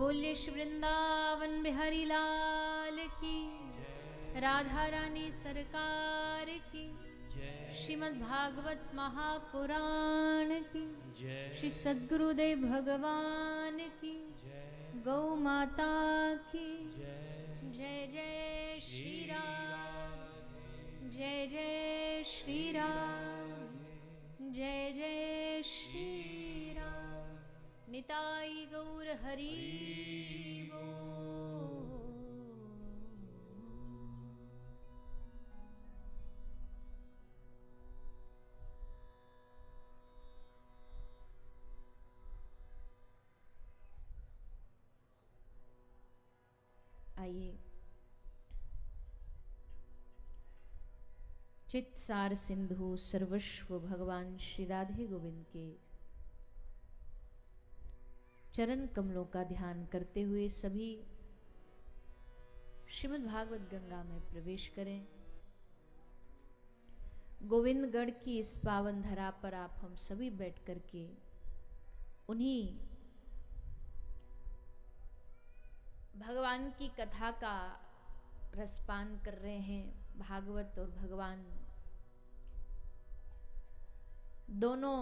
बोलिए श्री वृंदावन बिहारी लाल की, राधा रानी सरकार की, श्रीमद् भागवत महापुराण की, श्री सद्गुरुदेव भगवान की, गौ माता की जय जय श्री राम, जय जय श्री राम, जय जय श्री राम। निताई गौर हरि बोल। आइए चित सार सिंधु सर्वस्व भगवान श्री राधे गोविंद के चरण कमलों का ध्यान करते हुए सभी श्रीमद् भागवत गंगा में प्रवेश करें। गोविंदगढ़ की इस पावन धरा पर आप हम सभी बैठ करके उन्हीं भगवान की कथा का रसपान कर रहे हैं। भागवत और भगवान दोनों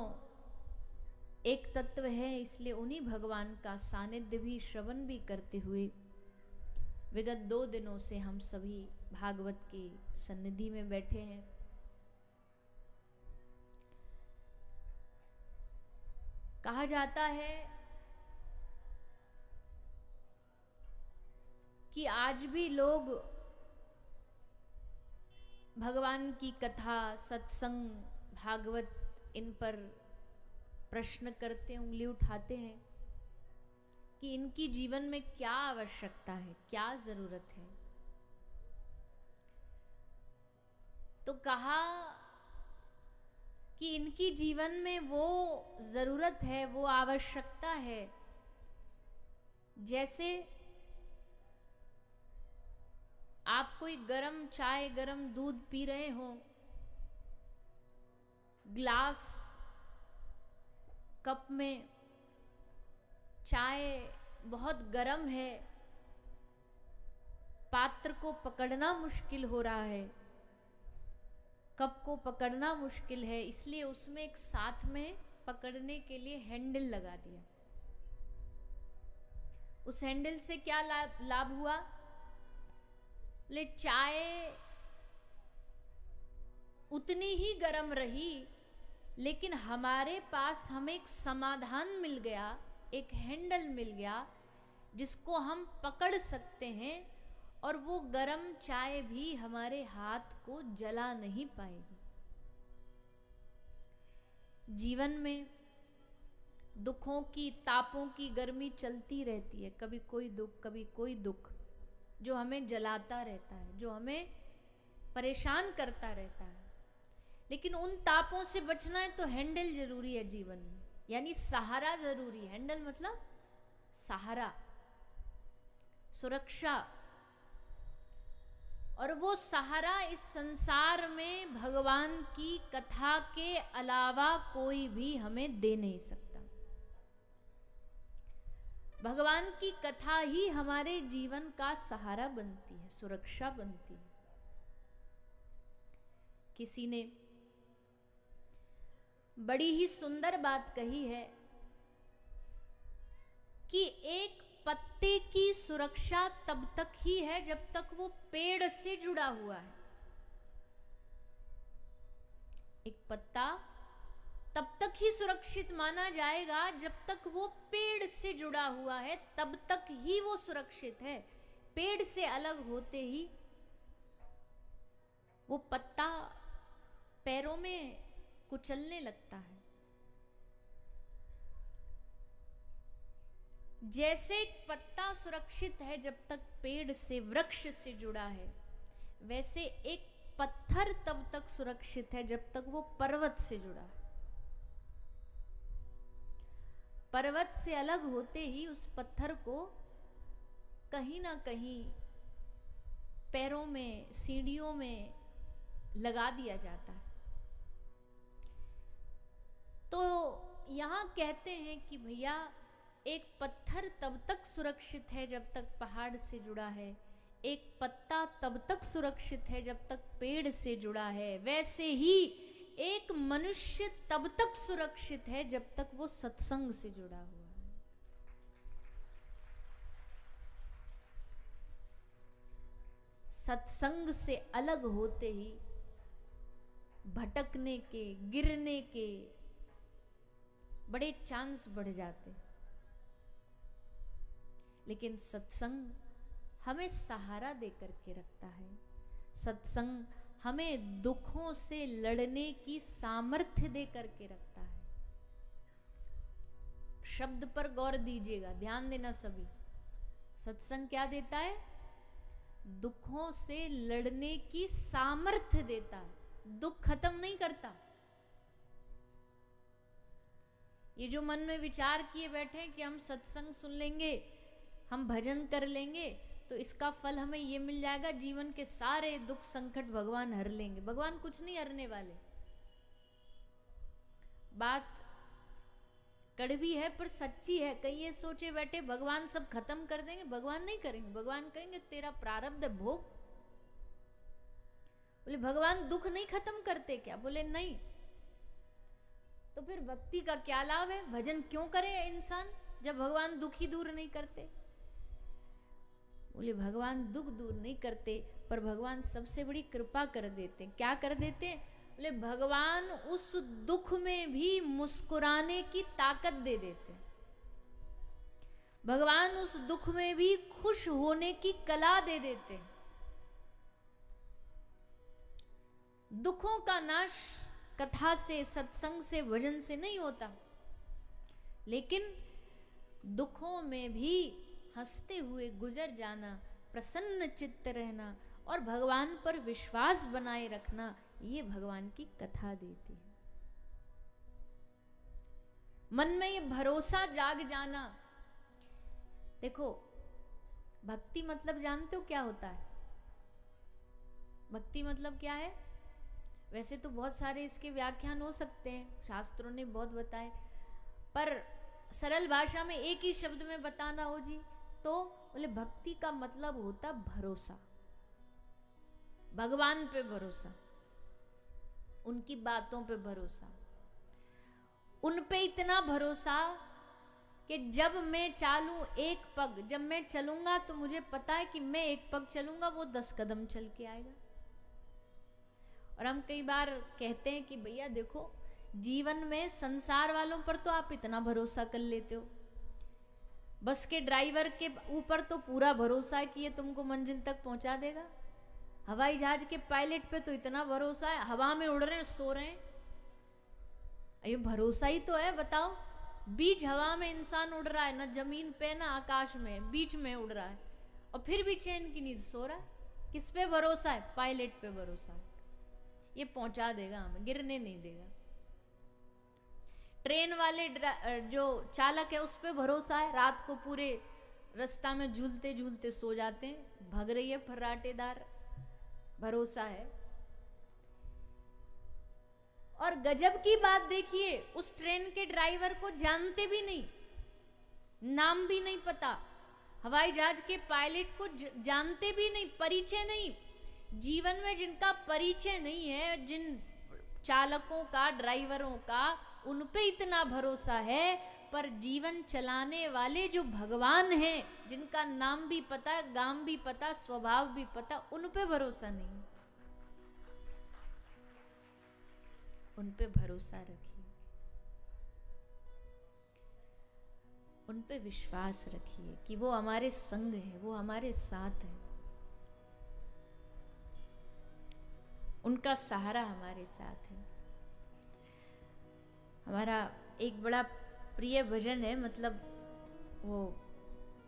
एक तत्व है, इसलिए उन्हीं भगवान का सानिध्य भी श्रवण भी करते हुए विगत 2 दिनों से हम सभी भागवत की सन्निधि में बैठे हैं। कहा जाता है कि आज भी लोग भगवान की कथा, सत्संग, भागवत इन पर प्रश्न करते हैं, उंगली उठाते हैं कि इनकी जीवन में क्या आवश्यकता है, क्या जरूरत है। तो कहा कि इनकी जीवन में वो जरूरत है, वो आवश्यकता है, जैसे आप कोई गरम चाय, गरम दूध पी रहे हो, ग्लास कप में चाय बहुत गर्म है, पात्र को पकड़ना मुश्किल हो रहा है, कप को पकड़ना मुश्किल है, इसलिए उसमें एक साथ में पकड़ने के लिए हैंडल लगा दिया। उस हैंडल से क्या लाभ हुआ? ले चाय उतनी ही गर्म रही, लेकिन हमारे पास हमें एक समाधान मिल गया, एक हैंडल मिल गया जिसको हम पकड़ सकते हैं, और वो गरम चाय भी हमारे हाथ को जला नहीं पाएगी। जीवन में दुखों की, तापों की गर्मी चलती रहती है, कभी कोई दुख, कभी कोई दुख जो हमें जलाता रहता है, जो हमें परेशान करता रहता है। लेकिन उन तापों से बचना है तो हैंडल जरूरी है जीवन में, यानी सहारा जरूरी है। हैंडल मतलब सहारा, सुरक्षा, और वो सहारा इस संसार में भगवान की कथा के अलावा कोई भी हमें दे नहीं सकता। भगवान की कथा ही हमारे जीवन का सहारा बनती है, सुरक्षा बनती है। किसी ने बड़ी ही सुंदर बात कही है कि एक पत्ते की सुरक्षा तब तक ही है जब तक वो पेड़ से जुड़ा हुआ है। एक पत्ता तब तक ही सुरक्षित माना जाएगा जब तक वो पेड़ से जुड़ा हुआ है, तब तक ही वो सुरक्षित है। पेड़ से अलग होते ही वो पत्ता पैरों में कुचलने लगता है। जैसे एक पत्ता सुरक्षित है जब तक पेड़ से, वृक्ष से जुड़ा है, वैसे एक पत्थर तब तक सुरक्षित है जब तक वो पर्वत से जुड़ा है। पर्वत से अलग होते ही उस पत्थर को कहीं ना कहीं पैरों में, सीढ़ियों में लगा दिया जाता है। तो यहां कहते हैं कि भैया एक पत्थर तब तक सुरक्षित है जब तक पहाड़ से जुड़ा है, एक पत्ता तब तक सुरक्षित है जब तक पेड़ से जुड़ा है, वैसे ही एक मनुष्य तब तक सुरक्षित है जब तक वो सत्संग से जुड़ा हुआ है। सत्संग से अलग होते ही भटकने के, गिरने के बड़े चांस बढ़ जाते। लेकिन सत्संग हमें सहारा दे करके रखता है। सत्संग हमें दुखों से लड़ने की सामर्थ्य दे करके रखता है। शब्द पर गौर दीजिएगा, ध्यान देना सभी। सत्संग क्या देता है? दुखों से लड़ने की सामर्थ्य देता है, दुख खत्म नहीं करता। ये जो मन में विचार किए बैठे हैं कि हम सत्संग सुन लेंगे, हम भजन कर लेंगे तो इसका फल हमें ये मिल जाएगा, जीवन के सारे दुख संकट भगवान हर लेंगे। भगवान कुछ नहीं हरने वाले। बात कड़वी है पर सच्ची है। कहीं ये सोचे बैठे भगवान सब खत्म कर देंगे, भगवान नहीं करेंगे। भगवान कहेंगे तेरा प्रारब्ध भोग। बोले भगवान दुख नहीं खत्म करते क्या? बोले नहीं। तो फिर भक्ति का क्या लाभ है? भजन क्यों करे इंसान जब भगवान दुख ही दूर नहीं करते? बोले भगवान दुख दूर नहीं करते पर भगवान सबसे बड़ी कृपा कर देते। क्या कर देते? बोले भगवान उस दुख में भी मुस्कुराने की ताकत दे देते। भगवान उस दुख में भी खुश होने की कला दे देते। दुखों का नाश कथा से, सत्संग से, भजन से नहीं होता, लेकिन दुखों में भी हंसते हुए गुजर जाना, प्रसन्न चित्त रहना और भगवान पर विश्वास बनाए रखना, ये भगवान की कथा देती है। मन में ये भरोसा जाग जाना। देखो भक्ति मतलब जानते हो क्या होता है? भक्ति मतलब क्या है? वैसे तो बहुत सारे इसके व्याख्यान हो सकते हैं, शास्त्रों ने बहुत बताए, पर सरल भाषा में एक ही शब्द में बताना हो जी तो बोले भक्ति का मतलब होता भरोसा। भगवान पे भरोसा, उनकी बातों पे भरोसा, उन पे इतना भरोसा कि जब मैं चालूं एक पग, जब मैं चलूंगा तो मुझे पता है कि मैं एक पग चलूंगा, वो 10 कदम चल के आएगा। और हम कई बार कहते हैं कि भैया देखो जीवन में संसार वालों पर तो आप इतना भरोसा कर लेते हो, बस के ड्राइवर के ऊपर तो पूरा भरोसा है कि ये तुमको मंजिल तक पहुंचा देगा, हवाई जहाज के पायलट पे तो इतना भरोसा है, हवा में उड़ रहे हैं, सो रहे हैं, ये भरोसा ही तो है। बताओ, बीच हवा में इंसान उड़ रहा है, ना जमीन पे ना आकाश में, बीच में उड़ रहा है और फिर भी चैन की नींद सो रहा है। किस पे भरोसा है? पायलट पे भरोसा है, ये पहुंचा देगा हमें, गिरने नहीं देगा। ट्रेन वाले जो चालक है उस पे भरोसा है, रात को पूरे रास्ता में झूलते झूलते सो जाते हैं, भग रही है फर्राटेदार, भरोसा है। और गजब की बात देखिए, उस ट्रेन के ड्राइवर को जानते भी नहीं, नाम भी नहीं पता, हवाई जहाज के पायलट को जानते भी नहीं, परिचय नहीं। जीवन में जिनका परिचय नहीं है, जिन चालकों का, ड्राइवरों का, उन पे इतना भरोसा है, पर जीवन चलाने वाले जो भगवान हैं, जिनका नाम भी पता, गाम भी पता, स्वभाव भी पता, उन पे भरोसा नहीं। उन पे भरोसा रखिए, उन पे विश्वास रखिए कि वो हमारे संग है, वो हमारे साथ है, उनका सहारा हमारे साथ है। हमारा एक बड़ा प्रिय भजन है, मतलब वो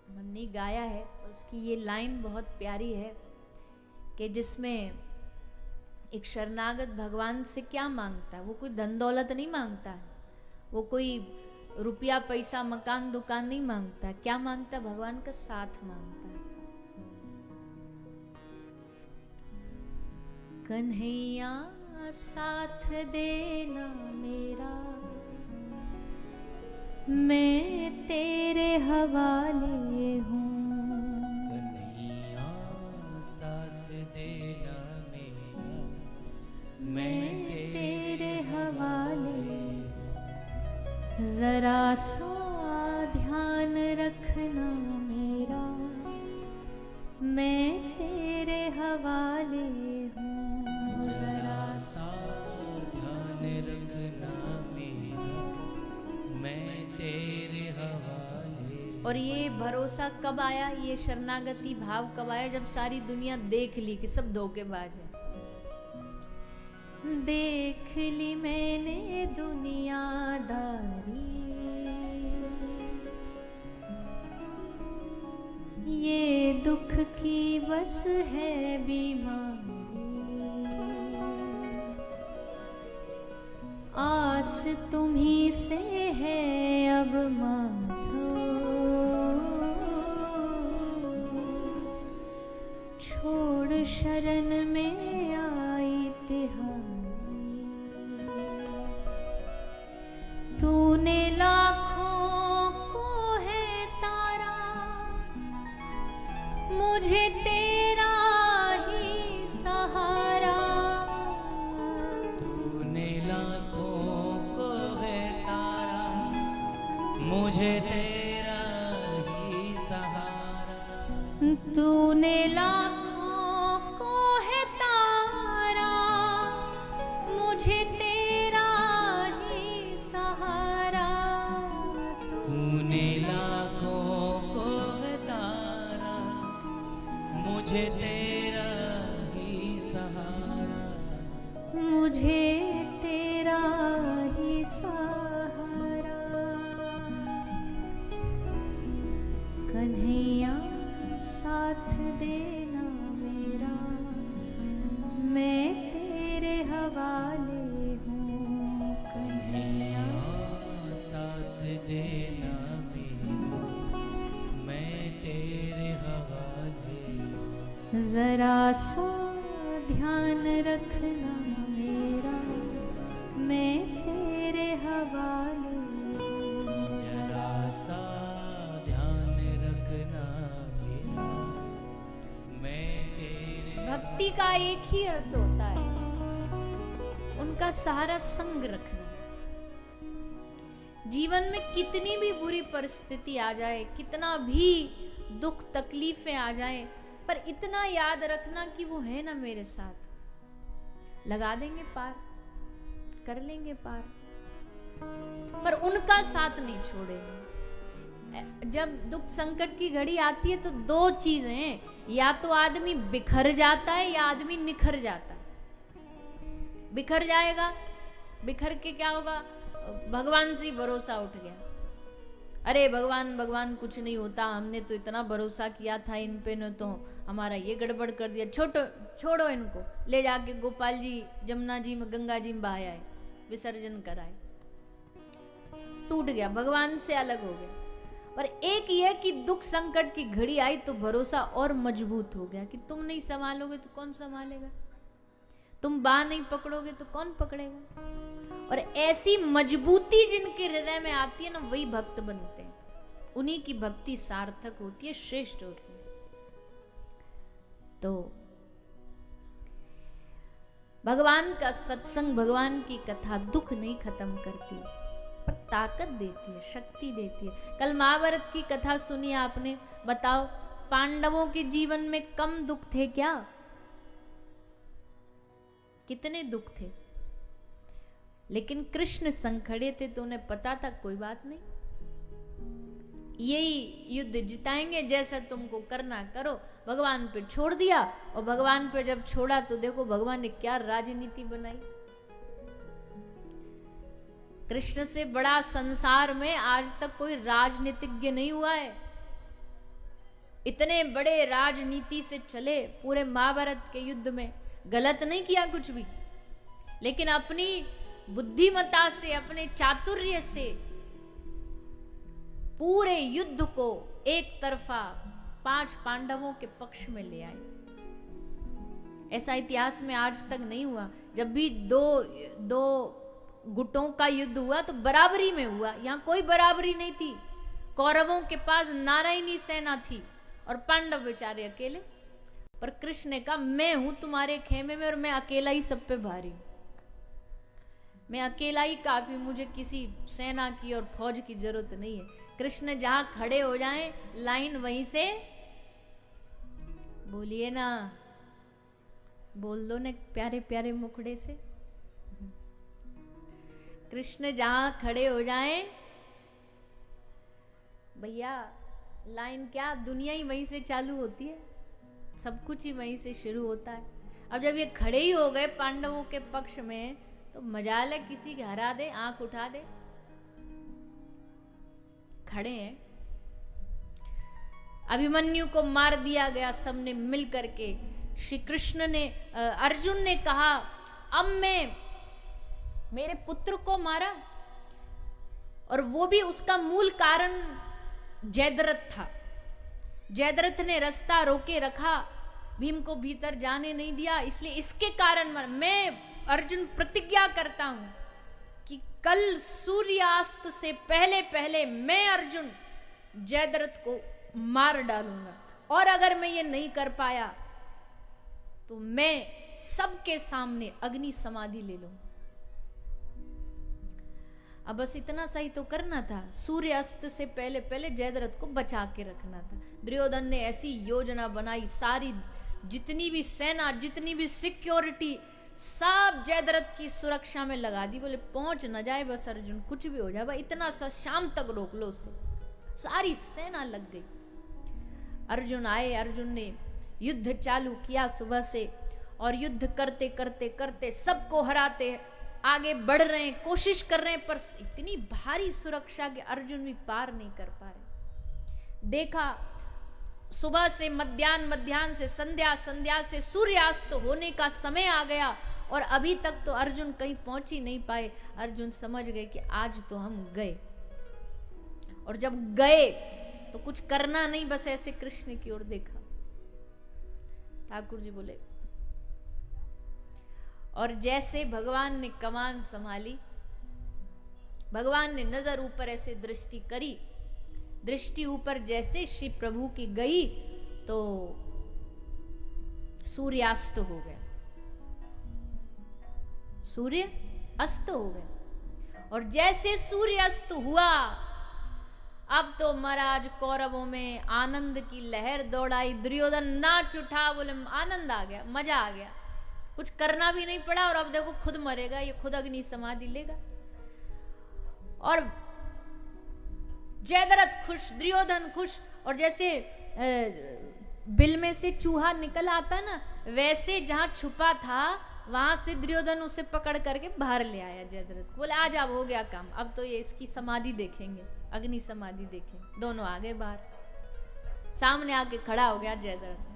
हमने गाया है, उसकी ये लाइन बहुत प्यारी है कि जिसमें एक शरणागत भगवान से क्या मांगता है? वो कोई धन दौलत नहीं मांगता है, वो कोई रुपया पैसा मकान दुकान नहीं मांगता है। क्या मांगता है? भगवान का साथ मांगता है। कन्हैया साथ देना मेरा, मैं तेरे हवाले हूँ। कन्हैया साथ देना मेरा, मैं तेरे हवाले। जरा सा ध्यान रखना मेरा, मैं तेरे हवाले हूँ। जरा सा ध्यान रखना मेरा, मैं तेरे हवाले। और ये भरोसा कब आया, ये शरणागति भाव कब आया? जब सारी दुनिया देख ली कि सब धोखेबाज है। देख ली मैंने दुनियादारी, ये दुख की बस है बीमारी। आस तुम्ही से है अब माधो, छोड़ शरण में आई तिहारी। तूने लाखों को है तारा, मुझे तेरा ही सहारा। तूने लाखों को है तारा, मुझे तेरा ही सहारा। तूने लाखों को है तारा, मुझे तेरा ही सहारा। तूने लाखों को है तारा, मुझे तेरा ही सहारा। मुझे तेरा ही सहारा। कन्हैया साथ देना मेरा, मैं तेरे हवाले हूँ। कन्हैया साथ देना मेरा, मैं तेरे हवाले। जरा सा ध्यान रखना मेरा, मैं तेरे हवाले हूँ। जरा सा ध्यान रखना मेरा, मैं तेरे। भक्ति का एक ही अर्थ होता है, उनका सहारा संग रखना। जीवन में कितनी भी बुरी परिस्थिति आ जाए, कितना भी दुख तकलीफें आ जाए, पर इतना याद रखना कि वो है ना मेरे साथ। लगा देंगे पार, कर लेंगे पार, पर उनका साथ नहीं छोड़ेंगे। जब दुख संकट की घड़ी आती है तो दो चीजें हैं, या तो आदमी बिखर जाता है या आदमी निखर जाता है। बिखर जाएगा, बिखर के क्या होगा? भगवान से भरोसा उठ गया। अरे भगवान भगवान कुछ नहीं होता, हमने तो इतना भरोसा किया था इन पे, ने तो हमारा ये गड़बड़ कर दिया। छोड़ो इनको, ले जाके गोपाल जी जमुना जी में गंगा जी में बहाया है, विसर्जन कराए। टूट गया, भगवान से अलग हो गया। पर एक यह कि दुख संकट की घड़ी आई तो भरोसा और मजबूत हो गया कि तुम नहीं संभालोगे तो कौन संभालेगा, तुम बाह नहीं पकड़ोगे तो कौन पकड़ेगा। और ऐसी मजबूती जिनके हृदय में आती है ना, वही भक्त बनते हैं। उन्हीं की भक्ति सार्थक होती है, श्रेष्ठ होती है। तो भगवान का सत्संग, भगवान की कथा दुख नहीं खत्म करती, पर ताकत देती है, शक्ति देती है। कल महाभारत की कथा सुनी आपने, बताओ पांडवों के जीवन में कम दुख थे क्या? कितने दुख थे, लेकिन कृष्ण संग खड़े थे तो उन्हें पता था कोई बात नहीं, यही युद्ध जिताएंगे, जैसा तुमको करना करो। भगवान पे छोड़ दिया, और भगवान पे जब छोड़ा तो देखो भगवान ने क्या राजनीति बनाई। कृष्ण से बड़ा संसार में आज तक कोई राजनीतिज्ञ नहीं हुआ है। इतने बड़े राजनीति से चले पूरे महाभारत के युद्ध में, गलत नहीं किया कुछ भी, लेकिन अपनी बुद्धिमत्ता से, अपने चातुर्य से पूरे युद्ध को एक तरफा 5 पांडवों के पक्ष में ले आए। ऐसा इतिहास में आज तक नहीं हुआ। जब भी दो गुटों का युद्ध हुआ तो बराबरी में हुआ, यहां कोई बराबरी नहीं थी। कौरवों के पास नारायणी सेना थी और पांडव बेचारे अकेले। पर कृष्ण ने कहा मैं हूं तुम्हारे खेमे में और मैं अकेला ही सब पे भारी हूं, मैं अकेला ही काफी, मुझे किसी सेना की और फौज की जरूरत नहीं है। कृष्ण जहां खड़े हो जाएं लाइन वहीं से, बोलिए ना, बोल दो ना प्यारे प्यारे मुखड़े से, कृष्ण जहां खड़े हो जाएं भैया लाइन क्या, दुनिया ही वहीं से चालू होती है, सब कुछ ही वहीं से शुरू होता है। अब जब ये खड़े ही हो गए पांडवों के पक्ष में तो मजाल है किसी के हरा दे, आंख उठा दे, खड़े हैं। अभिमन्यु को मार दिया गया सबने मिल करके। श्री कृष्ण ने, अर्जुन ने कहा अब मैं मेरे पुत्र को मारा, और वो भी उसका मूल कारण जयद्रथ था। जयद्रथ ने रास्ता रोके रखा, भीम को भीतर जाने नहीं दिया, इसलिए इसके कारण मैं अर्जुन प्रतिज्ञा करता हूं कि कल सूर्यास्त से पहले पहले मैं अर्जुन जयद्रथ को मार डालूंगा, और अगर मैं ये नहीं कर पाया तो मैं सबके सामने अग्नि समाधि ले लूंगा। अब बस इतना सा ही तो करना था, सूर्यास्त से पहले पहले जयद्रथ को बचा के रखना था। दुर्योधन ने ऐसी योजना बनाई, सारी जितनी भी सेना, जितनी भी सिक्योरिटी सब जयद्रथ की सुरक्षा में लगा दी। बोले पहुंच न जाए बस अर्जुन, कुछ भी हो जाए भाई, इतना सा शाम तक रोक लो उसे। सारी सेना लग गई। अर्जुन आए, अर्जुन ने युद्ध चालू किया सुबह से, और युद्ध करते करते करते सबको हराते आगे बढ़ रहे हैं, कोशिश कर रहे हैं, पर इतनी भारी सुरक्षा के अर्जुन भी पार नहीं कर पा रहे। देखा सुबह से मध्याह्न, मध्याह्न से संध्या, संध्या से सूर्यास्त होने का समय आ गया, और अभी तक तो अर्जुन कहीं पहुंच ही नहीं पाए। अर्जुन समझ गए कि आज तो हम गए, और जब गए तो कुछ करना नहीं, बस ऐसे कृष्ण की ओर देखा। ठाकुर जी बोले, और जैसे भगवान ने कमान संभाली, भगवान ने नजर ऊपर ऐसे दृष्टि करी, दृष्टि ऊपर जैसे श्री प्रभु की गई तो सूर्यास्त हो गया, सूर्य अस्त हो गया। और जैसे सूर्य अस्त हुआ, अब तो महाराज कौरवों में आनंद की लहर दौड़ाई। दुर्योधन नाच उठा, बोले आनंद आ गया, मजा आ गया, कुछ करना भी नहीं पड़ा, और अब देखो खुद मरेगा, ये खुद अग्नि समाधि लेगा। और जयद्रथ खुश, दुर्योधन खुश, और जैसे बिल में से चूहा निकल आता ना, वैसे जहां छुपा था वहां से दुर्योधन उसे पकड़ करके बाहर ले आया जयद्रथ को। बोले आज अब हो गया काम, अब तो ये इसकी समाधि देखेंगे, अग्नि समाधि देखेंगे। दोनों आगे बाहर, सामने आके खड़ा हो गया जयद्रथ।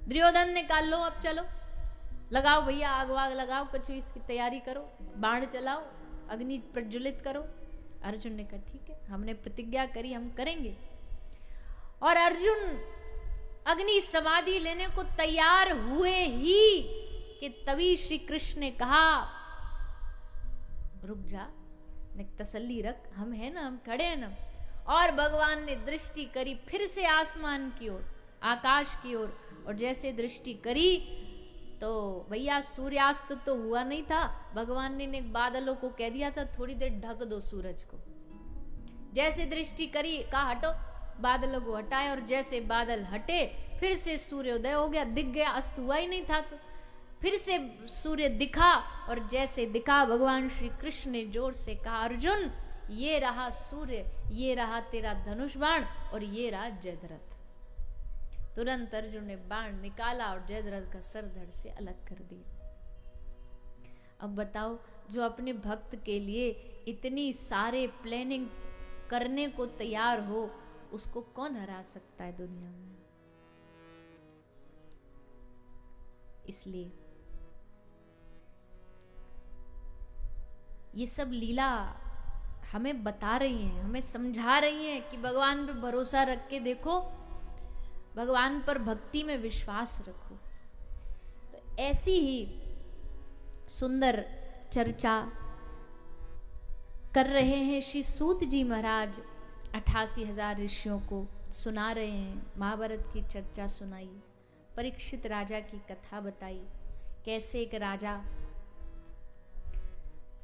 दुर्योधन ने कहा लो अब चलो, लगाओ भैया आग वाग लगाओ, कुछ इसकी तैयारी करो, बाण चलाओ, अग्नि प्रज्वलित करो। अर्जुन ने कहा ठीक है, हमने प्रतिज्ञा करी, हम करेंगे। और अर्जुन अग्नि समाधि लेने को तैयार हुए ही कि तभी श्री कृष्ण ने कहा रुक जा, तसल्ली रख, हम है ना, हम खड़े हैं ना। और भगवान ने दृष्टि करी फिर से आसमान की ओर, आकाश की ओर, और जैसे दृष्टि करी तो भैया सूर्यास्त तो हुआ नहीं था। भगवान ने बादलों को कह दिया था थोड़ी देर ढक दो सूरज को। जैसे दृष्टि करी, कहा हटो, बादलों को हटाए, और जैसे बादल हटे फिर से सूर्योदय हो गया, दिख गया, अस्त हुआ ही नहीं था। तो फिर से सूर्य दिखा, और जैसे दिखा भगवान श्री कृष्ण ने जोर से कहा अर्जुन ये रहा सूर्य, ये रहा तेरा धनुष बाण, और ये रहा जयद्रथ। तुरंत अर्जुन ने बाण निकाला और जयद्रथ का सर धड़ से अलग कर दिया। अब बताओ, जो अपने भक्त के लिए इतनी सारे प्लानिंग करने को तैयार हो, उसको कौन हरा सकता है दुनिया में। इसलिए ये सब लीला हमें बता रही हैं, हमें समझा रही हैं कि भगवान पे भरोसा रख के देखो, भगवान पर भक्ति में विश्वास रखो। तो ऐसी ही सुंदर चर्चा कर रहे हैं श्री सूत जी महाराज। 88,000 ऋषियों को सुना रहे हैं, महाभारत की चर्चा सुनाई, परीक्षित राजा की कथा बताई, कैसे एक राजा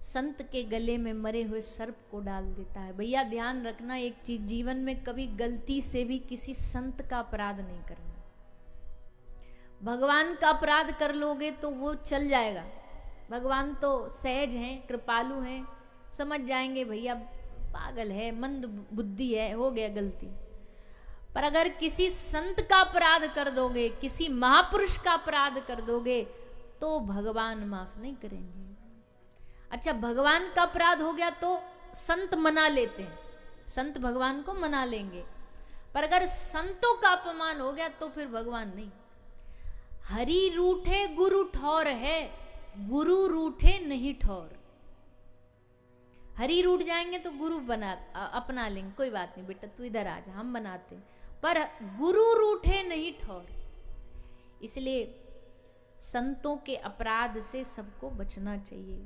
संत के गले में मरे हुए सर्प को डाल देता है। भैया ध्यान रखना एक चीज, जीवन में कभी गलती से भी किसी संत का अपराध नहीं करना। भगवान का अपराध कर लोगे तो वो चल जाएगा, भगवान तो सहज हैं, कृपालु हैं, समझ जाएंगे भैया पागल है, मंद बुद्धि है, हो गया गलती। पर अगर किसी संत का अपराध कर दोगे, किसी महापुरुष का अपराध कर दोगे, तो भगवान माफ नहीं करेंगे। अच्छा, भगवान का अपराध हो गया तो संत मना लेते हैं, संत भगवान को मना लेंगे, पर अगर संतों का अपमान हो गया तो फिर भगवान नहीं। हरि रूठे गुरु ठौर है, गुरु रूठे नहीं ठौर। हरि रूठ जाएंगे तो गुरु अपना लेंगे, कोई बात नहीं बेटा तू इधर आ जा, हम बनाते हैं, पर गुरु रूठे नहीं ठौर। इसलिए संतों के अपराध से सबको बचना चाहिए,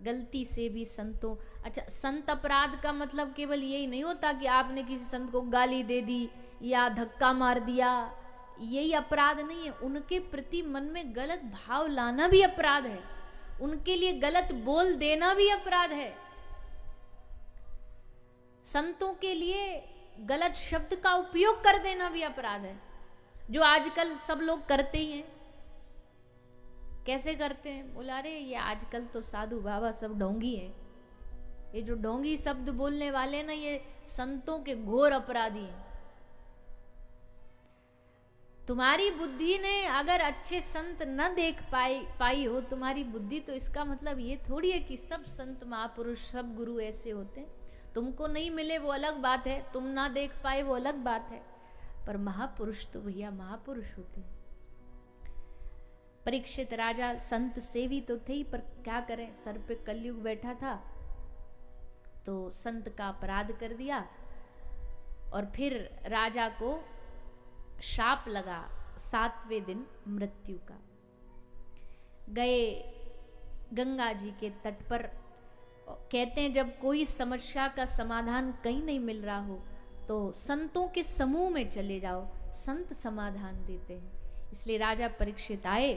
गलती से भी संतों। अच्छा, संत अपराध का मतलब केवल यही नहीं होता कि आपने किसी संत को गाली दे दी या धक्का मार दिया, यही अपराध नहीं है। उनके प्रति मन में गलत भाव लाना भी अपराध है, उनके लिए गलत बोल देना भी अपराध है, संतों के लिए गलत शब्द का उपयोग कर देना भी अपराध है, जो आजकल सब लोग करते ही हैं। कैसे करते हैं? बोला अरे ये आजकल तो साधु बाबा सब ढोंगी हैं, ये जो ढोंगी शब्द बोलने वाले ना ये संतों के घोर अपराधी हैं। तुम्हारी बुद्धि ने अगर अच्छे संत न देख पाई हो तुम्हारी बुद्धि, तो इसका मतलब ये थोड़ी है कि सब संत महापुरुष सब गुरु ऐसे होते हैं। तुमको नहीं मिले वो अलग बात है, तुम ना देख पाए वो अलग बात है, पर महापुरुष तो भैया महापुरुष होते हैं। परीक्षित राजा संत सेवी तो थे ही, पर क्या करें, सर पे कलयुग बैठा था तो संत का अपराध कर दिया, और फिर राजा को शाप लगा 7वें दिन मृत्यु का। गए गंगा जी के तट पर, कहते हैं जब कोई समस्या का समाधान कहीं नहीं मिल रहा हो तो संतों के समूह में चले जाओ, संत समाधान देते हैं। इसलिए राजा परीक्षित आए,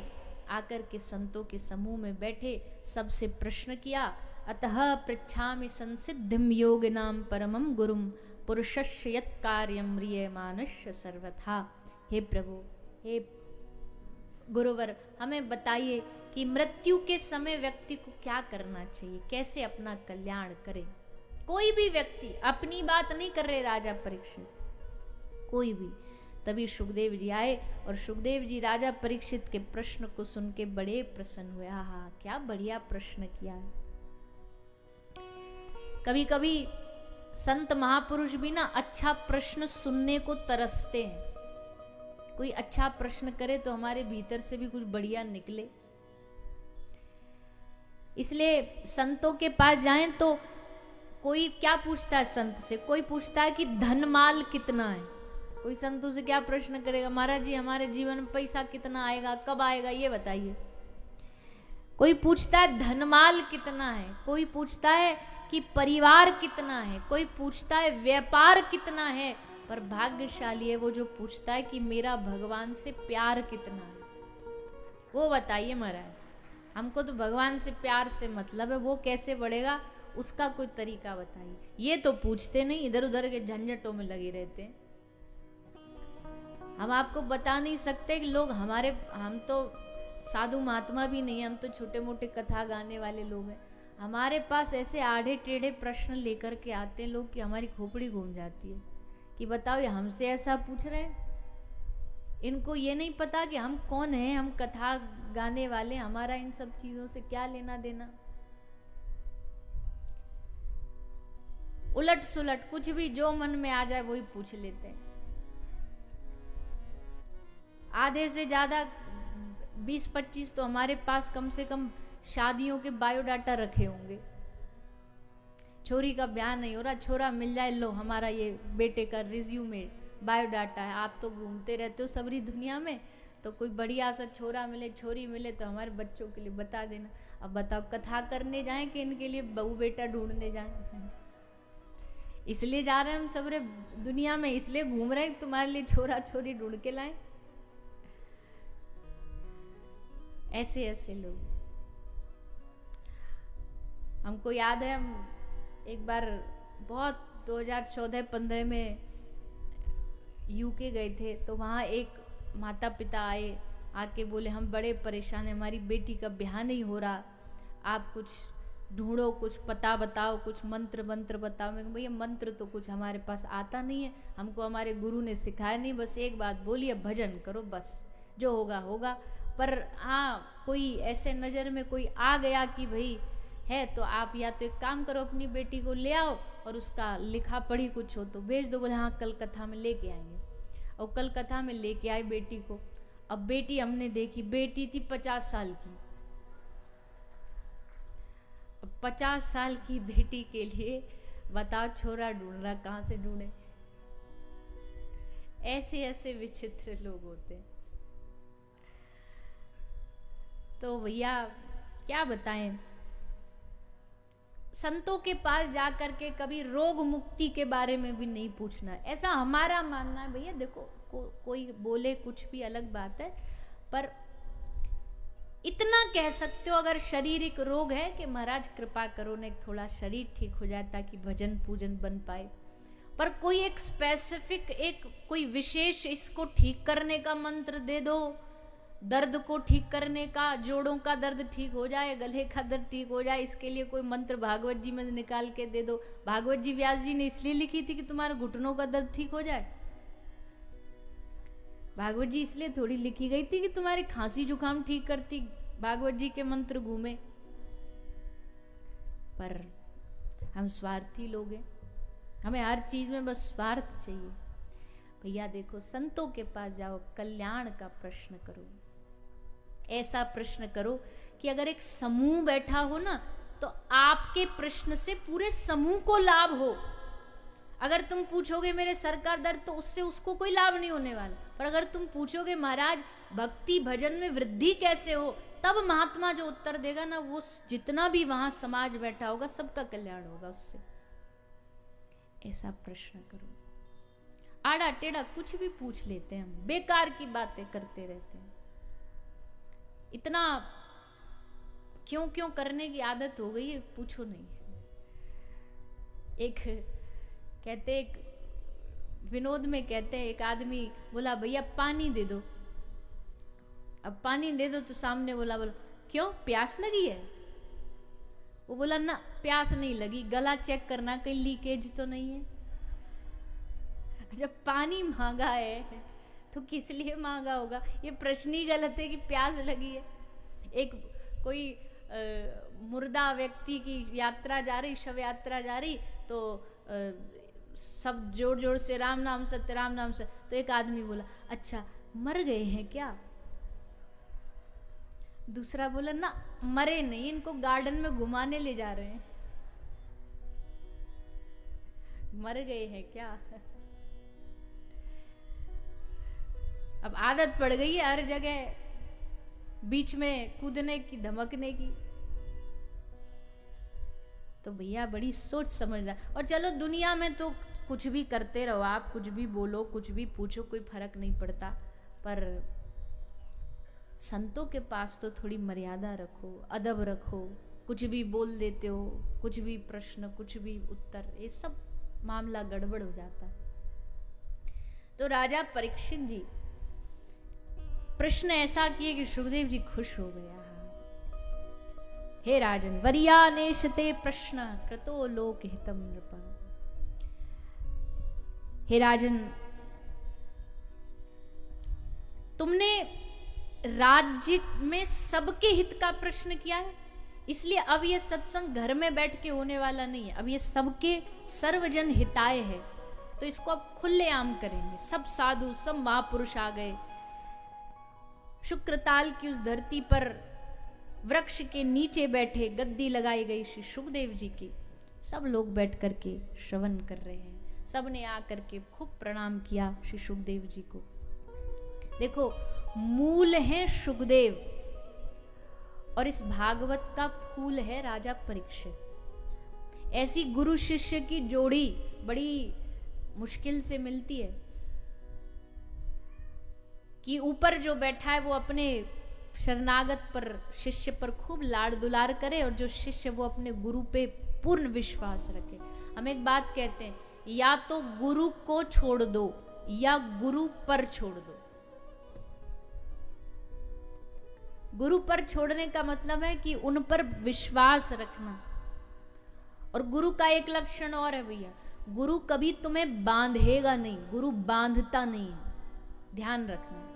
आकर के संतों के समूह में बैठे, सबसे प्रश्न किया, अतः पृच्छामि संसिद्धिम योग नाम परमम गुरुम पुरुषस्य यत् कार्यं म्रियमाणस्य सर्वथा। हे प्रभु, हे गुरुवर, हमें बताइए कि मृत्यु के समय व्यक्ति को क्या करना चाहिए, कैसे अपना कल्याण करे। कोई भी व्यक्ति, अपनी बात नहीं कर रहे राजा परीक्षित, कोई भी। तभी सुखदेव जी आए, और सुखदेव जी राजा परीक्षित के प्रश्न को सुन के बड़े प्रसन्न हुए। हाँ, क्या बढ़िया प्रश्न किया है। कभी कभी संत महापुरुष भी ना अच्छा प्रश्न सुनने को तरसते हैं। कोई अच्छा प्रश्न करे तो हमारे भीतर से भी कुछ बढ़िया निकले। इसलिए संतों के पास जाएं तो कोई क्या पूछता है संत से, कोई पूछता है कि धनमाल कितना है। कोई संतों से क्या प्रश्न करेगा, महाराज जी हमारे जीवन में पैसा कितना आएगा, कब आएगा, ये बताइए। कोई पूछता है धनमाल कितना है, कोई पूछता है कि परिवार कितना है, कोई पूछता है व्यापार कितना है, पर भाग्यशाली है वो जो पूछता है कि मेरा भगवान से प्यार कितना है। वो बताइए महाराज, हमको तो भगवान से प्यार से मतलब है, वो कैसे बढ़ेगा उसका कोई तरीका बताइए। ये तो पूछते नहीं, इधर उधर के झंझटों में लगे रहते हैं। हम आपको बता नहीं सकते कि लोग हम तो साधु महात्मा भी नहीं है, हम तो छोटे मोटे कथा गाने वाले लोग हैं। हमारे पास ऐसे आढ़े टेढ़े प्रश्न लेकर के आते हैं लोग कि हमारी खोपड़ी घूम जाती है कि बताओ ये हमसे ऐसा पूछ रहे हैं। इनको ये नहीं पता कि हम कौन हैं, हम कथा गाने वाले, हमारा इन सब चीजों से क्या लेना देना। उलट सुलट कुछ भी जो मन में आ जाए वही पूछ लेते हैं। आधे से ज्यादा 20-25 तो हमारे पास कम से कम शादियों के बायोडाटा रखे होंगे। छोरी का ब्याह नहीं हो रहा, छोरा मिल जाए, लो हमारा ये बेटे का रिज्यूमे बायोडाटा है। आप तो घूमते रहते हो सबरी दुनिया में, तो कोई बढ़िया सा छोरा मिले, छोरी मिले तो हमारे बच्चों के लिए बता देना। अब बताओ कथा करने जाएं कि इनके लिए बहू बेटा ढूंढने जाएं? इसलिए जा रहे हैं हम सब रे दुनिया में, इसलिए घूम रहे हैं तुम्हारे लिए छोरा छोरी ढूंढ के लाएं। ऐसे ऐसे लोग। हमको याद है, हम एक बार बहुत 2014-15 में यूके गए थे, तो वहाँ एक माता पिता आए, आके बोले हम बड़े परेशान हैं, हमारी बेटी का ब्याह नहीं हो रहा, आप कुछ ढूंढो, कुछ पता बताओ, कुछ मंत्र मंत्र बताओ। मैं भैया मंत्र तो कुछ हमारे पास आता नहीं है, हमको हमारे गुरु ने सिखाया नहीं, बस एक बात बोलिए भजन करो, बस जो होगा होगा। पर हाँ कोई ऐसे नज़र में कोई आ गया कि भाई है, तो आप या तो एक काम करो, अपनी बेटी को ले आओ और उसका लिखा पढ़ी कुछ हो तो भेज दो। बोले हाँ कल कथा में लेके आएंगे। और कल कथा में लेके आए बेटी को। अब बेटी हमने देखी, बेटी थी 50 साल की। 50 साल की बेटी के लिए बताओ छोरा ढूंढ रहा, कहाँ से ढूंढे? ऐसे ऐसे विचित्र लोग होते हैं। तो भैया क्या बताएं, संतों के पास जाकर के कभी रोग मुक्ति के बारे में भी नहीं पूछना, ऐसा हमारा मानना है। भैया देखो कोई बोले कुछ भी अलग बात है, पर इतना कह सकते हो अगर शारीरिक रोग है कि महाराज कृपा करो ने थोड़ा शरीर ठीक हो जाए ताकि भजन पूजन बन पाए। पर कोई एक स्पेसिफिक, एक कोई विशेष इसको ठीक करने का मंत्र दे दो, दर्द को ठीक करने का, जोड़ों का दर्द ठीक हो जाए, गले का दर्द ठीक हो जाए, इसके लिए कोई मंत्र भागवत जी में निकाल के दे दो। भागवत जी व्यास जी ने इसलिए लिखी थी कि तुम्हारे घुटनों का दर्द ठीक हो जाए। भागवत जी इसलिए थोड़ी लिखी गई थी कि तुम्हारी खांसी जुकाम ठीक करती भागवत जी के मंत्र घूमे। पर हम स्वार्थी लोग हैं, हमें हर चीज में बस स्वार्थ चाहिए। भैया देखो संतों के पास जाओ, कल्याण का प्रश्न करो, ऐसा प्रश्न करो कि अगर एक समूह बैठा हो ना तो आपके प्रश्न से पूरे समूह को लाभ हो। अगर तुम पूछोगे मेरे सर का दर्द, तो उससे उसको कोई लाभ नहीं होने वाला। पर अगर तुम पूछोगे महाराज भक्ति भजन में वृद्धि कैसे हो, तब महात्मा जो उत्तर देगा ना, वो जितना भी वहां समाज बैठा होगा सबका कल्याण होगा उससे। ऐसा प्रश्न करो। आड़ा टेढ़ा कुछ भी पूछ लेते हैं हम, बेकार की बातें करते रहते हैं। इतना क्यों क्यों करने की आदत हो गई है, पूछो नहीं। एक कहते, एक विनोद में कहते हैं, एक आदमी बोला भैया पानी दे दो। अब पानी दे दो तो सामने बोला क्यों प्यास लगी है? वो बोला ना प्यास नहीं लगी, गला चेक करना कहीं लीकेज तो नहीं है। जब पानी मांगा है तो किस लिए मांगा होगा? ये प्रश्न ही गलत है कि प्यास लगी है। एक कोई मुर्दा व्यक्ति की यात्रा जा रही, शव यात्रा जा रही, तो सब जोर जोर से राम नाम सत्य राम नाम सत्य। तो एक आदमी बोला अच्छा मर गए हैं क्या? दूसरा बोला ना मरे नहीं, इनको गार्डन में घुमाने ले जा रहे हैं। मर गए हैं क्या? अब आदत पड़ गई है हर जगह बीच में कूदने की, धमकने की। तो भैया बड़ी सोच समझना। और चलो दुनिया में तो कुछ भी करते रहो आप, कुछ भी बोलो, कुछ भी पूछो, कोई फर्क नहीं पड़ता। पर संतों के पास तो थोड़ी मर्यादा रखो, अदब रखो। कुछ भी बोल देते हो, कुछ भी प्रश्न, कुछ भी उत्तर, ये सब मामला गड़बड़ हो जाता है। तो राजा परीक्षित जी प्रश्न ऐसा किए कि सुखदेव जी खुश हो गया। हे राजन वरियानेशते प्रश्न कृतो लोक हितम नृप। हे राजन तुमने राज्य में सबके हित का प्रश्न किया है, इसलिए अब ये सत्संग घर में बैठ के होने वाला नहीं है। अब ये सबके सर्वजन हिताय है, तो इसको अब खुलेआम करेंगे। सब साधु, सब महापुरुष आ गए। शुक्रताल की उस धरती पर वृक्ष के नीचे बैठे, गद्दी लगाई गई श्री सुखदेव जी की। सब लोग बैठ करके श्रवण कर रहे हैं। सब ने आकर के खूब प्रणाम किया श्री सुखदेव जी को। देखो मूल है सुखदेव और इस भागवत का फूल है राजा परीक्षित। ऐसी गुरु शिष्य की जोड़ी बड़ी मुश्किल से मिलती है कि ऊपर जो बैठा है वो अपने शरणागत पर, शिष्य पर खूब लाड़ दुलार करे, और जो शिष्य वो अपने गुरु पे पूर्ण विश्वास रखे। हम एक बात कहते हैं, या तो गुरु को छोड़ दो या गुरु पर छोड़ दो। गुरु पर छोड़ने का मतलब है कि उन पर विश्वास रखना। और गुरु का एक लक्षण और है भैया, गुरु कभी तुम्हें बांधेगा नहीं, गुरु बांधता नहीं है, ध्यान रखना।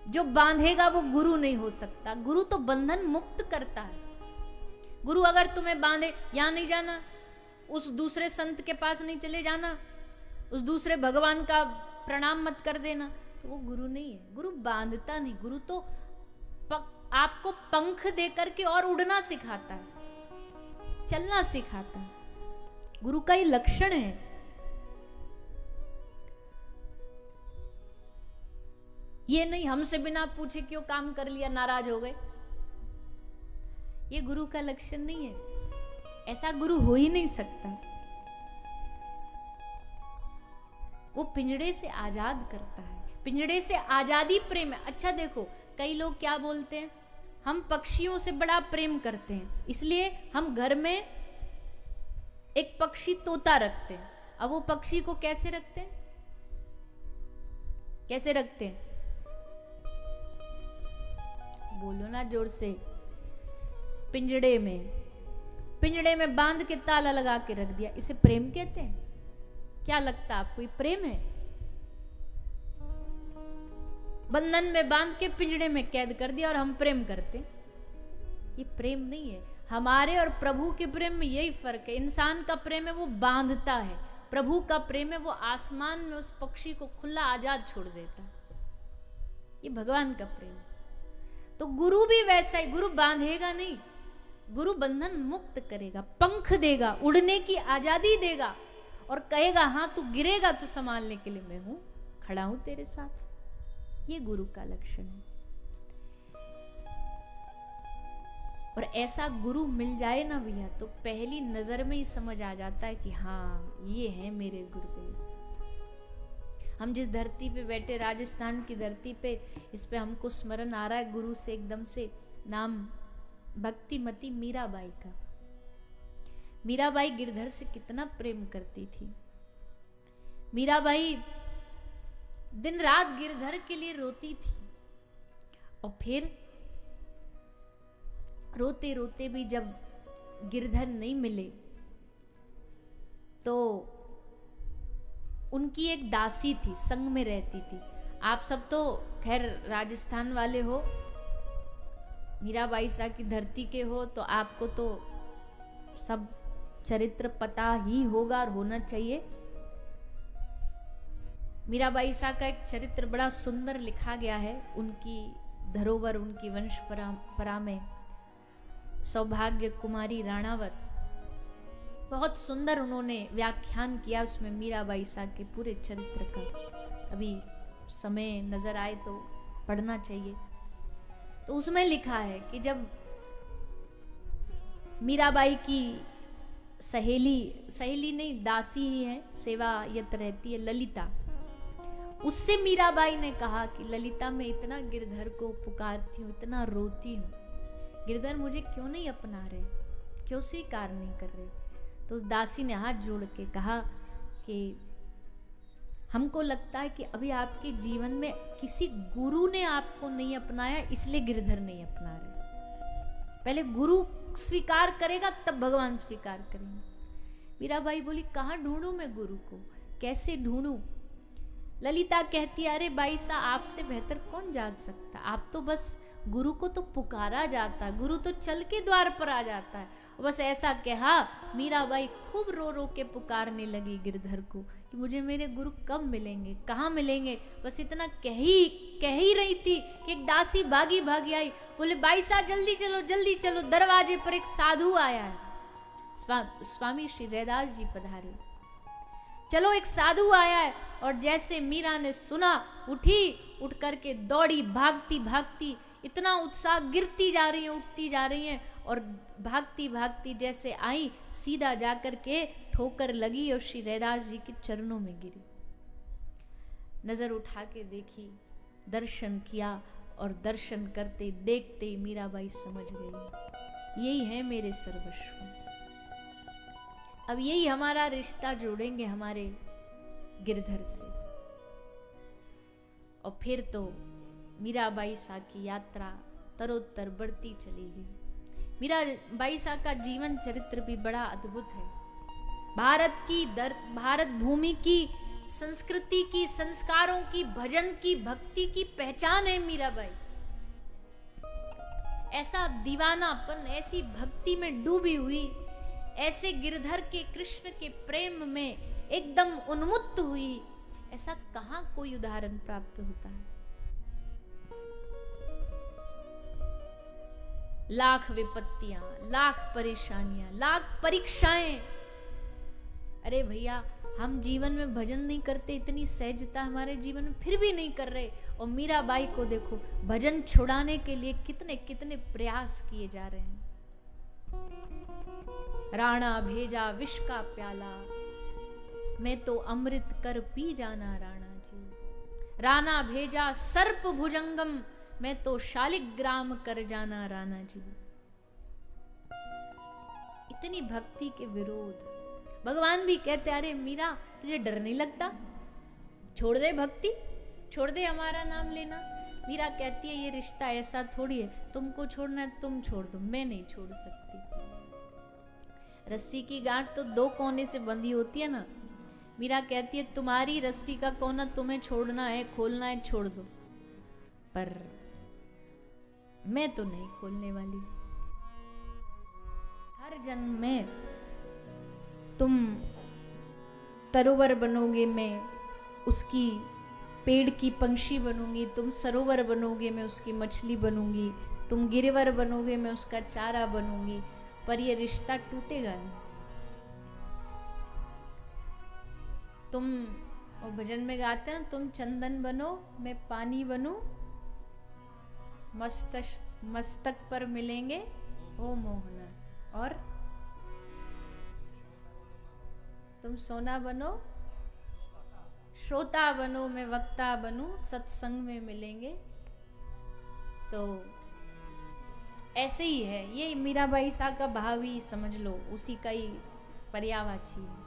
जो बांधेगा वो गुरु नहीं हो सकता। गुरु तो बंधन मुक्त करता है। गुरु अगर तुम्हें बांधे, यहां नहीं जाना, उस दूसरे संत के पास नहीं चले जाना, उस दूसरे भगवान का प्रणाम मत कर देना, तो वो गुरु नहीं है। गुरु बांधता नहीं, गुरु तो आपको पंख दे करके और उड़ना सिखाता है, चलना सिखाता है। गुरु का ये लक्षण है। ये नहीं हमसे बिना पूछे क्यों काम कर लिया, नाराज हो गए, ये गुरु का लक्षण नहीं है। ऐसा गुरु हो ही नहीं सकता। वो पिंजड़े से आजाद करता है, पिंजड़े से आजादी प्रेम है। अच्छा देखो, कई लोग क्या बोलते हैं, हम पक्षियों से बड़ा प्रेम करते हैं, इसलिए हम घर में एक पक्षी तोता रखते हैं। अब वो पक्षी को कैसे रखते हैं, कैसे रखते हैं, बोलो ना जोर से। पिंजड़े में बांध के ताला लगा के रख दिया, इसे प्रेम कहते हैं? क्या लगता आपको, ये प्रेम है? बंधन में बांध के पिंजड़े में कैद कर दिया और हम प्रेम करते, ये प्रेम नहीं है। हमारे और प्रभु के प्रेम में यही फर्क है। इंसान का प्रेम है वो बांधता है, प्रभु का प्रेम है वो आसमान में उस पक्षी को खुला आजाद छोड़ देता है। ये भगवान का प्रेम है। तो गुरु भी वैसा ही, गुरु बांधेगा नहीं, गुरु बंधन मुक्त करेगा, पंख देगा, उड़ने की आजादी देगा, और कहेगा हाँ तू गिरेगा तो संभालने के लिए मैं हूं, खड़ा हूं तेरे साथ। ये गुरु का लक्षण है। और ऐसा गुरु मिल जाए ना भैया, तो पहली नजर में ही समझ आ जाता है कि हाँ ये है मेरे गुरुदेव। हम जिस धरती पे बैठे, राजस्थान की धरती पे, इस पे हमको स्मरण आ रहा है गुरु से एकदम से, नाम भक्तिमती मीराबाई का। मीराबाई गिरधर से कितना प्रेम करती थी। मीराबाई दिन रात गिरधर के लिए रोती थी, और फिर रोते रोते भी जब गिरधर नहीं मिले तो उनकी एक दासी थी, संग में रहती थी। आप सब तो खैर राजस्थान वाले हो, मीराबाई सा की धरती के हो, तो आपको तो सब चरित्र पता ही होगा और होना चाहिए। मीराबाई सा का एक चरित्र बड़ा सुंदर लिखा गया है। उनकी धरोहर, उनकी वंश परंपरा में सौभाग्य कुमारी राणावत, बहुत सुंदर उन्होंने व्याख्यान किया उसमें मीराबाई सा के पूरे चरित्र का। कभी समय नजर आए तो पढ़ना चाहिए। तो उसमें लिखा है कि जब मीराबाई की सहेली नहीं, दासी ही है, सेवायत रहती है, ललिता, उससे मीराबाई ने कहा कि ललिता मैं इतना गिरधर को पुकारती हूँ, इतना रोती हूँ, गिरधर मुझे क्यों नहीं अपना रहे, क्यों स्वीकार नहीं कर रहे। तो उस दासी ने हाथ जोड़ के कहा कि हमको लगता है कि अभी आपके जीवन में किसी गुरु ने आपको नहीं अपनाया, इसलिए गिरधर नहीं अपना रहे। पहले गुरु स्वीकार करेगा तब भगवान स्वीकार करेंगे। मीराबाई बोली कहाँ ढूंढूं मैं गुरु को, कैसे ढूंढूं। ललिता कहती अरे बाई सा आपसे बेहतर कौन जान सकता, आप तो बस गुरु को तो पुकारा जाता है, गुरु तो चल के द्वार पर आ जाता है। बस ऐसा कहा, मीराबाई खूब रो रो के पुकारने लगी गिरधर को कि मुझे मेरे गुरु कब मिलेंगे, कहाँ मिलेंगे। बस इतना कह ही रही थी कि एक दासी भागी आई, बोले बाई सा जल्दी चलो, दरवाजे पर एक साधु आया है। स्वामी श्री रैदास जी पधारे, चलो एक साधु आया है। और जैसे मीरा ने सुना, उठ करके दौड़ी भागती इतना उत्साह, गिरती जा रही हैं, उठती जा रही हैं, और भागती भागती जैसे आई, सीधा जाकर के ठोकर लगी और श्री रैदास जी के चरणों में गिरी। नजर उठा के देखी, दर्शन किया, और दर्शन करते देखते ही मीराबाई समझ गई, यही है मेरे सर्वस्व। अब यही हमारा रिश्ता जोड़ेंगे हमारे गिरधर से। और फिर तो मीराबाई सा की यात्रा तरोत्तर बढ़ती चली गई। मीराबाई सा का जीवन चरित्र भी बड़ा अद्भुत है। भारत भूमि की संस्कृति की, संस्कारों की, भजन की, भक्ति की पहचान है मीराबाई। ऐसा दीवानापन, ऐसी भक्ति में डूबी हुई, ऐसे गिरधर के, कृष्ण के प्रेम में एकदम उन्मुक्त हुई, ऐसा कहां कोई उदाहरण प्राप्त होता है। लाख विपत्तियां, लाख परेशानियां, लाख परीक्षाएं। अरे भैया, हम जीवन में भजन नहीं करते, इतनी सहजता हमारे जीवन में, फिर भी नहीं कर रहे। और मीराबाई को देखो, भजन छुड़ाने के लिए कितने कितने प्रयास किए जा रहे हैं। राणा भेजा विष का प्याला, मैं तो अमृत कर पी जाना राणा जी। राणा भेजा सर्प भुजंगम, मैं तो शालिग्राम कर जाना राणा जी। इतनी भक्ति के विरोध। भगवान भी कहते, अरे मीरा, तुझे डर नहीं लगता? छोड़ दे भक्ति, छोड़ दे हमारा नाम लेना। मीरा कहती है, ये रिश्ता ऐसा थोड़ी है, तुमको छोड़ना है तुम छोड़ दो, मैं नहीं छोड़ सकती। रस्सी की गांठ तो दो कोने से बंधी होती है ना। मीरा कहती है, तुम्हारी रस्सी का कोना तुम्हें छोड़ना है, खोलना है, छोड़ दो, पर मैं तो नहीं खोलने वाली। हर जन्म में तुम तरोवर बनोगे, मैं उसकी पेड़ की पंछी बनूंगी, तुम सरोवर बनोगे, मैं उसकी मछली बनूंगी, तुम गिरवर बनोगे, मैं उसका चारा बनूंगी, पर ये रिश्ता टूटेगा नहीं। तुम, और भजन में गाते हैं, तुम चंदन बनो, मैं पानी बनूं, मस्तक पर मिलेंगे ओ मोहना। और तुम सोना बनो, श्रोता बनो, मैं वक्ता बनूं, सत्संग में मिलेंगे। तो ऐसे ही है ये। मीराबाई सा का भाव ही समझ लो, उसी का ही पर्यायवाची है।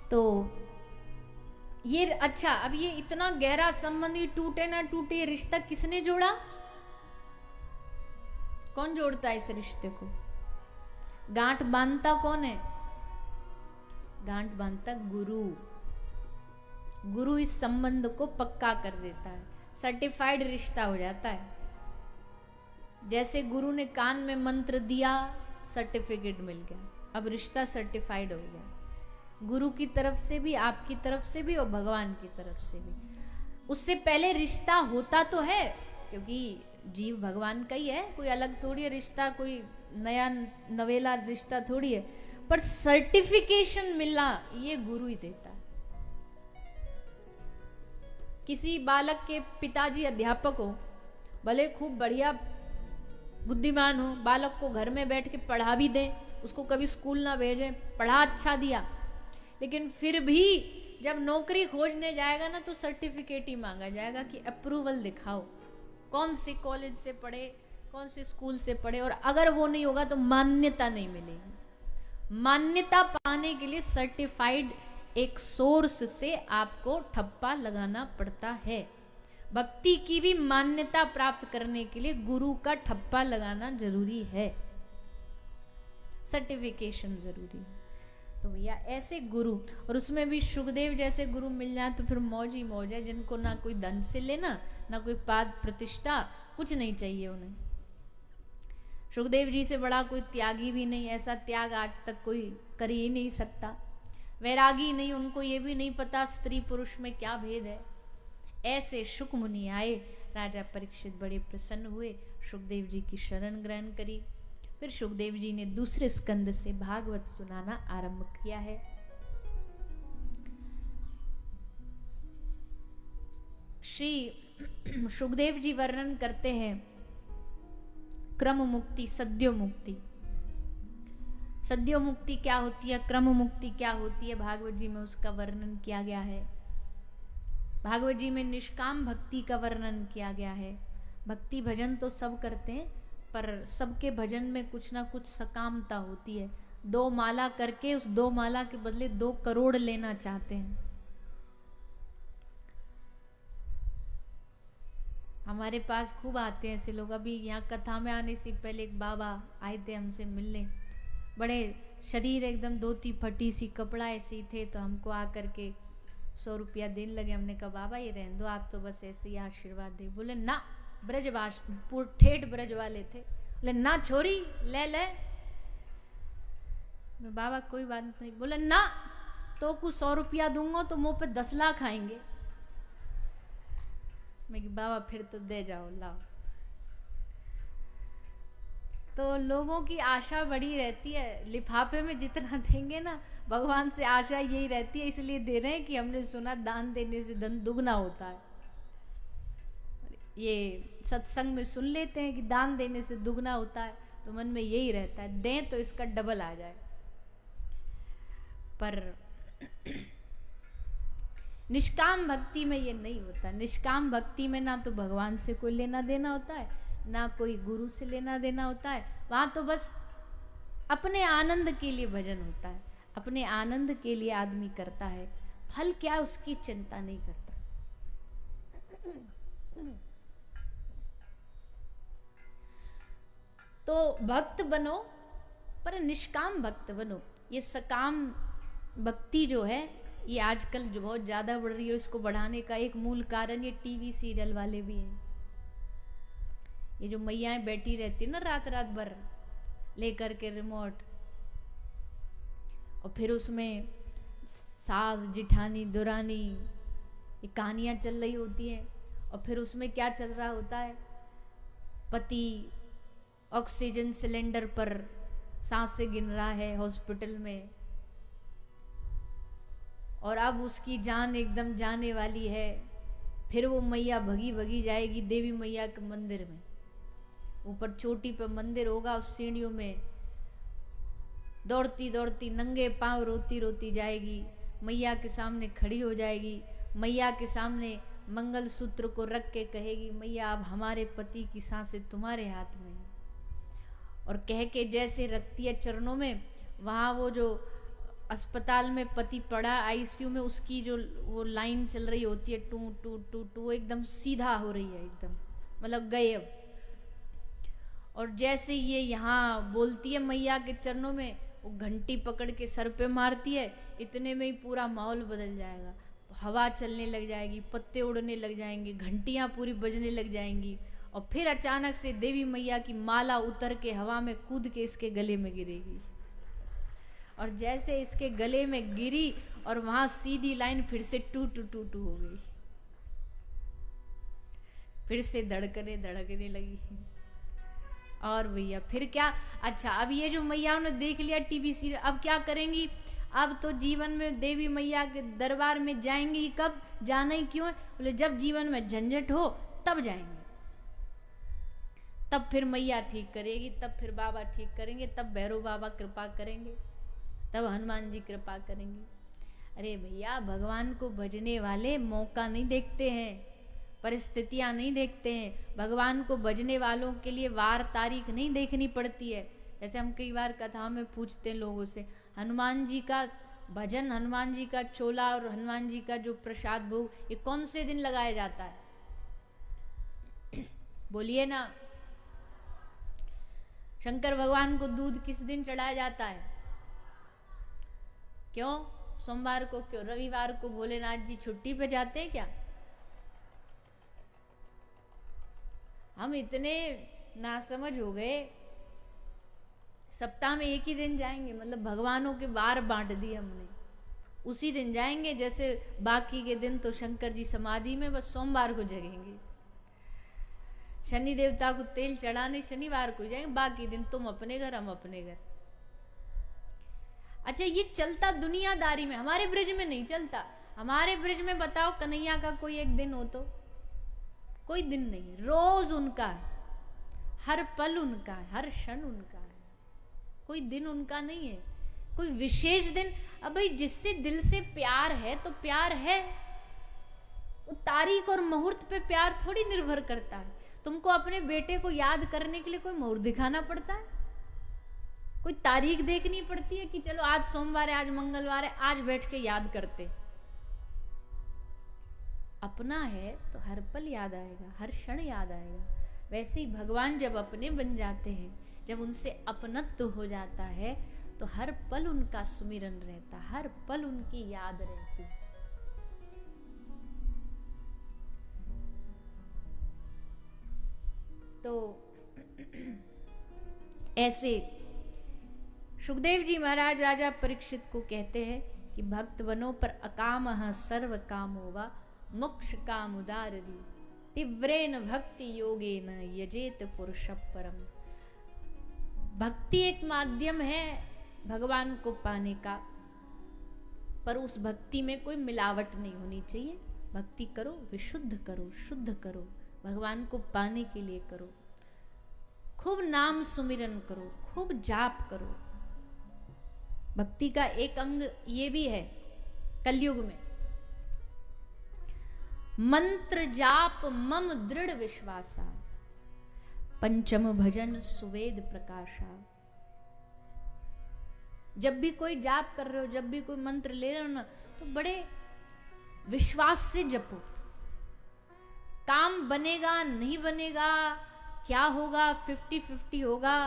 तो ये अच्छा, अब ये इतना गहरा संबंध, ये टूटे ना टूटे, रिश्ता किसने जोड़ा? कौन जोड़ता है इस रिश्ते को? गांठ बांधता कौन है? गांठ बांधता गुरु। गुरु इस संबंध को पक्का कर देता है, सर्टिफाइड रिश्ता हो जाता है। जैसे गुरु ने कान में मंत्र दिया, सर्टिफिकेट मिल गया, अब रिश्ता सर्टिफाइड हो गया। गुरु की तरफ से भी, आपकी तरफ से भी, और भगवान की तरफ से भी। उससे पहले रिश्ता होता तो है, क्योंकि जीव भगवान का ही है, कोई अलग थोड़ी है रिश्ता, कोई नया नवेला रिश्ता थोड़ी है। पर सर्टिफिकेशन मिला ये गुरु ही देता है। किसी बालक के पिताजी अध्यापक हो, भले खूब बढ़िया बुद्धिमान हो, बालक को घर में बैठ के पढ़ा भी दें, उसको कभी स्कूल ना भेजें, पढ़ा अच्छा दिया, लेकिन फिर भी जब नौकरी खोजने जाएगा ना, तो सर्टिफिकेट ही मांगा जाएगा कि अप्रूवल दिखाओ, कौन से कॉलेज से पढ़े, कौन से स्कूल से पढ़े। और अगर वो नहीं होगा तो मान्यता नहीं मिलेगी। मान्यता पाने के लिए सर्टिफाइड एक सोर्स से आपको ठप्पा लगाना पड़ता है। भक्ति की भी मान्यता प्राप्त करने के लिए गुरु का ठप्पा लगाना जरूरी है, सर्टिफिकेशन जरूरी है। तो भैया ऐसे गुरु, और उसमें भी सुखदेव जैसे गुरु मिल जाए तो फिर मौज ही मौज है, जिनको ना कोई धन से लेना, ना कोई पाद प्रतिष्ठा, कुछ नहीं चाहिए उन्हें। सुखदेव जी से बड़ा कोई त्यागी भी नहीं, ऐसा त्याग आज तक कोई कर ही नहीं सकता। वैरागी नहीं, उनको ये भी नहीं पता स्त्री पुरुष में क्या भेद है। ऐसे शुक मुनि आए, राजा परीक्षित बड़े प्रसन्न हुए, सुखदेव जी की शरण ग्रहण करी। फिर सुखदेव जी ने दूसरे स्कंद से भागवत सुनाना आरंभ किया है। श्री सुखदेव जी वर्णन करते हैं क्रम मुक्ति, सद्यो मुक्ति। सद्यो मुक्ति क्या होती है, क्रम मुक्ति क्या होती है, भागवत जी में उसका वर्णन किया गया है। भागवत जी में निष्काम भक्ति का वर्णन किया गया है। भक्ति भजन तो सब करते हैं, पर सबके भजन में कुछ ना कुछ सकामता होती है। 2 माला करके उस 2 माला के बदले 2 करोड़ लेना चाहते हैं। हमारे पास खूब आते हैं ऐसे लोग। अभी यहाँ कथा में आने से पहले एक बाबा आए थे हमसे मिलने, बड़े शरीर एकदम धोती फटी सी, कपड़ा ऐसे ही थे, तो हमको आकर के 100 रुपया देने लगे। हमने कहा बाबा ये रहने दो, आप तो बस ऐसे ही आशीर्वाद दे। बोले ना, ब्रजवास ठेठ ब्रज वाले थे। बोले ना छोरी ले ले। बाबा कोई बात नहीं। बोले ना, तो कुछ 100 रुपया दूंगा तो मुंह पे 10 लाख आएंगे। मैं कि बाबा फिर तो दे जाओ, लाओ। तो लोगों की आशा बड़ी रहती है, लिफाफे में जितना देंगे ना, भगवान से आशा यही रहती है, इसलिए दे रहे हैं कि हमने सुना दान देने से धन दुगना होता है। ये सत्संग में सुन लेते हैं कि दान देने से दुगना होता है, तो मन में यही रहता है दें तो इसका डबल आ जाए। पर निष्काम भक्ति में ये नहीं होता। निष्काम भक्ति में ना तो भगवान से कोई लेना देना होता है, ना कोई गुरु से लेना देना होता है। वहां तो बस अपने आनंद के लिए भजन होता है, अपने आनंद के लिए आदमी करता है। फल क्या उसकी चिंता नहीं करता। तो भक्त बनो, पर निष्काम भक्त बनो। ये सकाम भक्ति जो है ये आजकल जो बहुत ज्यादा बढ़ रही है, इसको बढ़ाने का एक मूल कारण ये टीवी सीरियल वाले भी हैं। ये जो मैयाएं बैठी रहती है ना रात रात भर लेकर के रिमोट, और फिर उसमें सास जिठानी दुरानी ये कहानियां चल रही होती हैं। और फिर उसमें क्या चल रहा होता है, पति ऑक्सीजन सिलेंडर पर सांसें गिन रहा है हॉस्पिटल में, और अब उसकी जान एकदम जाने वाली है। फिर वो मैया भगी भगी जाएगी देवी मैया के मंदिर में। ऊपर चोटी पे मंदिर होगा, उस सीढ़ियों में दौड़ती दौड़ती नंगे पांव रोती रोती जाएगी, मैया के सामने खड़ी हो जाएगी। मैया के सामने मंगल सूत्र को रख के कहेगी, मैया अब हमारे पति की सांसें तुम्हारे हाथ में है। और कह के जैसे रखती है चरणों में, वहां वो जो अस्पताल में पति पड़ा आईसीयू में, उसकी जो वो लाइन चल रही होती है टू टू टू टू, एकदम सीधा हो रही है, एकदम मतलब गए अब। और जैसे ये यहाँ बोलती है मैया के चरणों में, वो घंटी पकड़ के सर पे मारती है, इतने में ही पूरा माहौल बदल जाएगा। हवा चलने लग जाएगी, पत्ते उड़ने लग जाएंगे, घंटियां पूरी बजने लग जाएंगी। और फिर अचानक से देवी मैया की माला उतर के हवा में कूद के इसके गले में गिरेगी। और जैसे इसके गले में गिरी और वहां सीधी लाइन फिर से टू टू टू टू हो गई, फिर से धड़कने धड़कने लगी। और भैया फिर क्या, अच्छा अब ये जो मैया ने देख लिया टीवी सीरियल, अब क्या करेंगी? अब तो जीवन में देवी मैया के दरबार में जाएंगी। कब जाना ही क्यों है? बोले जब जीवन में झंझट हो तब जाएंगे, तब फिर मैया ठीक करेगी, तब फिर बाबा ठीक करेंगे, तब भैरव बाबा कृपा करेंगे, तब हनुमान जी कृपा करेंगे। अरे भैया भगवान को भजने वाले मौका नहीं देखते हैं, परिस्थितियां नहीं देखते हैं। भगवान को भजने वालों के लिए वार तारीख नहीं देखनी पड़ती है। जैसे हम कई बार कथा में पूछते हैं लोगों से, हनुमान जी का भजन, हनुमान जी का चोला और हनुमान जी का जो प्रसाद भोग, ये कौन से दिन लगाया जाता है? बोलिए ना। शंकर भगवान को दूध किस दिन चढ़ाया जाता है? क्यों? सोमवार को क्यों? रविवार को भोलेनाथ जी छुट्टी पे जाते हैं क्या? हम इतने नासमझ हो गए, सप्ताह में एक ही दिन जाएंगे, मतलब भगवानों के वार बांट दिए हमने, उसी दिन जाएंगे। जैसे बाकी के दिन तो शंकर जी समाधि में, बस सोमवार को जगेंगे। शनि देवता को तेल चढ़ाने शनिवार को जाएंगे, बाकी दिन तुम अपने घर हम अपने घर। अच्छा ये चलता दुनियादारी में, हमारे ब्रिज में नहीं चलता। हमारे ब्रिज में बताओ कन्हैया का कोई एक दिन हो तो कोई दिन नहीं, रोज उनका है, हर पल उनका है, हर क्षण उनका है, कोई दिन उनका नहीं है, कोई विशेष दिन। अब भाई जिससे दिल से प्यार है तो प्यार है, वो तारीख और मुहूर्त पे प्यार थोड़ी निर्भर करता है। तुमको अपने बेटे को याद करने के लिए कोई मुहूर्त दिखाना पड़ता है, कोई तारीख देखनी पड़ती है कि चलो आज सोमवार है, आज मंगलवार है, आज बैठ के याद करते। अपना है तो हर पल याद आएगा, हर क्षण याद आएगा। वैसे ही भगवान जब अपने बन जाते हैं, जब उनसे अपनत्व हो जाता है, तो हर पल उनका सुमिरन रहता, हर पल उनकी याद रहती। तो ऐसे सुखदेव जी महाराज राजा परीक्षित को कहते हैं कि भक्त बनो पर अकामः सर्व कामो वा मोक्ष काम उदारदी तीव्रेन भक्ति योगेन यजेत पुरुष परम। भक्ति एक माध्यम है भगवान को पाने का, पर उस भक्ति में कोई मिलावट नहीं होनी चाहिए। भक्ति करो, विशुद्ध करो, शुद्ध करो, भगवान को पाने के लिए करो। खूब नाम सुमिरन करो, खूब जाप करो। भक्ति का एक अंग ये भी है कलयुग में, मंत्र जाप मम दृढ़ विश्वासा पंचम भजन सुवेद प्रकाशा। जब भी कोई जाप कर रहे हो, जब भी कोई मंत्र ले रहे हो ना, तो बड़े विश्वास से जपो। काम बनेगा नहीं बनेगा, क्या होगा, 50-50 होगा,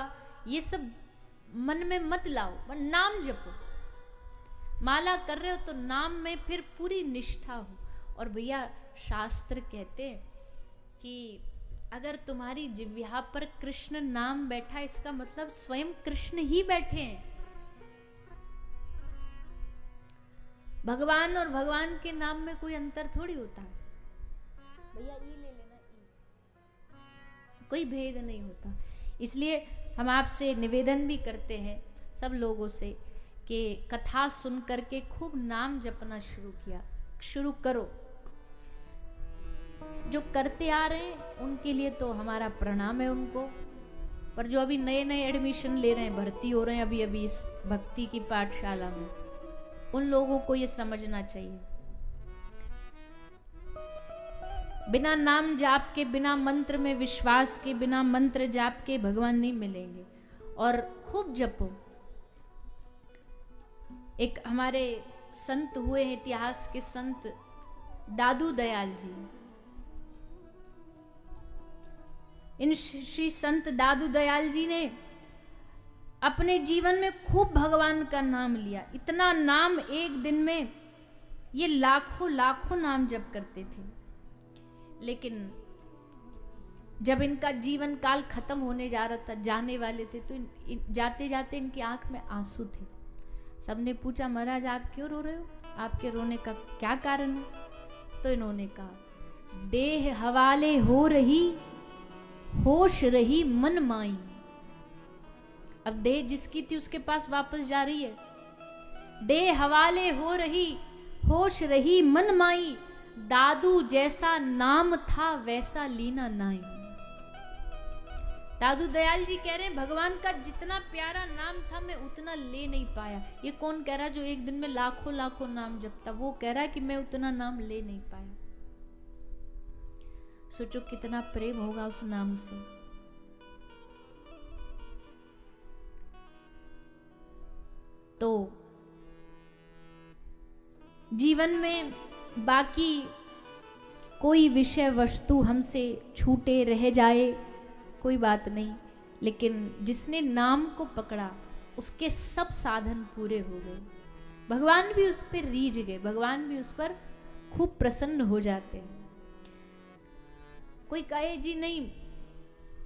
ये सब मन में मत लाओ, पर नाम जपो। माला कर रहे हो तो नाम में फिर पूरी निष्ठा हो। और भैया शास्त्र कहते हैं कि अगर तुम्हारी जिह्वा पर कृष्ण नाम बैठा, इसका मतलब स्वयं कृष्ण ही बैठे हैं। भगवान और भगवान के नाम में कोई अंतर थोड़ी होता है। भैया ये ले लेना, कोई भेद नहीं होता। इसलिए हम आपसे निवेदन भी करते हैं सब लोगों से कि कथा सुन करके खूब नाम जपना शुरू करो। जो करते आ रहे हैं उनके लिए तो हमारा प्रणाम है उनको, पर जो अभी नए नए एडमिशन ले रहे हैं, भर्ती हो रहे हैं अभी अभी इस भक्ति की पाठशाला में, उन लोगों को ये समझना चाहिए बिना नाम जाप के, बिना मंत्र में विश्वास के, बिना मंत्र जाप के भगवान नहीं मिलेंगे। और खूब जपो। एक हमारे संत हुए हैं, इतिहास के संत दादू दयाल जी। इन श्री संत दादू दयाल जी ने अपने जीवन में खूब भगवान का नाम लिया। इतना नाम एक दिन में ये लाखों लाखों नाम जप करते थे। लेकिन जब इनका जीवन काल खत्म होने जा रहा था, जाने वाले थे, तो जाते जाते इनकी आंख में आंसू थे। सबने पूछा महाराज आप क्यों रो रहे हो, आपके रोने का क्या कारण है? तो इन्होंने कहा देह हवाले हो रही होश रही मन माई। अब देह जिसकी थी उसके पास वापस जा रही है। देह हवाले हो रही होश रही मन माई, दादू जैसा नाम था वैसा लीना नाई। दादू दयाल जी कह रहे हैं भगवान का जितना प्यारा नाम था मैं उतना ले नहीं पाया। ये कौन कह रहा जो एक दिन में लाखों लाखों नाम जपता, वो कह रहा है कि मैं उतना नाम ले नहीं पाया। सोचो कितना प्रेम होगा उस नाम से। तो जीवन में बाकी कोई विषय वस्तु हमसे छूटे रह जाए कोई बात नहीं, लेकिन जिसने नाम को पकड़ा उसके सब साधन पूरे हो गए। भगवान भी उस पर रीझ गए, भगवान भी उस पर खूब प्रसन्न हो जाते हैं। कोई कहे जी नहीं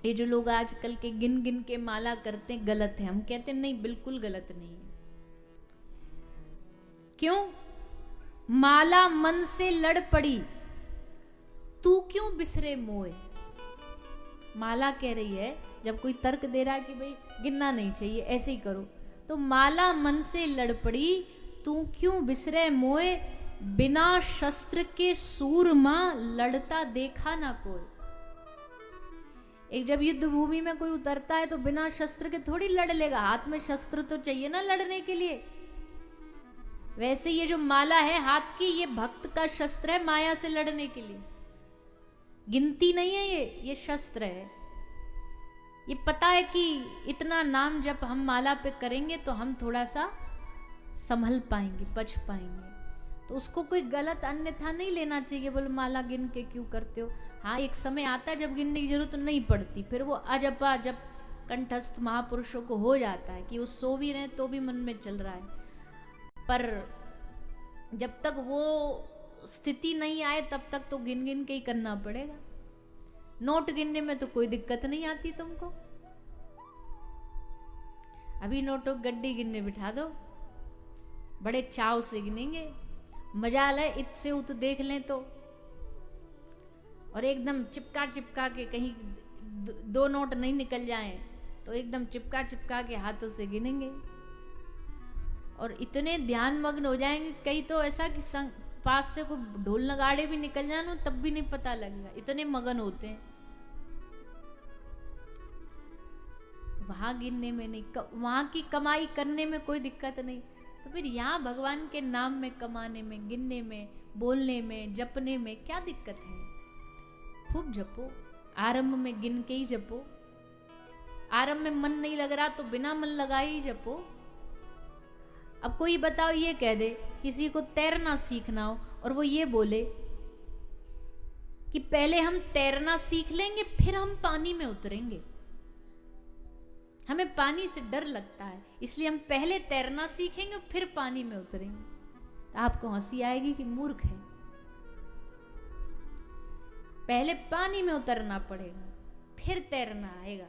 ये जो लोग आजकल के गिन गिन के माला करते हैं गलत है, हम कहते हैं नहीं बिल्कुल गलत नहीं है। क्यों? माला मन से लड़ पड़ी तू क्यों बिसरे मोए। माला कह रही है, जब कोई तर्क दे रहा है कि भाई गिनना नहीं चाहिए ऐसे ही करो, तो माला मन से लड़ पड़ी तू क्यों बिसरे मोए, बिना शस्त्र के सूरमा लड़ता देखा ना कोई। एक जब युद्ध भूमि में कोई उतरता है तो बिना शस्त्र के थोड़ी लड़ लेगा, हाथ में शस्त्र तो चाहिए ना लड़ने के लिए। वैसे ये जो माला है हाथ की, ये भक्त का शस्त्र है माया से लड़ने के लिए। गिनती नहीं है ये शस्त्र है। ये पता है कि इतना नाम जब हम माला पे करेंगे तो हम थोड़ा सा संभल पाएंगे, बच पाएंगे। तो उसको कोई गलत अन्यथा नहीं लेना चाहिए, बोले माला गिन के क्यों करते हो। हाँ, एक समय आता है जब गिनने की जरूरत नहीं पड़ती, फिर वो अजपा जब कंठस्थ महापुरुषों को हो जाता है कि वो सो भी रहे तो भी मन में चल रहा है। पर जब तक वो स्थिति नहीं आए तब तक तो गिन गिन के ही करना पड़ेगा। नोट गिनने में तो कोई दिक्कत नहीं आती तुमको। अभी नोटों गड्डी गिनने बिठा दो, बड़े चाव से गिनेंगे। मजाल है इत से उत देख लें तो, और एकदम चिपका चिपका के कहीं दो नोट नहीं निकल जाएं तो एकदम चिपका चिपका के हाथों से गिनेंगे। और इतने ध्यान मग्न हो जाएंगे, कई तो ऐसा कि पास से कोई ढोल नगाड़े भी निकल जाए तब भी नहीं पता लगेगा, इतने मगन होते हैं। वहां गिनने में नहीं, वहां की कमाई करने में कोई दिक्कत नहीं, तो फिर यहाँ भगवान के नाम में कमाने में, गिनने में, बोलने में, जपने में क्या दिक्कत है। खूब जपो, आरंभ में गिन के ही जपो। आरंभ में मन नहीं लग रहा तो बिना मन लगाए ही जपो। अब कोई बताओ, ये कह दे किसी को तैरना सीखना हो और वो ये बोले कि पहले हम तैरना सीख लेंगे फिर हम पानी में उतरेंगे। हमें पानी से डर लगता है इसलिए हम पहले तैरना सीखेंगे फिर पानी में उतरेंगे। तो आपको हंसी आएगी कि मूर्ख है। पहले पानी में उतरना पड़ेगा फिर तैरना आएगा।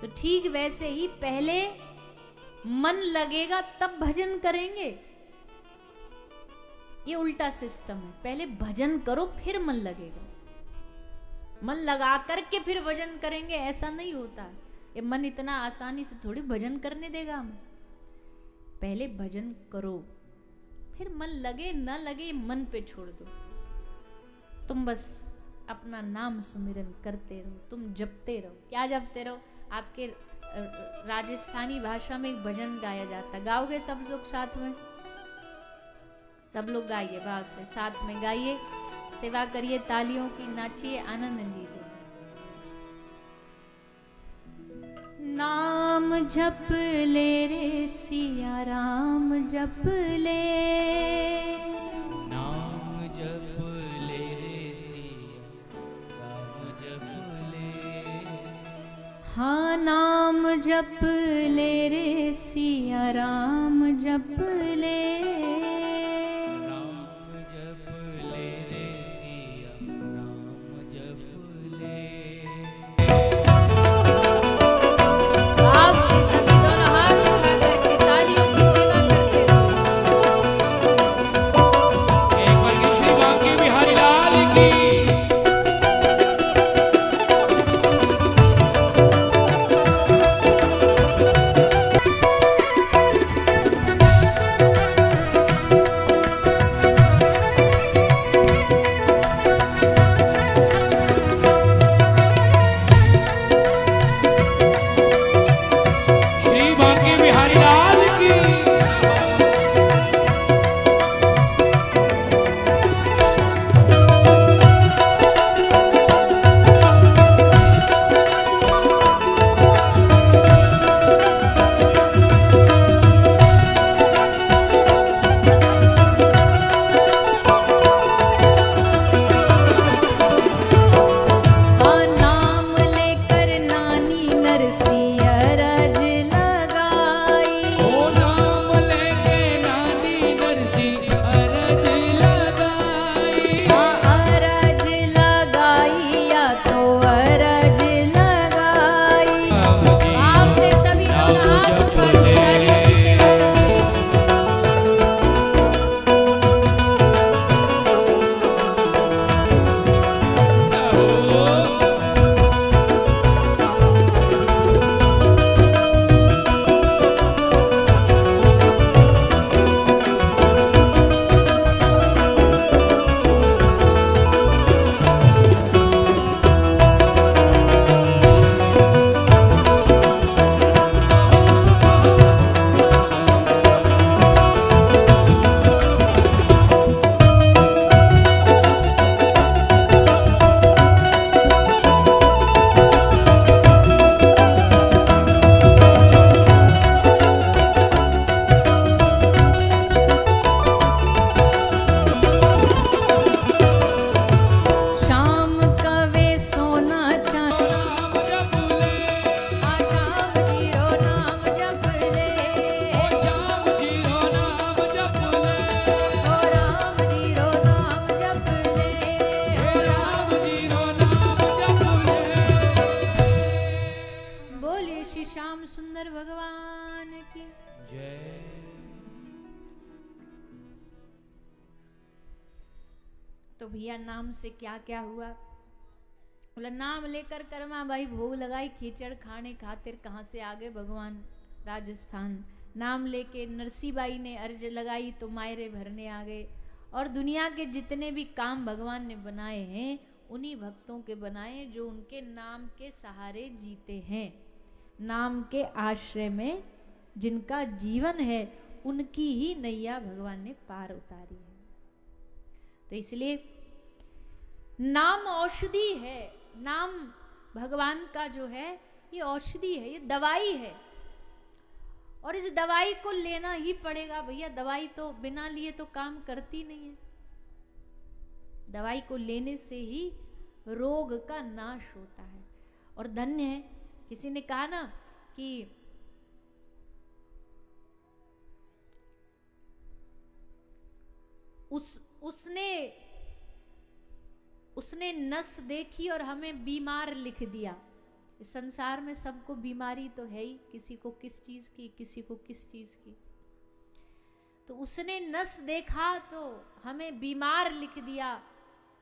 तो ठीक वैसे ही पहले मन लगेगा तब भजन करेंगे। ये उल्टा सिस्टम है, पहले भजन करो फिर मन लगेगा। मन लगा करके फिर भजन करेंगे, ऐसा नहीं होता। ये मन इतना आसानी से थोड़ी भजन करने देगा हमें। पहले भजन करो फिर मन लगे ना लगे मन पे छोड़ दो। तुम बस अपना नाम सुमिरन करते रहो, तुम जपते रहो। क्या जपते रहो? आपके राजस्थानी भाषा में एक भजन गाया जाता है, गाओगे सब लोग साथ में? सब लोग गाइए, भाव से साथ में गाइए, सेवा करिए, तालियों की नाचिए, आनंद लीजिए। नाम जप ले रे सिया राम जप ले, नाम जप ले रे सिया राम जप ले। हाँ नाम जप ले रे सिया राम जप ले, राम जप ले रे सिया राम जप ले। आप से सभी दोनों हाथ उठा करके तालियों की सेवा करते रहो। एक बार की श्री बांके बिहारी लाल की। तो भैया नाम से क्या क्या हुआ? बोला नाम लेकर कर्मा बाई भोग लगाई, खींचड़ खाने खातिर कहाँ से आ गए भगवान राजस्थान। नाम लेके नरसी बाई ने अर्ज लगाई तो मायरे भरने आ गए। और दुनिया के जितने भी काम भगवान ने बनाए हैं उन्हीं भक्तों के बनाए जो उनके नाम के सहारे जीते हैं। नाम के आश्रय में जिनका जीवन है उनकी ही नैया भगवान ने पार उतारी है। तो इसलिए नाम औषधि है। नाम भगवान का जो है ये औषधि है, ये दवाई है। और इस दवाई को लेना ही पड़ेगा भैया। दवाई तो बिना लिए तो काम करती नहीं है। दवाई को लेने से ही रोग का नाश होता है। और धन्य है, किसी ने कहा ना कि उसने नस देखी और हमें बीमार लिख दिया। इस संसार में सबको बीमारी तो है ही, किसी को किस चीज की, किसी को किस चीज की। तो उसने नस देखा तो हमें बीमार लिख दिया।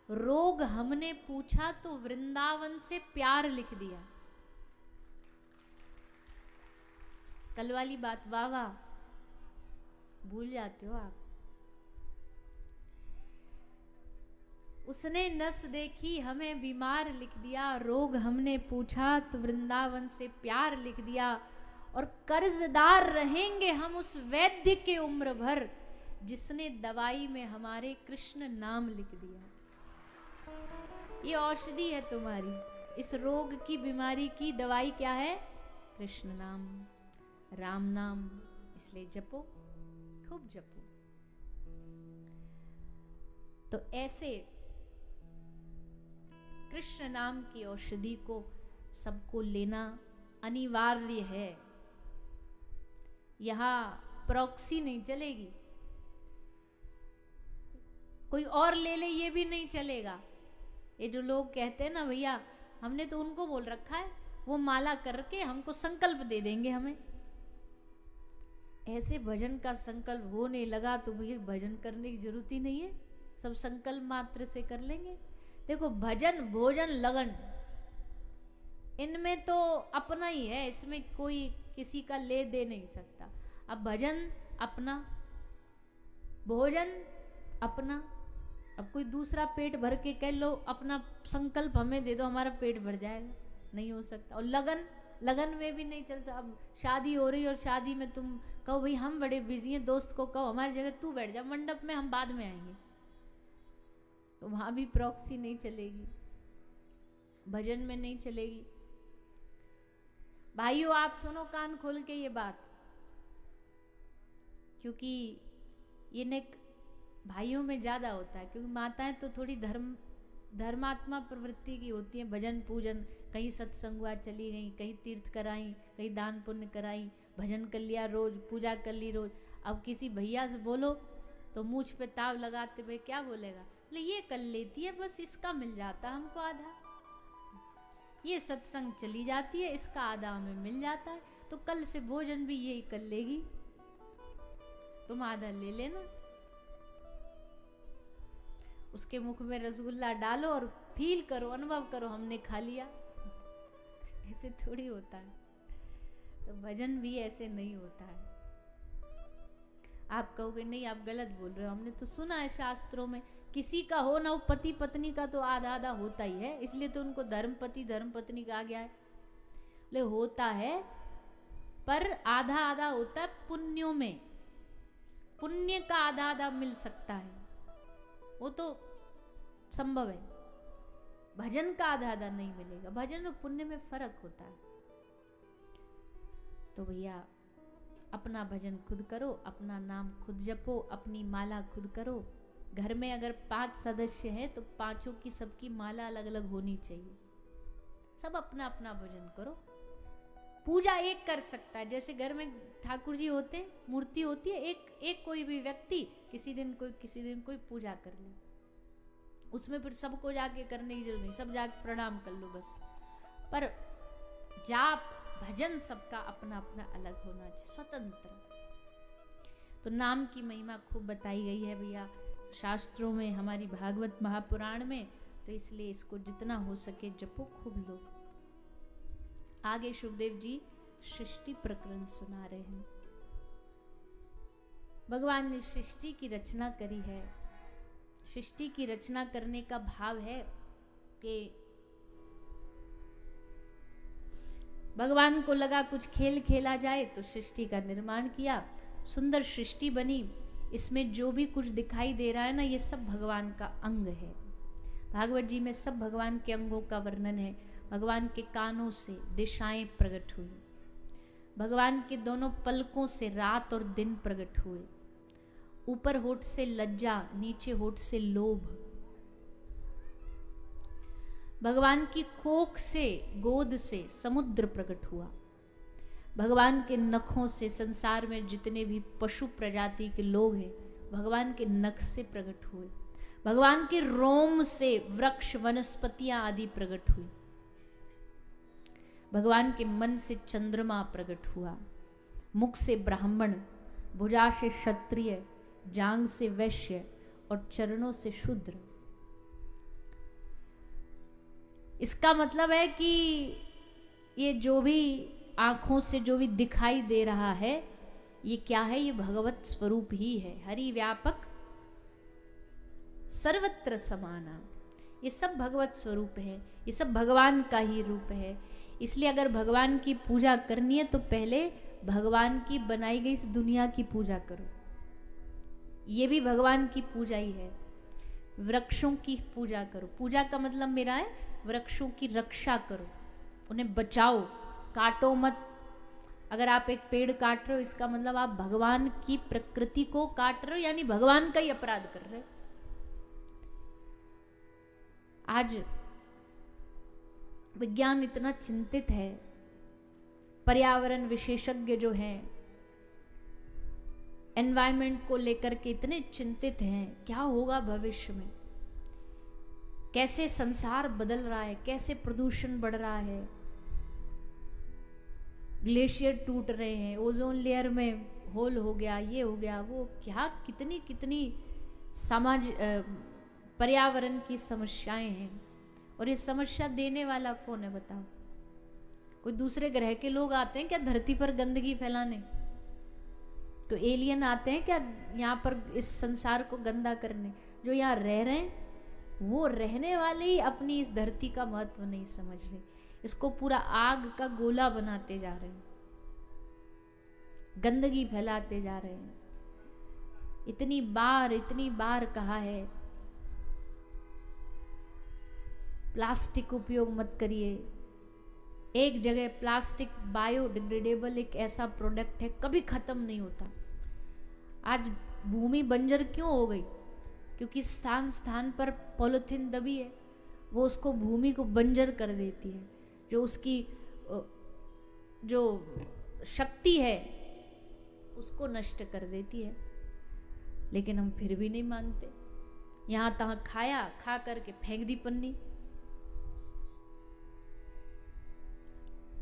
रोग हमने पूछा तो वृंदावन से प्यार लिख दिया। कल वाली बात वाह वाह, भूल जाते हो आप। उसने नस देखी हमें बीमार लिख दिया, रोग हमने पूछा तो वृंदावन से प्यार लिख दिया। और कर्जदार रहेंगे हम उस वैद्य के उम्र भर जिसने दवाई में हमारे कृष्ण नाम लिख दिया। ये औषधि है तुम्हारी। इस रोग की, बीमारी की दवाई क्या है? कृष्ण नाम, राम नाम। इसलिए जपो, खूब जपो। तो ऐसे कृष्ण नाम की औषधि को सबको लेना अनिवार्य है। यहां प्रॉक्सी नहीं चलेगी, कोई और ले ले ये भी नहीं चलेगा। ये जो लोग कहते हैं ना भैया, हमने तो उनको बोल रखा है वो माला करके हमको संकल्प दे देंगे हमें। ऐसे भजन का संकल्प होने लगा तो भैया भजन करने की जरूरत ही नहीं है, सब संकल्प मात्र से कर लेंगे। देखो भजन, भोजन, लगन, इनमें तो अपना ही है, इसमें कोई किसी का ले दे नहीं सकता। अब भजन अपना, भोजन अपना। अब कोई दूसरा पेट भर के कह लो अपना संकल्प हमें दे दो हमारा पेट भर जाएगा, नहीं हो सकता। और लगन, लगन में भी नहीं चल सकता। अब शादी हो रही और शादी में तुम कहो भाई हम बड़े बिजी हैं, दोस्त को कहो हमारी जगह तू बैठ जा मंडप में, हम बाद में आएंगे, तो वहां भी प्रॉक्सी नहीं चलेगी, भजन में नहीं चलेगी। भाइयों आप सुनो कान खोल के ये बात, क्योंकि ये ने भाइयों में ज्यादा होता है, क्योंकि माताएं तो थोड़ी धर्मात्मा प्रवृत्ति की होती हैं। भजन पूजन, कहीं सत्संग हुआ चली गई, कहीं तीर्थ कराई, कहीं दान पुण्य कराई, भजन कर लिया रोज, पूजा कर ली रोज। अब किसी भैया से बोलो तो मूछ पे ताव लगाते, भाई क्या बोलेगा, ले ये कर लेती है बस, इसका मिल जाता हमको आधा, ये सत्संग चली जाती है इसका आधा हमें मिल जाता है, तो कल से भोजन भी यही कर लेगी, तुम आधा ले लेना। उसके मुख में रसगुल्ला डालो और फील करो, अनुभव करो हमने खा लिया। ऐसे थोड़ी होता है। तो भजन भी ऐसे नहीं होता है। आप कहोगे नहीं आप गलत बोल रहे हो, हमने तो सुना है शास्त्रों में किसी का हो ना हो, पति पत्नी का तो आधा आधा होता ही है, इसलिए तो उनको धर्मपति धर्म पत्नी कहा गया है। ले होता है पर आधा आधा होता है पुण्यों में, पुण्य का आधा आधा मिल सकता है, वो तो संभव है। भजन का आधा आधा नहीं मिलेगा, भजन और पुण्य में फर्क होता है। तो भैया अपना भजन खुद करो, अपना नाम खुद जपो, अपनी माला खुद करो। घर में अगर 5 सदस्य हैं तो पांचों की सबकी माला अलग अलग होनी चाहिए। सब अपना अपना भजन करो। पूजा एक कर सकता है, जैसे घर में ठाकुर जी होते हैं, मूर्ति होती है, एक कोई भी व्यक्ति किसी दिन कोई पूजा कर ले, उसमें फिर सबको जाके करने की जरूरत नहीं, सब जाके प्रणाम कर लो बस। पर जाप भजन सबका अपना अपना अलग होना चाहिए, स्वतंत्र। तो नाम की महिमा खूब बताई गई है भैया। शास्त्रों में, हमारी भागवत महापुराण में, तो इसलिए इसको जितना हो सके जपो खूब लो। आगे शुभदेव जी सृष्टि प्रकरण सुना रहे हैं। भगवान ने सृष्टि की रचना करी है। सृष्टि की रचना करने का भाव है कि भगवान को लगा कुछ खेल खेला जाए, तो सृष्टि का निर्माण किया। सुंदर सृष्टि बनी। इसमें जो भी कुछ दिखाई दे रहा है ना, ये सब भगवान का अंग है। भागवत जी में सब भगवान के अंगों का वर्णन है। भगवान के कानों से दिशाएं प्रकट हुई, भगवान के दोनों पलकों से रात और दिन प्रकट हुए। ऊपर होठ से लज्जा, नीचे होठ से लोभ। भगवान की कोख से, गोद से समुद्र प्रकट हुआ। भगवान के नखों से संसार में जितने भी पशु प्रजाति के लोग हैं, भगवान के नख से प्रकट हुए। भगवान के रोम से वृक्ष, वनस्पतियां आदि प्रकट हुई। भगवान के मन से चंद्रमा प्रकट हुआ। मुख से ब्राह्मण, भुजा से क्षत्रिय, जांग से वैश्य और चरणों से शूद्र। इसका मतलब है कि ये जो भी आंखों से जो भी दिखाई दे रहा है, ये क्या है? ये भगवत स्वरूप ही है। हरि व्यापक सर्वत्र समाना, ये सब भगवत स्वरूप है, ये सब भगवान का ही रूप है। इसलिए अगर भगवान की पूजा करनी है तो पहले भगवान की बनाई गई इस दुनिया की पूजा करो। ये भी भगवान की पूजा ही है। वृक्षों की पूजा करो। पूजा का मतलब मेरा है वृक्षों की रक्षा करो, उन्हें बचाओ, काटो मत। अगर आप एक पेड़ काट रहे हो, इसका मतलब आप भगवान की प्रकृति को काट रहे हो, यानी भगवान का ही अपराध कर रहे हो। आज विज्ञान इतना चिंतित है, पर्यावरण विशेषज्ञ जो हैं एनवायरमेंट को लेकर के इतने चिंतित हैं, क्या होगा भविष्य में, कैसे संसार बदल रहा है, कैसे प्रदूषण बढ़ रहा है, ग्लेशियर टूट रहे हैं, ओजोन लेयर में होल हो गया, ये हो गया, वो क्या, कितनी कितनी समाज पर्यावरण की समस्याएं हैं। और ये समस्या देने वाला कौन है बताओ? कोई दूसरे ग्रह के लोग आते हैं क्या धरती पर गंदगी फैलाने? तो एलियन आते हैं क्या यहाँ पर इस संसार को गंदा करने? जो यहाँ रह रहे हैं वो रहने वाले ही अपनी इस धरती का महत्व नहीं समझ रहे, इसको पूरा आग का गोला बनाते जा रहे हैं, गंदगी फैलाते जा रहे हैं। इतनी बार कहा है प्लास्टिक उपयोग मत करिए। एक जगह प्लास्टिक बायोडिग्रेडेबल एक ऐसा प्रोडक्ट है, कभी खत्म नहीं होता। आज भूमि बंजर क्यों हो गई? क्योंकि स्थान स्थान पर पॉलिथीन दबी है, वो उसको भूमि को बंजर कर देती है। जो उसकी जो शक्ति है उसको नष्ट कर देती है। लेकिन हम फिर भी नहीं मानते, यहाँ तहाँ खाया, खा करके फेंक दी पन्नी।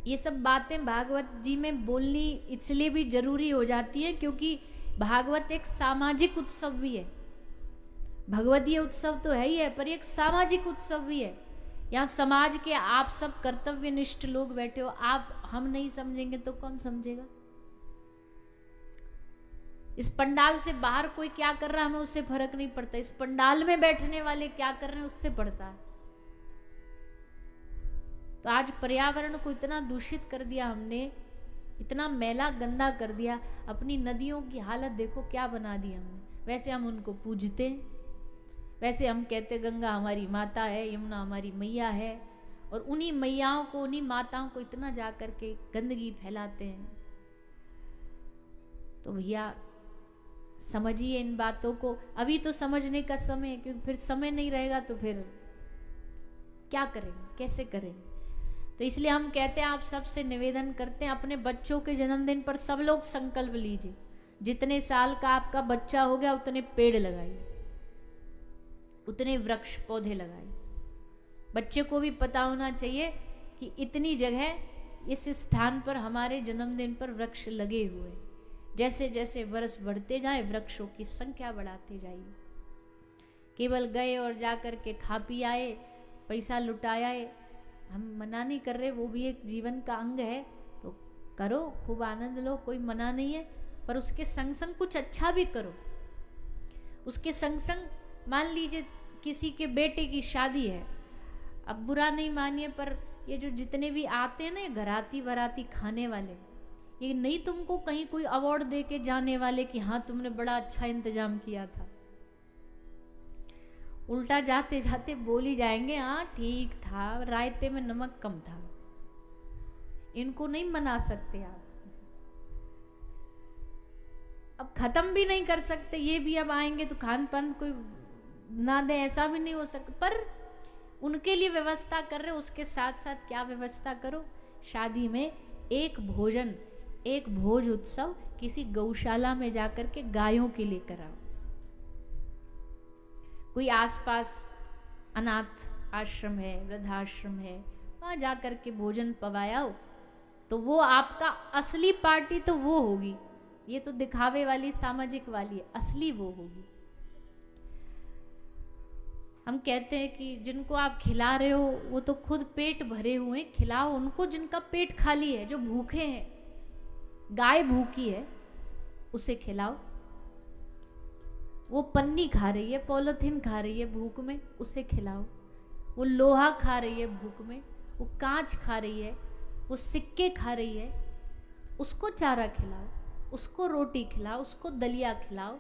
ये सब बातें भागवत जी में बोलनी इसलिए भी जरूरी हो जाती है क्योंकि भागवत एक सामाजिक उत्सव भी है। भगवदीय उत्सव तो है ही है, पर एक सामाजिक उत्सव भी है। यहाँ समाज के आप सब कर्तव्यनिष्ठ लोग बैठे हो, आप हम नहीं समझेंगे तो कौन समझेगा? इस पंडाल से बाहर कोई क्या कर रहा है हमें उससे फर्क नहीं पड़ता, इस पंडाल में बैठने वाले क्या कर रहे हैं उससे पड़ता है। तो आज पर्यावरण को इतना दूषित कर दिया हमने, इतना मैला गंदा कर दिया। अपनी नदियों की हालत देखो क्या बना दी हमने। वैसे हम उनको पूजते, वैसे हम कहते गंगा हमारी माता है, यमुना हमारी मैया है, और उन्हीं मैयाओं को, उन्हीं माताओं को इतना जा करके गंदगी फैलाते हैं। तो भैया समझिए इन बातों को। अभी तो समझने का समय है, क्योंकि फिर समय नहीं रहेगा तो फिर क्या करेंगे, कैसे करेंगे? तो इसलिए हम कहते हैं, आप सबसे निवेदन करते हैं, अपने बच्चों के जन्मदिन पर सब लोग संकल्प लीजिए, जितने साल का आपका बच्चा हो गया उतने पेड़ लगाइए, उतने वृक्ष पौधे लगाइए। बच्चे को भी पता होना चाहिए कि इतनी जगह इस स्थान पर हमारे जन्मदिन पर वृक्ष लगे हुए। जैसे जैसे वर्ष बढ़ते जाए वृक्षों की संख्या बढ़ाते जाइए। केवल गए और जा कर के खा पी आए, पैसा लुटाया है। हम मना नहीं कर रहे, वो भी एक जीवन का अंग है, तो करो, खूब आनंद लो, कोई मना नहीं है। पर उसके संग संग कुछ अच्छा भी करो। उसके संग संग मान लीजिए किसी के बेटे की शादी है, अब बुरा नहीं मानिए, पर ये जो जितने भी आते हैं ना घराती बराती खाने वाले, ये नहीं तुमको कहीं कोई अवार्ड दे के जाने वाले कि हाँ तुमने बड़ा अच्छा इंतजाम किया था। उल्टा जाते जाते बोल ही जाएंगे हाँ ठीक था, रायते में नमक कम था। इनको नहीं मना सकते आप, अब खत्म भी नहीं कर सकते। ये भी अब आएंगे तो खान पान कोई ना दे, ऐसा भी नहीं हो सकता, पर उनके लिए व्यवस्था कर रहे। उसके साथ साथ क्या व्यवस्था करो, शादी में एक भोजन, एक भोज उत्सव किसी गौशाला में जाकर के गायों के लिए कराओ। कोई आसपास अनाथ आश्रम है, वृद्धाश्रम है, वहां जाकर के भोजन पवाया, तो वो आपका असली पार्टी तो वो होगी। ये तो दिखावे वाली सामाजिक वाली है, असली वो होगी। हम कहते हैं कि जिनको आप खिला रहे हो वो तो खुद पेट भरे हुए हैं, खिलाओ उनको जिनका पेट खाली है, जो भूखे हैं। गाय भूखी है उसे खिलाओ, वो पन्नी खा रही है, पॉलिथीन खा रही है भूख में, उसे खिलाओ। वो लोहा खा रही है भूख में, वो कांच खा रही है, वो सिक्के खा रही है, उसको चारा खिलाओ, उसको रोटी खिलाओ, उसको दलिया खिलाओ,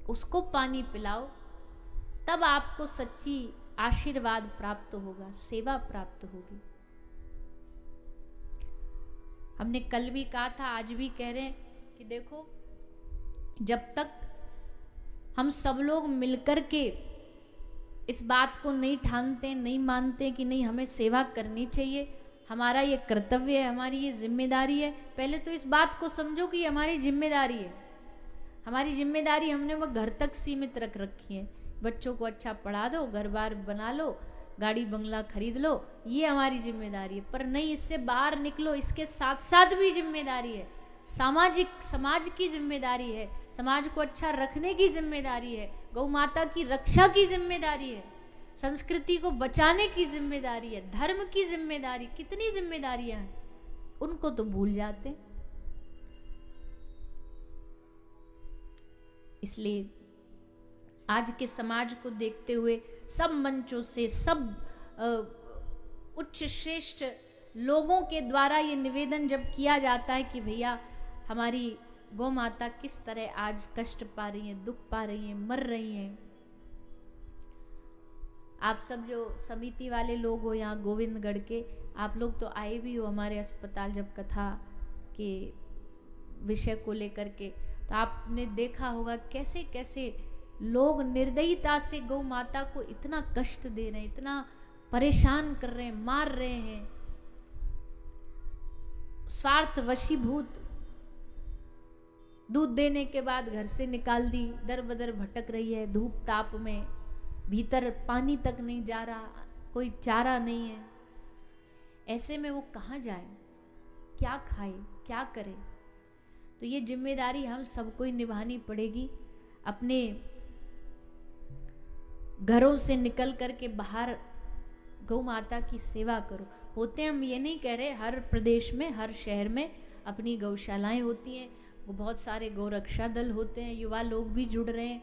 उसको पानी पिलाओ। तब आपको सच्ची आशीर्वाद प्राप्त होगा, सेवा प्राप्त होगी। हमने कल भी कहा था, आज भी कह रहे हैं कि देखो, जब तक हम सब लोग मिलकर के इस बात को नहीं ठानते, नहीं मानते कि नहीं हमें सेवा करनी चाहिए, हमारा ये कर्तव्य है, हमारी ये जिम्मेदारी है। पहले तो इस बात को समझो कि हमारी जिम्मेदारी है। हमारी जिम्मेदारी हमने वो घर तक सीमित रख रखी है। बच्चों को अच्छा पढ़ा दो, घर बार बना लो, गाड़ी बंगला खरीद लो, ये हमारी जिम्मेदारी है। पर नहीं, इससे बाहर निकलो, इसके साथ साथ भी जिम्मेदारी है। समाज की जिम्मेदारी है, समाज को अच्छा रखने की जिम्मेदारी है, गौ माता की रक्षा की जिम्मेदारी है, संस्कृति को बचाने की जिम्मेदारी है, धर्म की जिम्मेदारी, कितनी जिम्मेदारियां हैं, उनको तो भूल जाते हैं। इसलिए आज के समाज को देखते हुए सब मंचों से, सब उच्च श्रेष्ठ लोगों के द्वारा ये निवेदन जब किया जाता है कि भैया हमारी गौ माता किस तरह आज कष्ट पा रही हैं, दुख पा रही हैं, मर रही हैं। आप सब जो समिति वाले लोग हो यहाँ गोविंदगढ़ के, आप लोग तो आए भी हो हमारे अस्पताल जब कथा के विषय को लेकर के, तो आपने देखा होगा कैसे कैसे लोग निर्दयता से गौ माता को इतना कष्ट दे रहे हैं, इतना परेशान कर रहे हैं, मार रहे हैं। स्वार्थ वशीभूत, दूध देने के बाद घर से निकाल दी, दर बदर भटक रही है धूप ताप में, भीतर पानी तक नहीं जा रहा, कोई चारा नहीं है। ऐसे में वो कहाँ जाए, क्या खाए, क्या करे? तो ये जिम्मेदारी हम सबको ही निभानी पड़ेगी। अपने घरों से निकल करके बाहर गौ माता की सेवा करो। होते हम ये नहीं कह रहे, हर प्रदेश में, हर शहर में अपनी गौशालाएं होती हैं, वो बहुत सारे गौरक्षा दल होते हैं, युवा लोग भी जुड़ रहे हैं।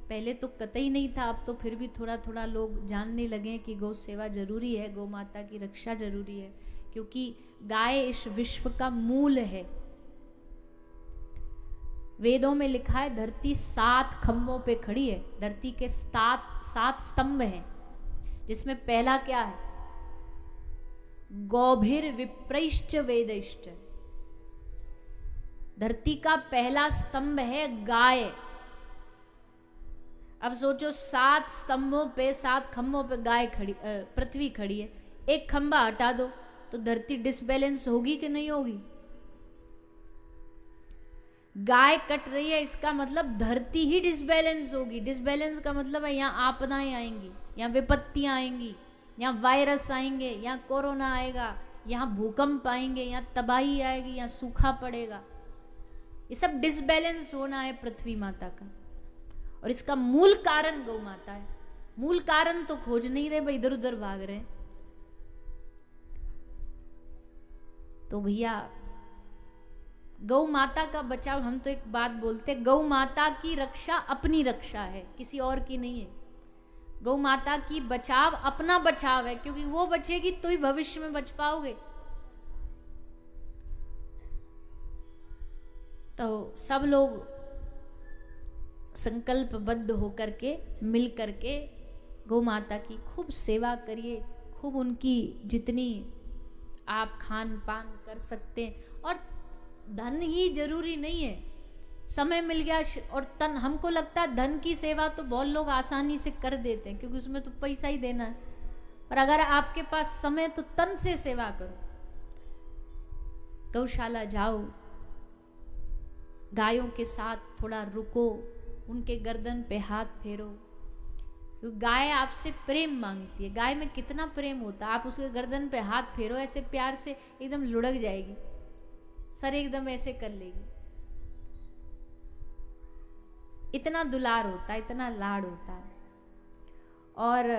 पहले तो कतई नहीं था, अब तो फिर भी थोड़ा थोड़ा लोग जानने लगे कि गौ सेवा जरूरी है, गौ माता की रक्षा जरूरी है, क्योंकि गाय इस विश्व का मूल है। वेदों में लिखा है धरती 7 खंभों पे खड़ी है, धरती के 7 स्तंभ हैं, जिसमें पहला क्या है? गौभिर विप्रैश्च वेदैश्च। धरती का पहला स्तंभ है गाय। अब सोचो 7 स्तंभों पे, 7 खंभों पे गाय खड़ी, पृथ्वी खड़ी है, एक खंभा हटा दो तो धरती डिसबैलेंस होगी कि नहीं होगी? गाय कट रही है, इसका मतलब धरती ही डिसबैलेंस होगी। डिसबैलेंस का मतलब है यहाँ आपदाएं आएंगी, यहाँ विपत्तियां आएंगी, यहाँ वायरस आएंगे, यहाँ कोरोना आएगा, यहाँ भूकंप आएंगे, यहाँ तबाही आएगी, यहाँ सूखा पड़ेगा। ये सब डिसबैलेंस होना है पृथ्वी माता का। और इसका मूल कारण गौ माता है। मूल कारण तो खोज नहीं रहे भाई, इधर उधर भाग रहे हैं। तो भैया गौ माता का बचाव, हम तो एक बात बोलते हैं, गौ माता की रक्षा अपनी रक्षा है, किसी और की नहीं है। गौ माता की बचाव अपना बचाव है, क्योंकि वो बचेगी तो ही भविष्य में बच पाओगे। तो सब लोग संकल्पबद्ध होकर के, मिल करके गौ माता की खूब सेवा करिए, खूब उनकी जितनी आप खान पान कर सकते हैं। और धन ही जरूरी नहीं है, समय मिल गया और तन, हमको लगता है धन की सेवा तो बहुत लोग आसानी से कर देते हैं क्योंकि उसमें तो पैसा ही देना है। पर अगर आपके पास समय तो तन से सेवा करो। गौशाला जाओ, गायों के साथ थोड़ा रुको, उनके गर्दन पे हाथ फेरो, क्योंकि गाय आपसे प्रेम मांगती है। गाय में कितना प्रेम होता है, आप उसके गर्दन पे हाथ फेरो, ऐसे प्यार से एकदम लुढ़क जाएगी, सर एकदम ऐसे कर लेगी। इतना दुलार होता है, इतना लाड होता है। और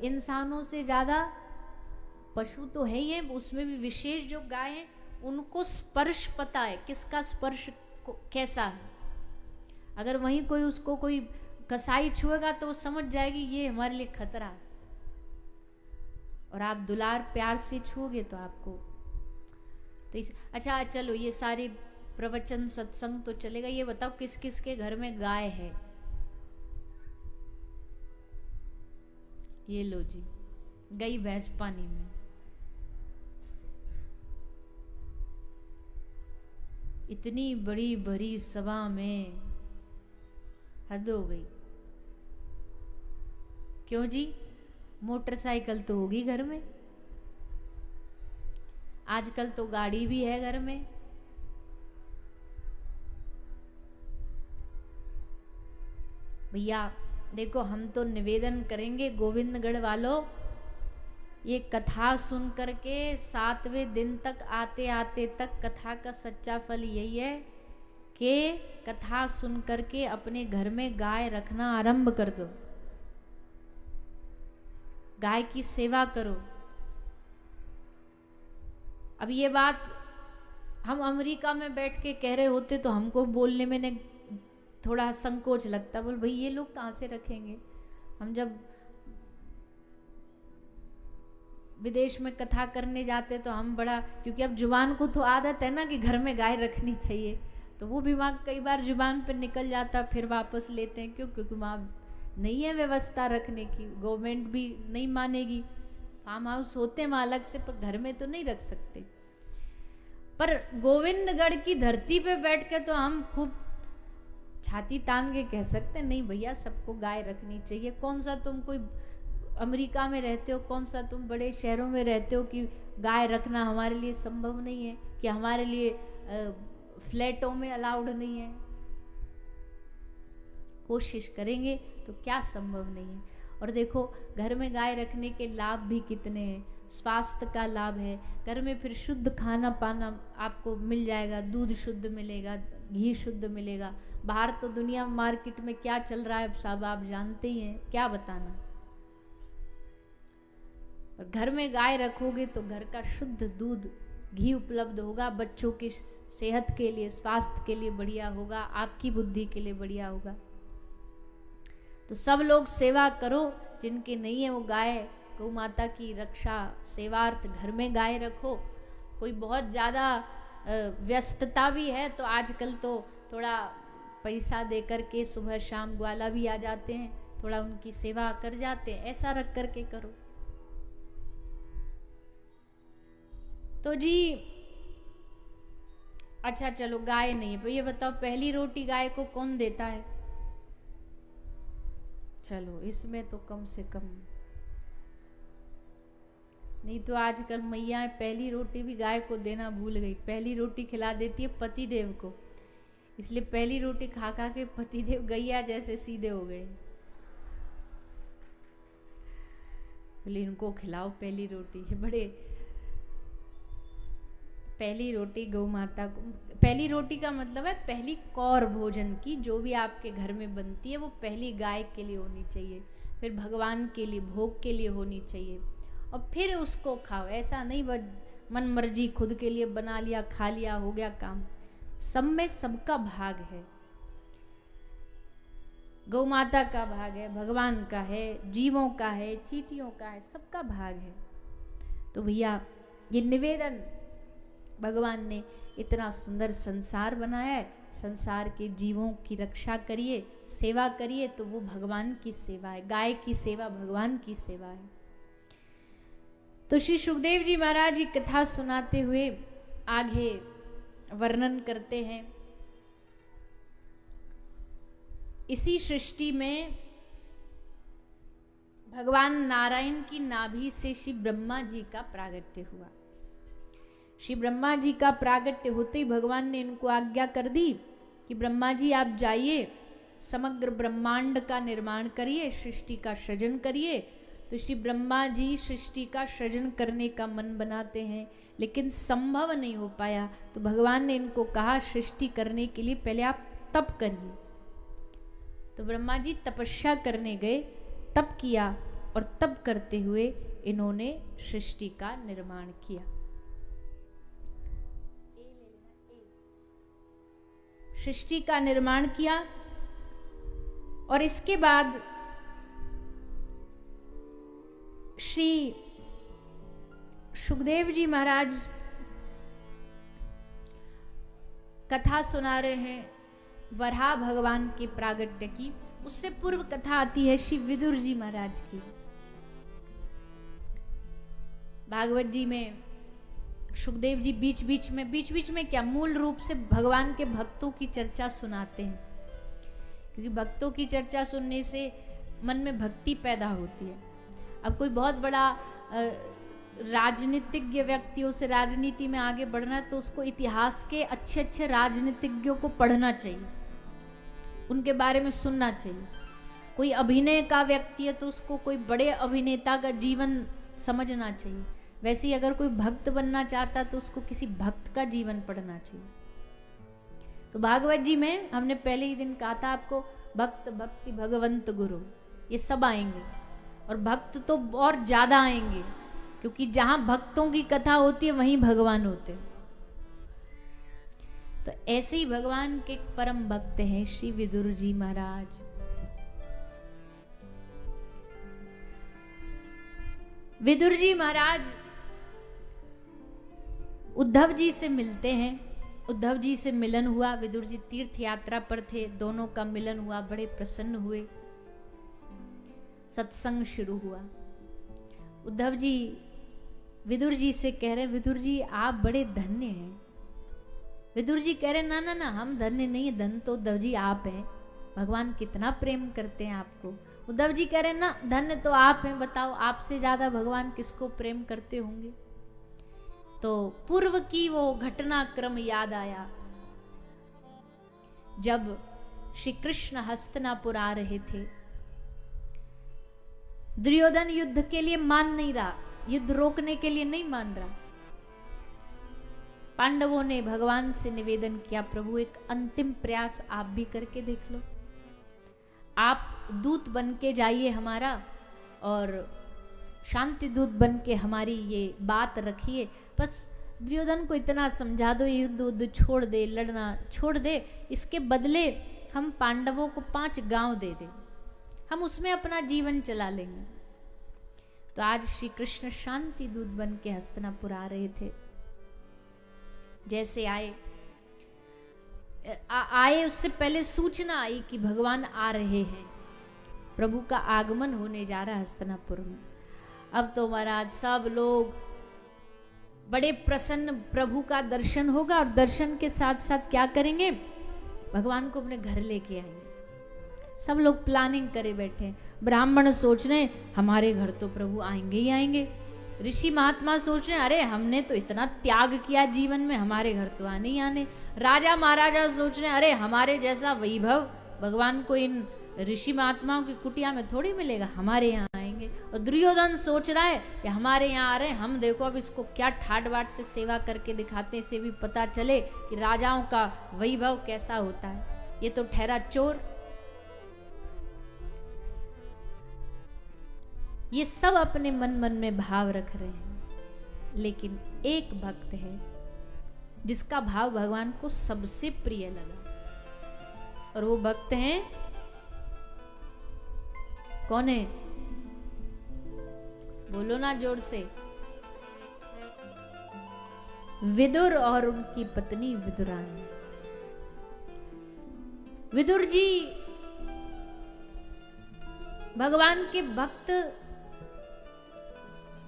इंसानों से ज्यादा पशु तो है ही है, उसमें भी विशेष जो गाय है उनको स्पर्श पता है, किसका स्पर्श कैसा है। अगर वहीं कोई उसको कोई कसाई छुएगा तो वो समझ जाएगी ये हमारे लिए खतरा है। और आप दुलार प्यार से छुओगे तो आपको तो अच्छा चलो, ये सारे प्रवचन सत्संग तो चलेगा, ये बताओ किस किस के घर में गाय है? ये लो जी, गई भैंस पानी में। इतनी बड़ी भरी सभा में हद हो गई। क्यों जी? मोटरसाइकिल तो होगी घर में, आजकल तो गाड़ी भी है घर में। भैया देखो, हम तो निवेदन करेंगे गोविंदगढ़ वालों, ये कथा सुन करके 7वें दिन तक आते आते तक कथा का सच्चा फल यही है कि कथा सुन करके अपने घर में गाय रखना आरंभ कर दो, गाय की सेवा करो। अब ये बात हम अमेरिका में बैठ के कह रहे होते तो हमको बोलने में थोड़ा संकोच लगता, बोल भाई ये लोग कहाँ से रखेंगे। हम जब विदेश में कथा करने जाते तो हम बड़ा, क्योंकि अब जुबान को तो आदत है ना कि घर में गाय रखनी चाहिए, तो वो भी वहाँ कई बार जुबान पर निकल जाता, फिर वापस लेते हैं। क्यों? क्योंकि वहाँ नहीं है व्यवस्था रखने की, गवर्नमेंट भी नहीं मानेगी। फार्म हाउस होते हैं वहाँ अलग से, पर घर में तो नहीं रख सकते। पर गोविंदगढ़ की धरती पे बैठ के तो हम खूब छाती तान के कह सकते हैं, नहीं भैया सबको गाय रखनी चाहिए। कौन सा तुम कोई अमेरिका में रहते हो, कौन सा तुम बड़े शहरों में रहते हो कि गाय रखना हमारे लिए संभव नहीं है, कि हमारे लिए फ्लैटों में अलाउड नहीं है। कोशिश करेंगे तो क्या संभव नहीं है। और देखो घर में गाय रखने के लाभ भी कितने हैं। स्वास्थ्य का लाभ है, घर में फिर शुद्ध खाना पाना आपको मिल जाएगा, दूध शुद्ध मिलेगा, घी शुद्ध मिलेगा। बाहर तो दुनिया मार्केट में क्या चल रहा है सब आप जानते ही हैं, क्या बताना। और घर में गाय रखोगे तो घर का शुद्ध दूध घी उपलब्ध होगा, बच्चों की सेहत के लिए, स्वास्थ्य के लिए बढ़िया होगा, आपकी बुद्धि के लिए बढ़िया होगा। तो सब लोग सेवा करो, जिनके नहीं है वो गाय गौ माता की रक्षा सेवार्थ घर में गाय रखो। कोई बहुत ज़्यादा व्यस्तता भी है तो आजकल तो थोड़ा पैसा दे करके सुबह शाम ग्वाला भी आ जाते हैं, थोड़ा उनकी सेवा कर जाते हैं, ऐसा रख करके करो। तो जी अच्छा चलो गाय नहीं है, तो ये बताओ पहली रोटी गाय को कौन देता है? चलो इसमें तो कम से कम, नहीं तो आजकल मैया पहली रोटी भी गाय को देना भूल गई। पहली रोटी खिला देती है पतिदेव को, इसलिए पहली रोटी खा खा के पतिदेव गैया जैसे सीधे हो गए। बोले इनको खिलाओ पहली रोटी। बड़े पहली रोटी गौ माता को, पहली रोटी का मतलब है पहली कौर भोजन की, जो भी आपके घर में बनती है वो पहली गाय के लिए होनी चाहिए, फिर भगवान के लिए भोग के लिए होनी चाहिए, और फिर उसको खाओ। ऐसा नहीं बस मन मर्जी खुद के लिए बना लिया, खा लिया, हो गया काम। सब में सबका भाग है, गौ माता का भाग है, भगवान का है, जीवों का है, चींटियों का है, सबका भाग है। तो भैया ये निवेदन, भगवान ने इतना सुंदर संसार बनाया है, संसार के जीवों की रक्षा करिए, सेवा करिए, तो वो भगवान की सेवा है। गाय की सेवा भगवान की सेवा है। तो श्री सुखदेव जी महाराज जी कथा सुनाते हुए आगे वर्णन करते हैं, इसी सृष्टि में भगवान नारायण की नाभि से श्री ब्रह्मा जी का प्रागट्य हुआ। श्री ब्रह्मा जी का प्रागट्य होते ही भगवान ने इनको आज्ञा कर दी कि ब्रह्मा जी आप जाइए, समग्र ब्रह्मांड का निर्माण करिए, सृष्टि का सृजन करिए। तो श्री ब्रह्मा जी सृष्टि का सृजन करने का मन बनाते हैं, लेकिन संभव नहीं हो पाया। तो भगवान ने इनको कहा सृष्टि करने के लिए पहले आप तप करिए। तो ब्रह्मा जी तपस्या करने गए, तप किया, और तप करते हुए इन्होंने सृष्टि का निर्माण किया। सृष्टि का निर्माण किया, और इसके बाद श्री सुखदेव जी महाराज कथा सुना रहे हैं वराह भगवान के प्रागट्य की। उससे पूर्व कथा आती है श्री विदुर जी महाराज की। भागवत जी में सुखदेव जी बीच बीच में क्या, मूल रूप से भगवान के भक्तों की चर्चा सुनाते हैं, क्योंकि भक्तों की चर्चा सुनने से मन में भक्ति पैदा होती है। अब कोई बहुत बड़ा राजनीतिज्ञ व्यक्तियों से राजनीति में आगे बढ़ना है, तो उसको इतिहास के अच्छे अच्छे राजनीतिज्ञों को पढ़ना चाहिए, उनके बारे में सुनना चाहिए। कोई अभिनय का व्यक्ति है तो उसको कोई बड़े अभिनेता का जीवन समझना चाहिए। वैसे ही अगर कोई भक्त बनना चाहता तो उसको किसी भक्त का जीवन पढ़ना चाहिए। तो भागवत जी में हमने पहले ही दिन कहा था आपको, भक्त भक्ति भगवंत गुरु, ये सब आएंगे, और भक्त तो और ज्यादा आएंगे, क्योंकि जहां भक्तों की कथा होती है वहीं भगवान होते हैं। तो ऐसे ही भगवान के परम भक्त हैं श्री विदुर जी महाराज। विदुर जी महाराज उद्धव जी से मिलते हैं। उद्धव जी से मिलन हुआ, विदुर जी तीर्थ यात्रा पर थे, दोनों का मिलन हुआ, बड़े प्रसन्न हुए, सत्संग शुरू हुआ। उद्धव जी विदुर जी से कह रहे, विदुर जी आप बड़े धन्य हैं। विदुर जी कह रहे ना ना ना, हम धन्य नहीं है, धन तो उद्धव जी आप हैं, भगवान कितना प्रेम करते हैं आपको। उद्धव जी कह रहे ना, धन्य तो आप हैं, बताओ आपसे ज्यादा भगवान किसको प्रेम करते होंगे। तो पूर्व की वो घटनाक्रम याद आया, जब श्री कृष्ण हस्तिनापुर आ रहे थे। दुर्योधन युद्ध के लिए मान नहीं रहा, युद्ध रोकने के लिए नहीं मान रहा। पांडवों ने भगवान से निवेदन किया, प्रभु एक अंतिम प्रयास आप भी करके देख लो, आप दूत बन के जाइए हमारा, और शांति दूत बन के हमारी ये बात रखिए। बस दुर्योधन को इतना समझा दो, युद्ध छोड़ दे, लड़ना छोड़ दे, इसके बदले हम पांडवों को 5 गांव दे दे, हम उसमें अपना जीवन चला लेंगे। तो आज श्री कृष्ण शांति दूत बन के हस्तिनापुर आ रहे थे। जैसे आए उससे पहले सूचना आई कि भगवान आ रहे हैं, प्रभु का आगमन होने जा रहा है हस्तिनापुर में। अब तो महाराज सब लोग बड़े प्रसन्न, प्रभु का दर्शन होगा, और दर्शन के साथ साथ क्या करेंगे, भगवान को अपने घर लेके आएंगे। सब लोग प्लानिंग करे बैठे। ब्राह्मण सोच रहे हमारे घर तो प्रभु आएंगे ही आएंगे, ऋषि महात्मा सोच रहे अरे हमने तो इतना त्याग किया जीवन में, हमारे घर तो आने ही आने। राजा महाराजा सोच रहे अरे हमारे जैसा वैभव भगवान को इन ऋषि महात्माओं की कुटिया में थोड़ी मिलेगा, हमारे यहाँ आएंगे। करेंगे। और दुर्योधन सोच रहा है कि हमारे यहाँ आ रहे हैं, हम देखो अब इसको क्या ठाट बाट से सेवा करके दिखाते हैं, इसे भी पता चले कि राजाओं का वैभव कैसा होता है। ये तो ठहरा चोर। ये सब अपने मन मन में भाव रख रहे हैं, लेकिन एक भक्त है जिसका भाव भगवान को सबसे प्रिय लगा, और वो भक्त हैं, कौन है? बोलो ना जोर से। विदुर और उनकी पत्नी विदुरानी। विदुर जी भगवान के भक्त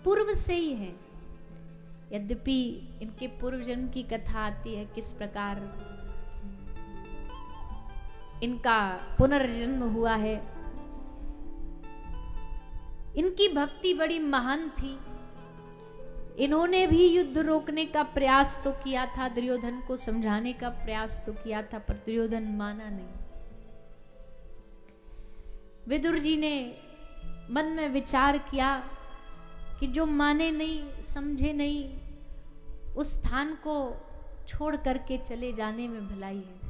पूर्व से ही हैं, यद्यपि इनके पूर्व जन्म की कथा आती है, किस प्रकार इनका पुनर्जन्म हुआ है। इनकी भक्ति बड़ी महान थी। इन्होंने भी युद्ध रोकने का प्रयास तो किया था, दुर्योधन को समझाने का प्रयास तो किया था, पर दुर्योधन माना नहीं। विदुर जी ने मन में विचार किया कि जो माने नहीं, समझे नहीं, उस स्थान को छोड़ करके चले जाने में भलाई है।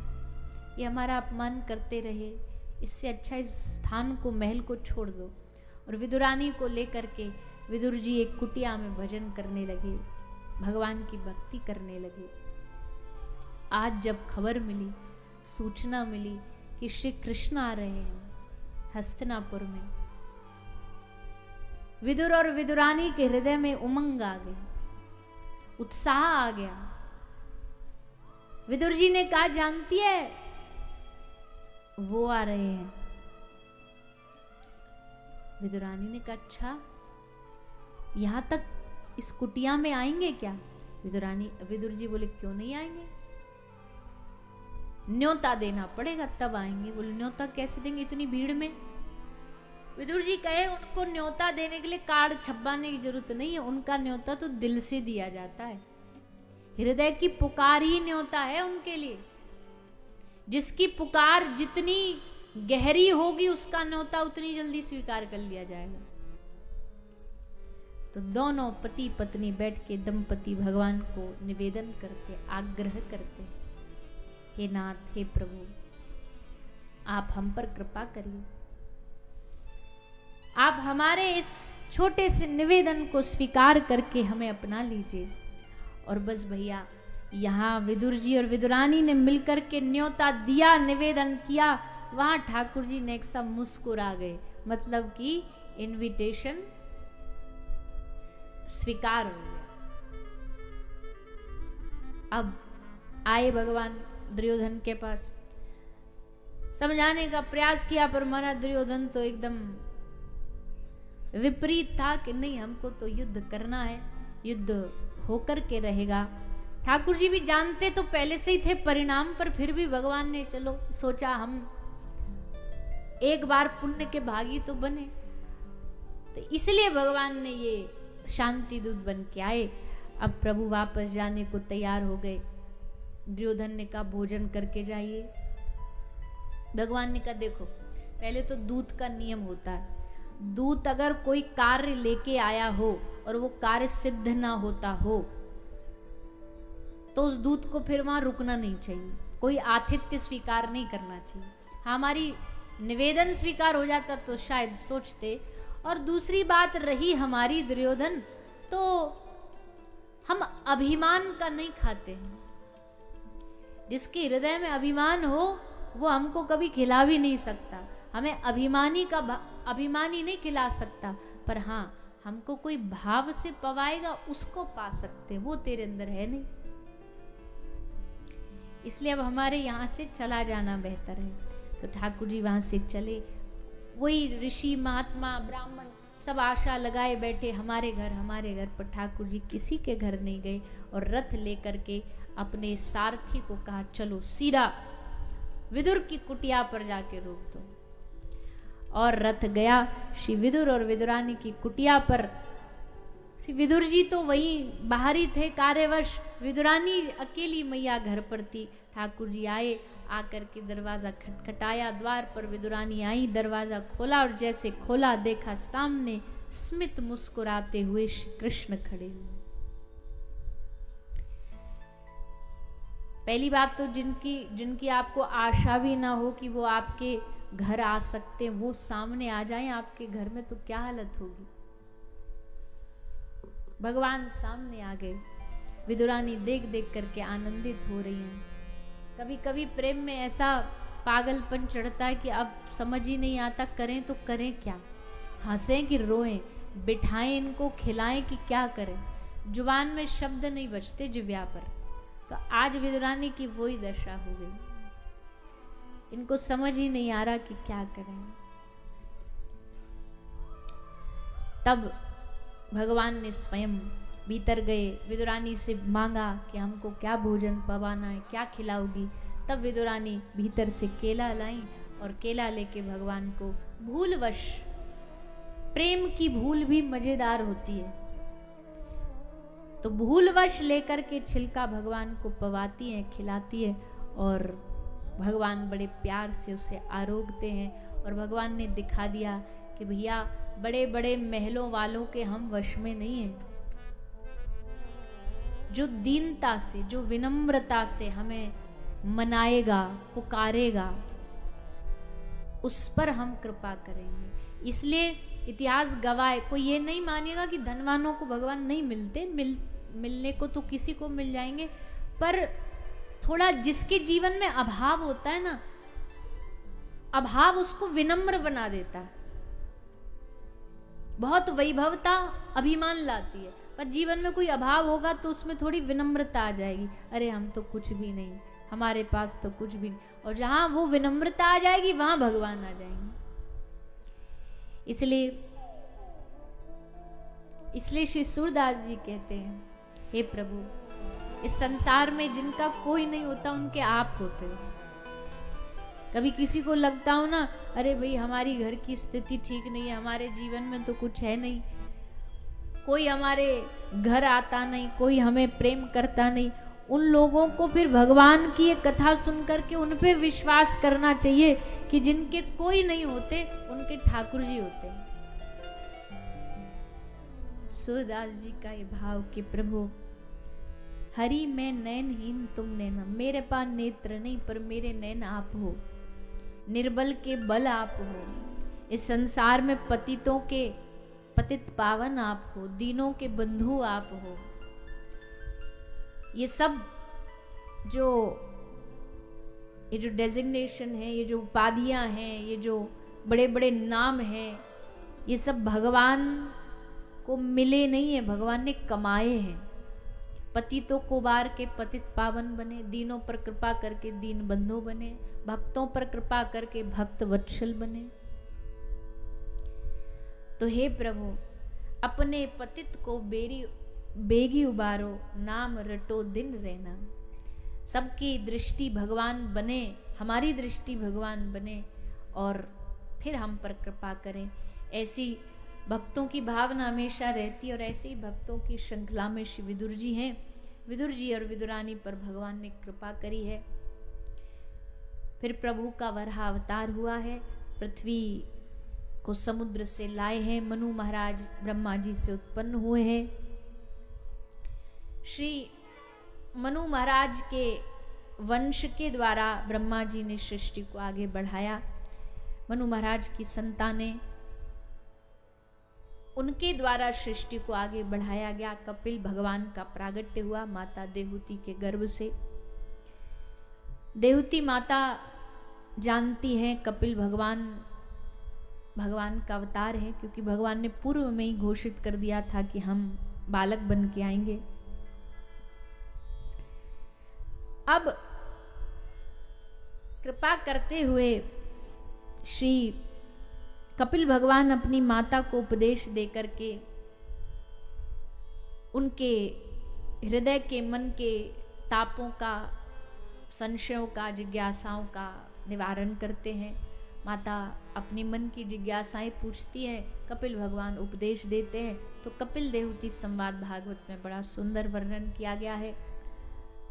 ये हमारा अपमान करते रहे, इससे अच्छा इस स्थान को, महल को छोड़ दो। और विदुरानी को लेकर के विदुर जी एक कुटिया में भजन करने लगे, भगवान की भक्ति करने लगे। आज जब खबर मिली, सूचना मिली कि श्री कृष्ण आ रहे हैं हस्तिनापुर में, विदुर और विदुरानी के हृदय में उमंग आ गई, उत्साह आ गया। विदुर जी ने कहा, जानती है वो आ रहे हैं। विदुरानी ने कहा, अच्छा यहां तक इस कुटिया में आएंगे क्या? विदुर जी बोले, क्यों नहीं आएंगे, न्योता देना पड़ेगा तब आएंगे। बोले, न्योता कैसे देंगे इतनी भीड़ में? विदुर जी कहे, उनको न्योता देने के लिए कार्ड छपवाने की जरूरत नहीं है, उनका न्योता तो दिल से दिया जाता है। हृदय की पुकार ही न्योता है उनके लिए। जिसकी पुकार जितनी गहरी होगी, उसका न्योता उतनी जल्दी स्वीकार कर लिया जाएगा। तो दोनों पति पत्नी बैठ के दंपति भगवान को निवेदन करते, आग्रह करते, हे नाथ, हे प्रभु, आप हम पर कृपा करिए, आप हमारे इस छोटे से निवेदन को स्वीकार करके हमें अपना लीजिए। और बस भैया, यहाँ विदुर जी और विदुरानी ने मिलकर के न्योता दिया, निवेदन किया, वहां ठाकुर जी ने एक सा मुस्कुरा गए, मतलब कि इनविटेशन स्वीकार हो गया। अब आए भगवान दुर्योधन के पास, समझाने का प्रयास किया, पर महाराज दुर्योधन तो एकदम विपरीत था कि नहीं, हमको तो युद्ध करना है, युद्ध होकर के रहेगा। ठाकुर जी भी जानते तो पहले से ही थे परिणाम, पर फिर भी भगवान ने चलो सोचा हम एक बार पुण्य के भागी तो बने, तो इसलिए भगवान ने ये शांति दूत बन के आए। अब प्रभु वापस जाने को तैयार हो गए। दुर्योधन ने कहा, भोजन करके जाइए। भगवान ने कहा, देखो पहले तो दूत का नियम होता है, दूत अगर कोई कार्य लेके आया हो और वो कार्य सिद्ध ना होता हो, तो उस दूत को फिर वहां रुकना नहीं चाहिए, कोई आतिथ्य स्वीकार नहीं करना चाहिए। हमारी निवेदन स्वीकार हो जाता तो शायद सोचते। और दूसरी बात रही हमारी दुर्योधन, तो हम अभिमान का नहीं खाते हैं। जिसके हृदय में अभिमान हो वो हमको कभी खिला भी नहीं सकता, हमें अभिमानी नहीं खिला सकता, पर हाँ हमको कोई भाव से पवाएगा उसको पा सकते, वो तेरे अंदर है नहीं। इसलिए अब हमारे यहाँ से चला जाना बेहतर है। तो ठाकुर जी वहां से चले। वही ऋषि महात्मा ब्राह्मण सब आशा लगाए बैठे, हमारे घर, पर ठाकुर जी किसी के घर नहीं गए और रथ लेकर के अपने सारथी को कहा, चलो सीधा विदुर की कुटिया पर जाके रोक दो। और रथ गया श्री विदुर और विदुरानी की कुटिया पर। श्री विदुर जी तो वहीं बाहर ही थे कार्यवश, विदुरानी अकेली मैया घर पर थी। ठाकुर जी आए, आकर के दरवाजा खटखटाया, द्वार पर विदुरानी आई, दरवाजा खोला और जैसे खोला देखा सामने स्मित मुस्कुराते हुए श्री कृष्ण खड़े हुए। पहली बात तो जिनकी आपको आशा भी ना हो कि वो आपके घर आ सकते हैं, वो सामने आ जाएं आपके घर में, तो क्या हालत होगी। भगवान सामने आ गए। विदुरानी देख देख करके आनंदित हो रही हैं। कभी कभी प्रेम में ऐसा पागलपन चढ़ता है कि अब समझ ही नहीं आता करें तो करें क्या, हंसें कि रोएं, बिठाएं इनको, खिलाएं कि क्या करें। जुबान में शब्द नहीं बचते जिव्या पर। तो आज विदुरानी की वही दशा हो गई। इनको समझ ही नहीं आ रहा कि क्या करें। तब भगवान ने स्वयं भीतर गए, विदुरानी से मांगा कि हमको क्या भोजन पवाना है, क्या खिलाओगी। तब विदुरानी भीतर से केला लाई और केला लेके भगवान को भूलवश, प्रेम की भूल भी मजेदार होती है, तो भूलवश लेकर के छिलका भगवान को पवाती है, खिलाती है और भगवान बड़े प्यार से उसे आरोगते हैं। और भगवान ने दिखा दिया कि भैया बड़े बड़े महलों वालों के हम वश में नहीं हैं। जो दीनता से, जो विनम्रता से हमें मनाएगा, पुकारेगा, उस पर हम कृपा करेंगे। इसलिए इतिहास गवाह, कोई ये नहीं मानेगा कि धनवानों को भगवान नहीं मिलते, मिलने को तो किसी को मिल जाएंगे, पर थोड़ा जिसके जीवन में अभाव होता है ना, अभाव उसको विनम्र बना देता है। बहुत वैभवता अभिमान लाती है, पर जीवन में कोई अभाव होगा तो उसमें थोड़ी विनम्रता आ जाएगी। अरे हम तो कुछ भी नहीं, हमारे पास तो कुछ भी नहीं। और जहां वो विनम्रता आ जाएगी वहां भगवान आ जाएंगे। इसलिए श्री सूरदास जी कहते हैं, हे प्रभु, इस संसार में जिनका कोई नहीं होता उनके आप होते हो। कभी किसी को लगता हो ना, अरे भाई हमारी घर की स्थिति ठीक नहीं है, हमारे जीवन में तो कुछ है नहीं, कोई हमारे घर आता नहीं, कोई हमें प्रेम करता नहीं, उन लोगों को फिर भगवान की ये कथा सुन करके उन पे विश्वास करना चाहिए कि जिनके कोई नहीं होते उनके ठाकुर जी होते हैं। सूरदास जी का ये भाव कि प्रभु हरि मैं नयनहीन तुम नैना, मेरे पास नेत्र नहीं पर मेरे नैन आप हो, निर्बल के बल आप हो, इस संसार में पतितों के पतित पावन आप हो, दीनों के बंधु आप हो। ये सब ये जो डेजिग्नेशन है, ये जो उपाधियां हैं, ये जो बड़े बड़े नाम हैं, ये सब भगवान को मिले नहीं है, भगवान ने कमाए हैं। पतितों को बार के पतित पावन बने, दीनों पर कृपा करके दीन बंधु बने, भक्तों पर कृपा करके भक्त वत्सल बने। तो हे प्रभु, अपने पतित को बेगी उबारो, नाम रटो दिन रहना। सबकी दृष्टि भगवान बने, हमारी दृष्टि भगवान बने और फिर हम पर कृपा करें। ऐसी भक्तों की भावना हमेशा रहती है और ऐसे ही भक्तों की श्रृंखला में श्री विदुर जी हैं। विदुर जी और विदुरानी पर भगवान ने कृपा करी है। फिर प्रभु का वराह अवतार हुआ है, पृथ्वी को समुद्र से लाए हैं, मनु महाराज ब्रह्मा जी से उत्पन्न हुए हैं। श्री मनु महाराज के वंश के द्वारा ब्रह्मा जी ने सृष्टि को आगे बढ़ाया। मनु महाराज की संतानें, उनके द्वारा सृष्टि को आगे बढ़ाया गया। कपिल भगवान का प्रागट्य हुआ माता देहूति के गर्भ से। देहूति माता जानती है कपिल भगवान का अवतार है, क्योंकि भगवान ने पूर्व में ही घोषित कर दिया था कि हम बालक बन के आएंगे। अब कृपा करते हुए श्री कपिल भगवान अपनी माता को उपदेश देकर के उनके हृदय के, मन के तापों का, संशयों का, जिज्ञासाओं का निवारण करते हैं। माता अपने मन की जिज्ञासाएं पूछती है, कपिल भगवान उपदेश देते हैं। तो कपिल देहूति संवाद भागवत में बड़ा सुंदर वर्णन किया गया है,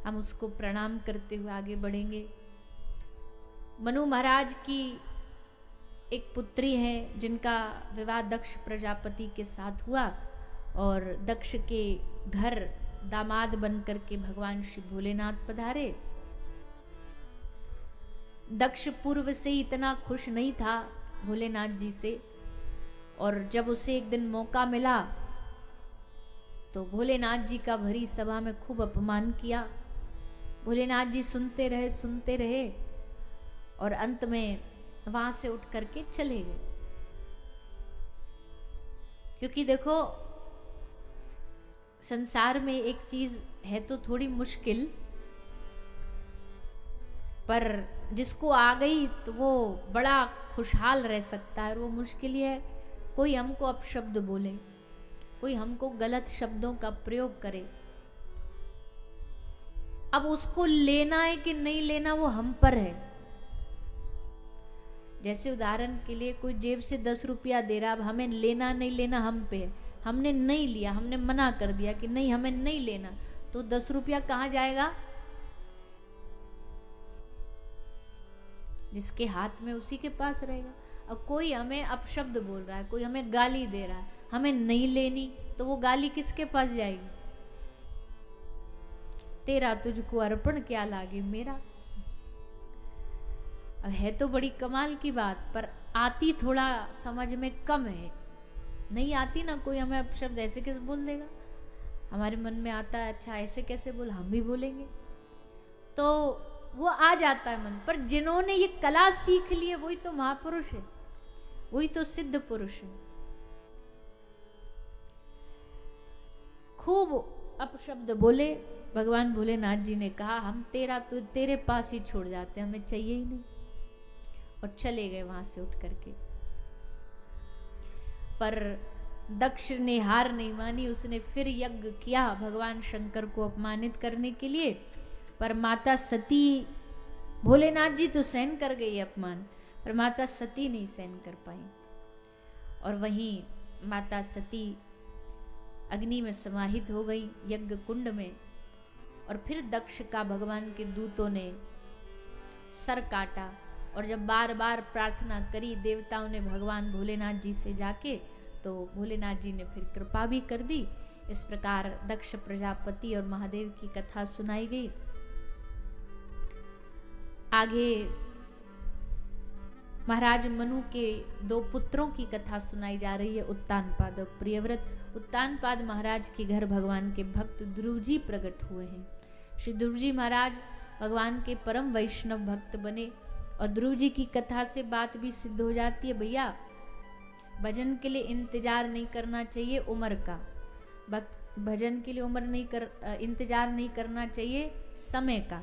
हम उसको प्रणाम करते हुए आगे बढ़ेंगे। मनु महाराज की एक पुत्री है जिनका विवाह दक्ष प्रजापति के साथ हुआ और दक्ष के घर दामाद बनकर के भगवान श्री भोलेनाथ पधारे। दक्ष पूर्व से इतना खुश नहीं था भोलेनाथ जी से, और जब उसे एक दिन मौका मिला तो भोलेनाथ जी का भरी सभा में खूब अपमान किया। भोलेनाथ जी सुनते रहे और अंत में वहां से उठ करके चले गए। क्योंकि देखो, संसार में एक चीज है तो थोड़ी मुश्किल, पर जिसको आ गई तो वो बड़ा खुशहाल रह सकता है। और वो मुश्किल ही है, कोई हमको अपशब्द बोले, कोई हमको गलत शब्दों का प्रयोग करे, अब उसको लेना है कि नहीं लेना वो हम पर है। जैसे उदाहरण के लिए कोई जेब से 10 रुपया दे रहा, अब हमें लेना नहीं लेना हम पे है। हमने नहीं लिया, हमने मना कर दिया कि नहीं हमें नहीं लेना, तो 10 रुपया कहाँ जाएगा? जिसके हाथ में उसी के पास रहेगा। अब कोई हमें अपशब्द बोल रहा है, कोई हमें गाली दे रहा है, हमें नहीं लेनी, तो वो गाली किसके पास जाएगी? तेरा तुझको अर्पण क्या लागे मेरा। अब है तो बड़ी कमाल की बात, पर आती थोड़ा समझ में कम है। नहीं आती ना, कोई हमें अपशब्द ऐसे कैसे बोल देगा, हमारे मन में आता है अच्छा ऐसे कैसे बोल, हम भी बोलेंगे, तो वो आ जाता है मन पर। जिन्होंने ये कला सीख ली है वही तो महापुरुष है, वही तो सिद्ध पुरुष है। खूब अपशब्द बोले। भगवान भोलेनाथ जी ने कहा हम तेरे पास ही छोड़ जाते, हमें चाहिए ही नहीं, और चले गए वहां से उठ करके। पर दक्ष ने हार नहीं मानी, उसने फिर यज्ञ किया भगवान शंकर को अपमानित करने के लिए। पर माता सती, भोलेनाथ जी तो सहन कर गई अपमान, पर माता सती नहीं सहन कर पाई, और वहीं माता सती अग्नि में समाहित हो गई यज्ञ कुंड में। और फिर दक्ष का भगवान के दूतों ने सर काटा, और जब बार बार प्रार्थना करी देवताओं ने भगवान भोलेनाथ जी से जाके, तो भोलेनाथ जी ने फिर कृपा भी कर दी। इस प्रकार दक्ष प्रजापति और महादेव की कथा सुनाई गई। आगे महाराज मनु के 2 पुत्रों की कथा सुनाई जा रही है, उत्तानपाद और प्रियव्रत। उत्तानपाद महाराज के घर भगवान के भक्त ध्रुव जी प्रकट हुए हैं। श्री ध्रुव जी महाराज भगवान के परम वैष्णव भक्त बने, और ध्रुव जी की कथा से बात भी सिद्ध हो जाती है, भैया भजन के लिए इंतजार नहीं करना चाहिए उम्र का, भजन के लिए इंतजार नहीं करना चाहिए समय का।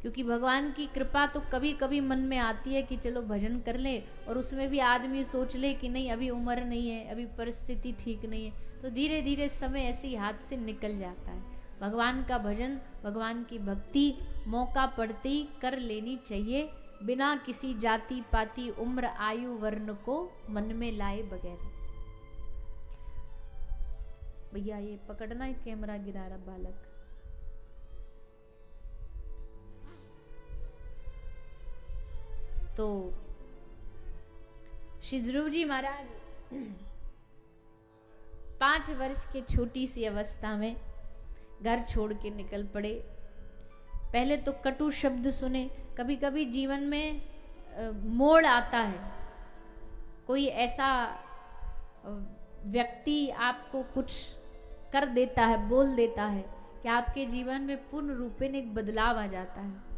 क्योंकि भगवान की कृपा तो कभी कभी मन में आती है कि चलो भजन कर ले, और उसमें भी आदमी सोच ले कि नहीं अभी उम्र नहीं है, अभी परिस्थिति ठीक नहीं है, तो धीरे धीरे समय ऐसे ही हाथ से निकल जाता है। भगवान का भजन, भगवान की भक्ति मौका पड़ते ही कर लेनी चाहिए, बिना किसी जाति पाति उम्र आयु वर्ण को मन में लाए बगैर। भैया ये पकड़ना है, कैमरा गिरा रहा बालक। तो श्री ध्रुव जी महाराज 5 वर्ष के छोटी सी अवस्था में घर छोड़ के निकल पड़े। पहले तो कटु शब्द सुने। कभी कभी जीवन में मोड़ आता है, कोई ऐसा व्यक्ति आपको कुछ कर देता है, बोल देता है कि आपके जीवन में पूर्ण रूपेण एक बदलाव आ जाता है,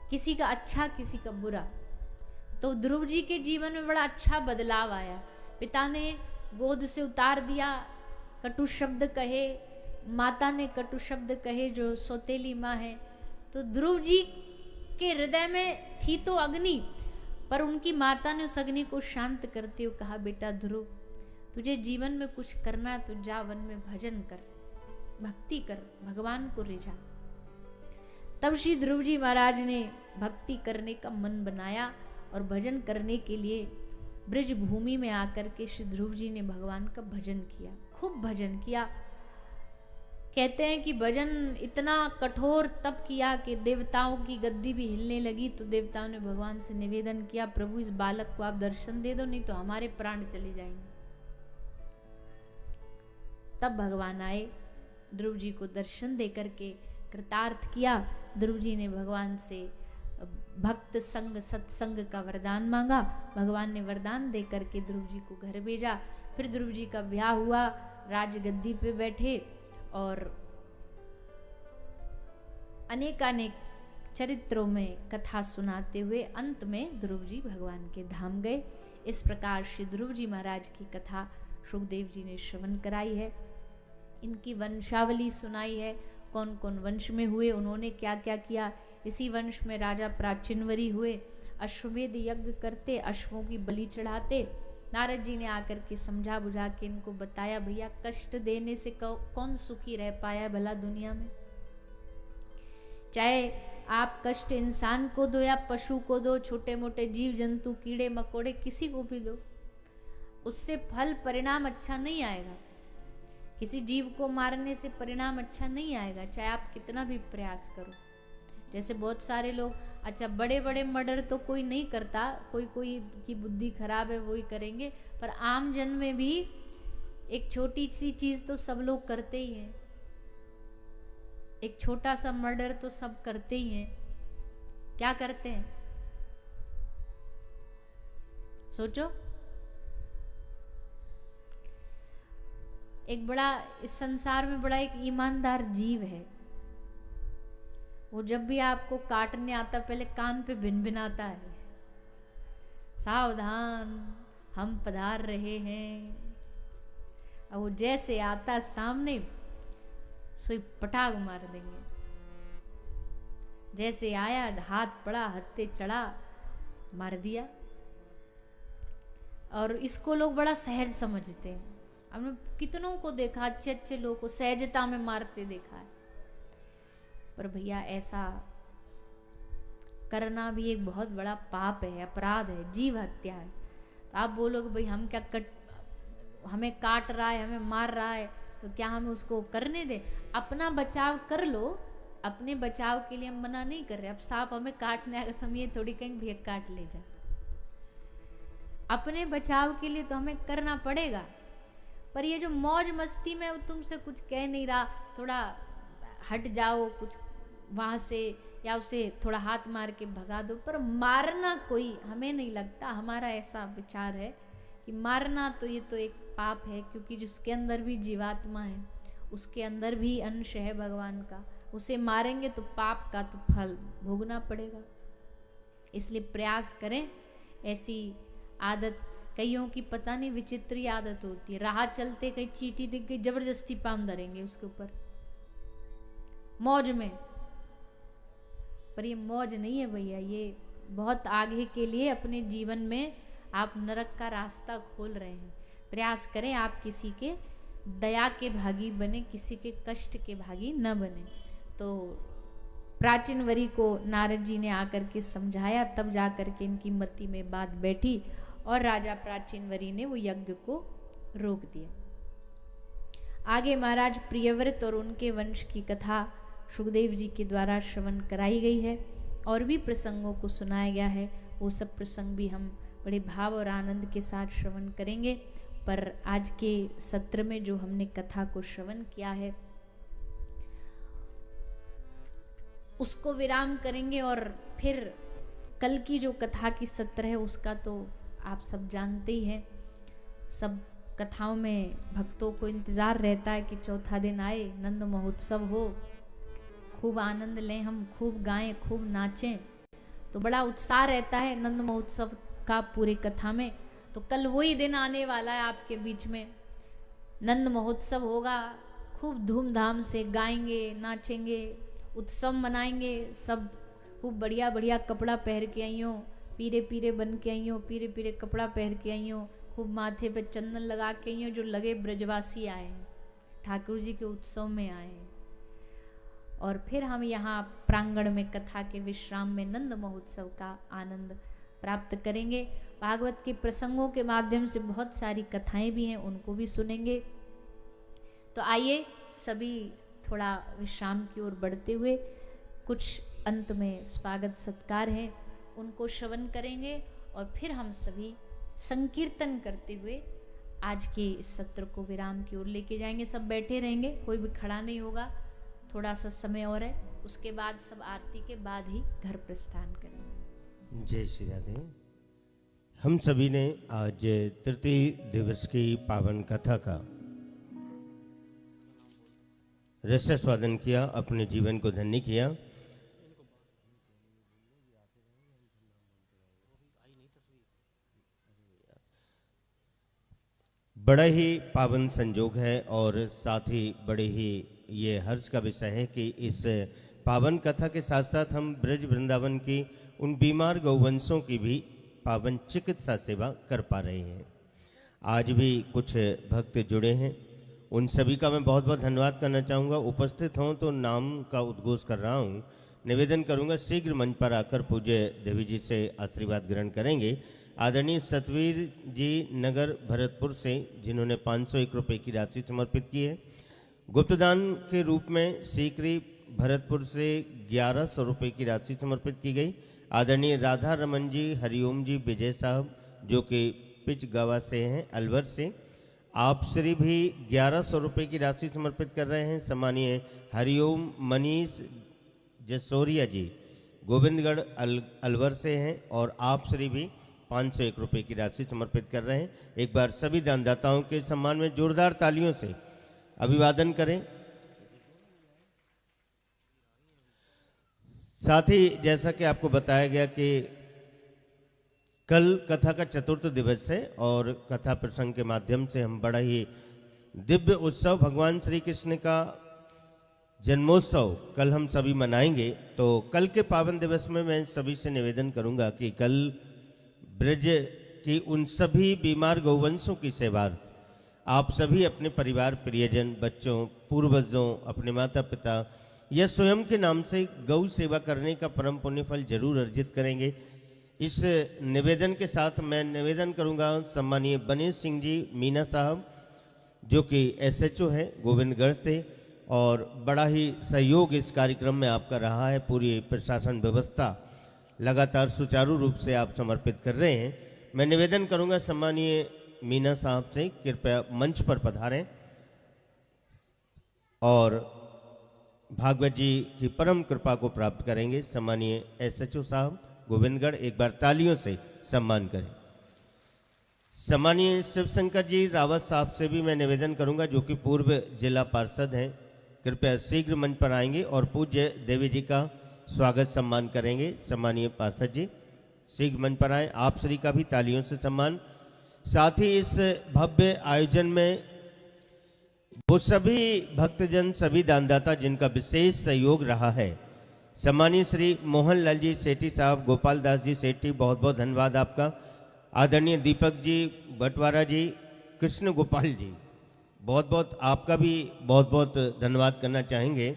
किसी का अच्छा किसी का बुरा। तो ध्रुव जी के जीवन में बड़ा अच्छा बदलाव आया। पिता ने गोद से उतार दिया, कटु शब्द कहे, माता ने कटु शब्द कहे जो सौतेली माँ है। तो ध्रुव जी के हृदय में थी तो अग्नि, पर उनकी माता ने उस अग्नि को शांत करते हुए कहा, बेटा ध्रुव तुझे जीवन में कुछ करना है तो जा वन में भजन कर, भक्ति कर, भगवान को रिझा। तब श्री ध्रुव जी महाराज ने भक्ति करने का मन बनाया और भजन करने के लिए ब्रज भूमि में आकर के श्री ध्रुव जी ने भगवान का भजन किया, खूब भजन किया। कहते हैं कि भजन इतना कठोर तप किया कि देवताओं की गद्दी भी हिलने लगी। तो देवताओं ने भगवान से निवेदन किया, प्रभु इस बालक को आप दर्शन दे दो, नहीं तो हमारे प्राण चले जाएंगे। तब भगवान आए, ध्रुव जी को दर्शन दे करके कृतार्थ किया। ध्रुव जी ने भगवान से भक्त संग सत्संग का वरदान मांगा। भगवान ने वरदान दे करके ध्रुव जी को घर भेजा। फिर ध्रुव जी का ब्याह हुआ, राजगद्दी पे बैठे और अनेकानेक चरित्रों में कथा सुनाते हुए अंत में ध्रुव जी भगवान के धाम गए। इस प्रकार श्री ध्रुव जी महाराज की कथा सुखदेव जी ने श्रवण कराई है। इनकी वंशावली सुनाई है, कौन कौन वंश में हुए, उन्होंने क्या क्या किया। इसी वंश में राजा प्राचीनवरी हुए, अश्वमेध यज्ञ करते, अश्वों की बलि चढ़ाते। नारद जी ने आकर के समझा बुझा के इनको बताया, भैया कष्ट देने से कौन सुखी रह पाया भला दुनिया में। चाहे आप कष्ट इंसान को दो या पशु को दो, छोटे मोटे जीव जंतु कीड़े मकोड़े किसी को भी दो, उससे फल परिणाम अच्छा नहीं आएगा। किसी जीव को मारने से परिणाम अच्छा नहीं आएगा, चाहे आप कितना भी प्रयास करो। जैसे बहुत सारे लोग, अच्छा बड़े बड़े मर्डर तो कोई नहीं करता, कोई कोई की बुद्धि खराब है वही करेंगे, पर आम जन में भी एक छोटी सी चीज तो सब लोग करते ही हैं। एक छोटा सा मर्डर तो सब करते ही हैं। क्या करते हैं सोचो। एक बड़ा इस संसार में बड़ा एक ईमानदार जीव है, वो जब भी आपको काटने आता पहले कान पे भिनभिनाता है, सावधान हम पधार रहे हैं। अब वो जैसे आता सामने सोई पटाग मार देंगे। जैसे आया हाथ पड़ा हत्ते चढ़ा मार दिया। और इसको लोग बड़ा सहज समझते हैं। हमने कितनों को देखा, अच्छे अच्छे लोगों को सहजता में मारते देखा है। पर भैया ऐसा करना भी एक बहुत बड़ा पाप है, अपराध है, जीव हत्या है। तो आप बोलोगे भाई हम क्या हमें काट रहा है, हमें मार रहा है, तो क्या हम उसको करने दें? अपना बचाव कर लो, अपने बचाव के लिए हम मना नहीं कर रहे। अब सांप हमें काटने आएगा तो हम ये थोड़ी कहेंगे भैया काट ले जा। अपने बचाव के लिए तो हमें करना पड़ेगा। पर ये जो मौज मस्ती में वो तुमसे कुछ कह नहीं रहा, थोड़ा हट जाओ कुछ वहां से, या उसे थोड़ा हाथ मार के भगा दो, पर मारना कोई हमें नहीं लगता, हमारा ऐसा विचार है कि मारना तो ये तो एक पाप है, क्योंकि जिसके अंदर भी जीवात्मा है उसके अंदर भी अंश है भगवान का। उसे मारेंगे तो पाप का तो फल भोगना पड़ेगा। इसलिए प्रयास करें। ऐसी आदत कईयों की पता नहीं विचित्र आदत होती है, राह चलते कहीं चींटी दिख गई जबरदस्ती पाँव धरेंगे उसके ऊपर मौज में। पर ये मौज नहीं है भैया, ये बहुत आगे के लिए अपने जीवन में आप नरक का रास्ता खोल रहे हैं। प्रयास करें आप किसी के दया के भागी बने, किसी के कष्ट के भागी न बने। तो प्राचीन वरी को नारद जी ने आकर के समझाया, तब जाकर के इनकी मति में बात बैठी और राजा प्राचीन वरी ने वो यज्ञ को रोक दिया। आगे महाराज प्रियव्रत और उनके वंश की कथा सुखदेव जी के द्वारा श्रवण कराई गई है और भी प्रसंगों को सुनाया गया है। वो सब प्रसंग भी हम बड़े भाव और आनंद के साथ श्रवण करेंगे। पर आज के सत्र में जो हमने कथा को श्रवण किया है उसको विराम करेंगे और फिर कल की जो कथा की सत्र है उसका तो आप सब जानते ही हैं। सब कथाओं में भक्तों को इंतजार रहता है कि चौथा दिन आए, नंद महोत्सव हो, खूब आनंद लें, हम खूब गाएं, खूब नाचें। तो बड़ा उत्साह रहता है नंद महोत्सव का पूरे कथा में। तो कल वही दिन आने वाला है आपके बीच में, नंद महोत्सव होगा, खूब धूमधाम से गाएंगे, नाचेंगे, उत्सव मनाएंगे। सब खूब बढ़िया बढ़िया कपड़ा पहन के आई हो, पीरे पीरे बन के आई हो, पीरे पीरे कपड़ा पहन के आई हो, खूब माथे पे चंदन लगा के आई हो, जो लगे ब्रजवासी आए हैं, ठाकुर जी के उत्सव में आए हैं। और फिर हम यहाँ प्रांगण में कथा के विश्राम में नंद महोत्सव का आनंद प्राप्त करेंगे। भागवत के प्रसंगों के माध्यम से बहुत सारी कथाएं भी हैं, उनको भी सुनेंगे। तो आइए सभी थोड़ा विश्राम की ओर बढ़ते हुए कुछ अंत में स्वागत सत्कार है उनको श्रवण करेंगे और फिर हम सभी संकीर्तन करते हुए आज के इस सत्र को विराम की ओर लेके जाएंगे। सब बैठे रहेंगे, कोई भी खड़ा नहीं होगा, थोड़ा सा समय और है, उसके बाद सब आरती के बाद ही घर प्रस्थान करेंगे। जय श्री राधे। हम सभी ने आज तृतीय दिवस की पावन कथा का रसास्वादन किया, अपने जीवन को धन्य किया। बड़ा ही पावन संजोग है और साथ ही बड़े ही ये हर्ष का विषय है कि इस पावन कथा के साथ साथ हम ब्रज वृंदावन की उन बीमार गौवंशों की भी पावन चिकित्सा सेवा कर पा रहे हैं। आज भी कुछ भक्त जुड़े हैं, उन सभी का मैं बहुत बहुत धन्यवाद करना चाहूँगा। उपस्थित हों तो नाम का उद्घोष कर रहा हूँ, निवेदन करूँगा शीघ्र मंच पर आकर पूज्य देवी जी से आशीर्वाद ग्रहण करेंगे। आदरणीय सतवीर जी नगर भरतपुर से, जिन्होंने 501 रुपये की राशि समर्पित की है। गुप्तदान के रूप में सीकरी भरतपुर से 1100 रुपये की राशि समर्पित की गई। आदरणीय राधा रमन जी, हरिओम जी, विजय साहब जो कि पिचगावा से हैं, अलवर से, आप श्री भी 1100 रुपये की राशि समर्पित कर रहे हैं। सम्मानीय हरिओम मनीष जसोरिया जी गोविंदगढ़ अलवर से हैं और आप श्री भी 501 रुपये की राशि समर्पित कर रहे हैं। एक बार सभी दानदाताओं के सम्मान में जोरदार तालियों से अभिवादन करें। साथ ही जैसा कि आपको बताया गया कि कल कथा का चतुर्थ दिवस है और कथा प्रसंग के माध्यम से हम बड़ा ही दिव्य उत्सव, भगवान श्री कृष्ण का जन्मोत्सव कल हम सभी मनाएंगे। तो कल के पावन दिवस में मैं सभी से निवेदन करूंगा कि कल ब्रज की उन सभी बीमार गौवंशों की सेवार्थ आप सभी अपने परिवार, प्रियजन, बच्चों, पूर्वजों, अपने माता पिता या स्वयं के नाम से गौ सेवा करने का परम पुण्य फल जरूर अर्जित करेंगे। इस निवेदन के साथ मैं निवेदन करूंगा सम्मानीय बनेश सिंह जी मीना साहब, जो कि SHO है गोविंदगढ़ से, और बड़ा ही सहयोग इस कार्यक्रम में आपका रहा है। पूरी प्रशासन व्यवस्था लगातार सुचारू रूप से आप समर्पित कर रहे हैं। मैं निवेदन करूंगा सम्मानीय मीना साहब से कृपया मंच पर पधारें और भागवत जी की परम कृपा को प्राप्त करेंगे। सम्मानीय SHO साहब गोविंदगढ़, एक बार तालियों से सम्मान करें। सम्मानीय शिवशंकर जी रावत साहब से भी मैं निवेदन करूंगा, जो कि पूर्व जिला पार्षद हैं, कृपया शीघ्र मंच पर आएंगे और पूज्य देवी जी का स्वागत सम्मान करेंगे। सम्मानीय पार्षद जी शीघ्र मंच पर आए, आप श्री का भी तालियों से सम्मान। साथ ही इस भव्य आयोजन में वो सभी भक्तजन, सभी दानदाता जिनका विशेष सहयोग रहा है, सम्मानीय श्री मोहन लाल जी सेठी साहब, गोपाल दास जी सेठी, बहुत बहुत धन्यवाद आपका। आदरणीय दीपक जी बटवारा जी, कृष्ण गोपाल जी, बहुत बहुत आपका भी बहुत बहुत धन्यवाद करना चाहेंगे।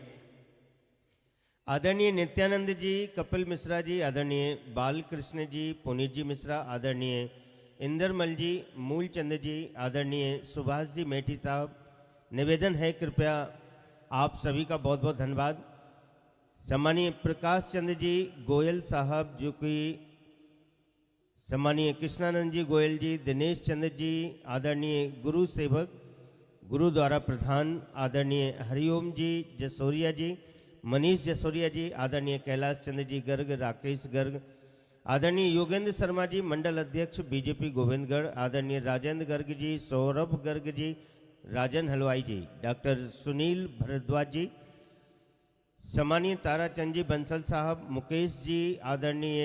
आदरणीय नित्यानंद जी, कपिल मिश्रा जी, आदरणीय बालकृष्ण जी, पुनीत जी मिश्रा, आदरणीय इंदरमल जी, मूलचंद जी, आदरणीय सुभाष जी मेठी साहब, निवेदन है कृपया आप सभी का बहुत बहुत धन्यवाद। सम्मानीय प्रकाश चंद्र जी गोयल साहब, जो कि सम्मानीय कृष्णानंद जी गोयल जी, दिनेश चंद्र जी, आदरणीय गुरु सेवक गुरुद्वारा प्रधान आदरणीय हरिओम जी जसोरिया जी, मनीष जसोरिया जी, आदरणीय कैलाश चंद्र जी गर्ग, राकेश गर्ग, आदरणीय योगेंद्र शर्मा जी मंडल अध्यक्ष BJP गोविंदगढ़, आदरणीय राजेंद्र गर्ग जी, सौरभ गर्ग जी, राजन हलवाई जी, डॉक्टर सुनील भरद्वाज जी, सम्मानीय ताराचंद जी बंसल साहब, मुकेश जी, आदरणीय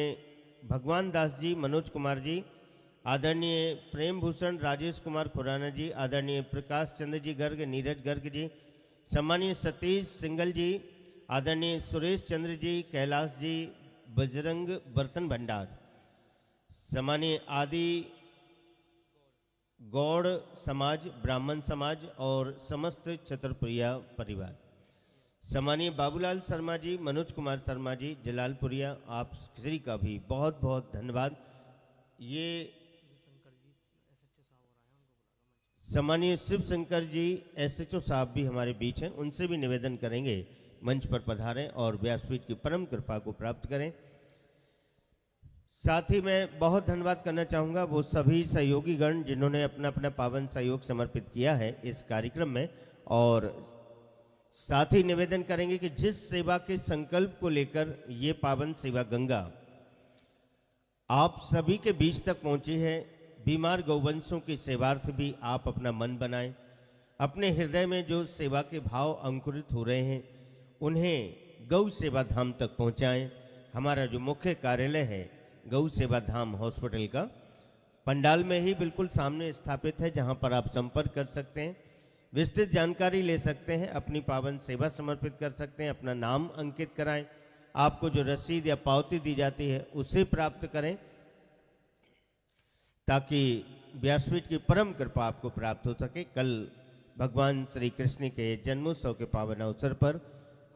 भगवान दास जी, मनोज कुमार जी, आदरणीय प्रेम भूषण राजेश कुमार खुराना जी, आदरणीय प्रकाश चंद्र जी गर्ग, नीरज गर्ग जी, सम्मानीय सतीश सिंगल जी, आदरणीय सुरेश चंद्र जी, कैलाश जी, बजरंग बर्तन भंडार, सम्मानीय आदि गौड़ समाज, ब्राह्मण समाज और समस्त छतरपुरिया परिवार, सम्मानीय बाबूलाल शर्मा जी, मनोज कुमार शर्मा जी, जलालपुरिया, आप श्री का भी बहुत बहुत धन्यवाद। ये सम्मानीय शिव शंकर जी SHO साहब भी हमारे बीच हैं, उनसे भी निवेदन करेंगे मंच पर पधारें और व्यासपीठ की परम कृपा को प्राप्त करें। साथ ही मैं बहुत धन्यवाद करना चाहूँगा वो सभी सहयोगी गण जिन्होंने अपना अपना पावन सहयोग समर्पित किया है इस कार्यक्रम में, और साथ ही निवेदन करेंगे कि जिस सेवा के संकल्प को लेकर ये पावन सेवा गंगा आप सभी के बीच तक पहुंची है, बीमार गौवंशों की सेवार्थ भी आप अपना मन बनाएं। अपने हृदय में जो सेवा के भाव अंकुरित हो रहे हैं उन्हें गौ सेवा धाम तक पहुंचाएं। हमारा जो मुख्य कार्यालय है गौ सेवा धाम हॉस्पिटल का पंडाल में ही बिल्कुल सामने स्थापित है, जहां पर आप संपर्क कर सकते हैं, विस्तृत जानकारी ले सकते हैं, अपनी पावन सेवा समर्पित कर सकते हैं, अपना नाम अंकित कराएं। आपको जो रसीद या पावती दी जाती है उसे प्राप्त करें ताकि व्यासपीठ की परम कृपा आपको प्राप्त हो सके। कल भगवान श्री कृष्ण के जन्मोत्सव के पावन अवसर पर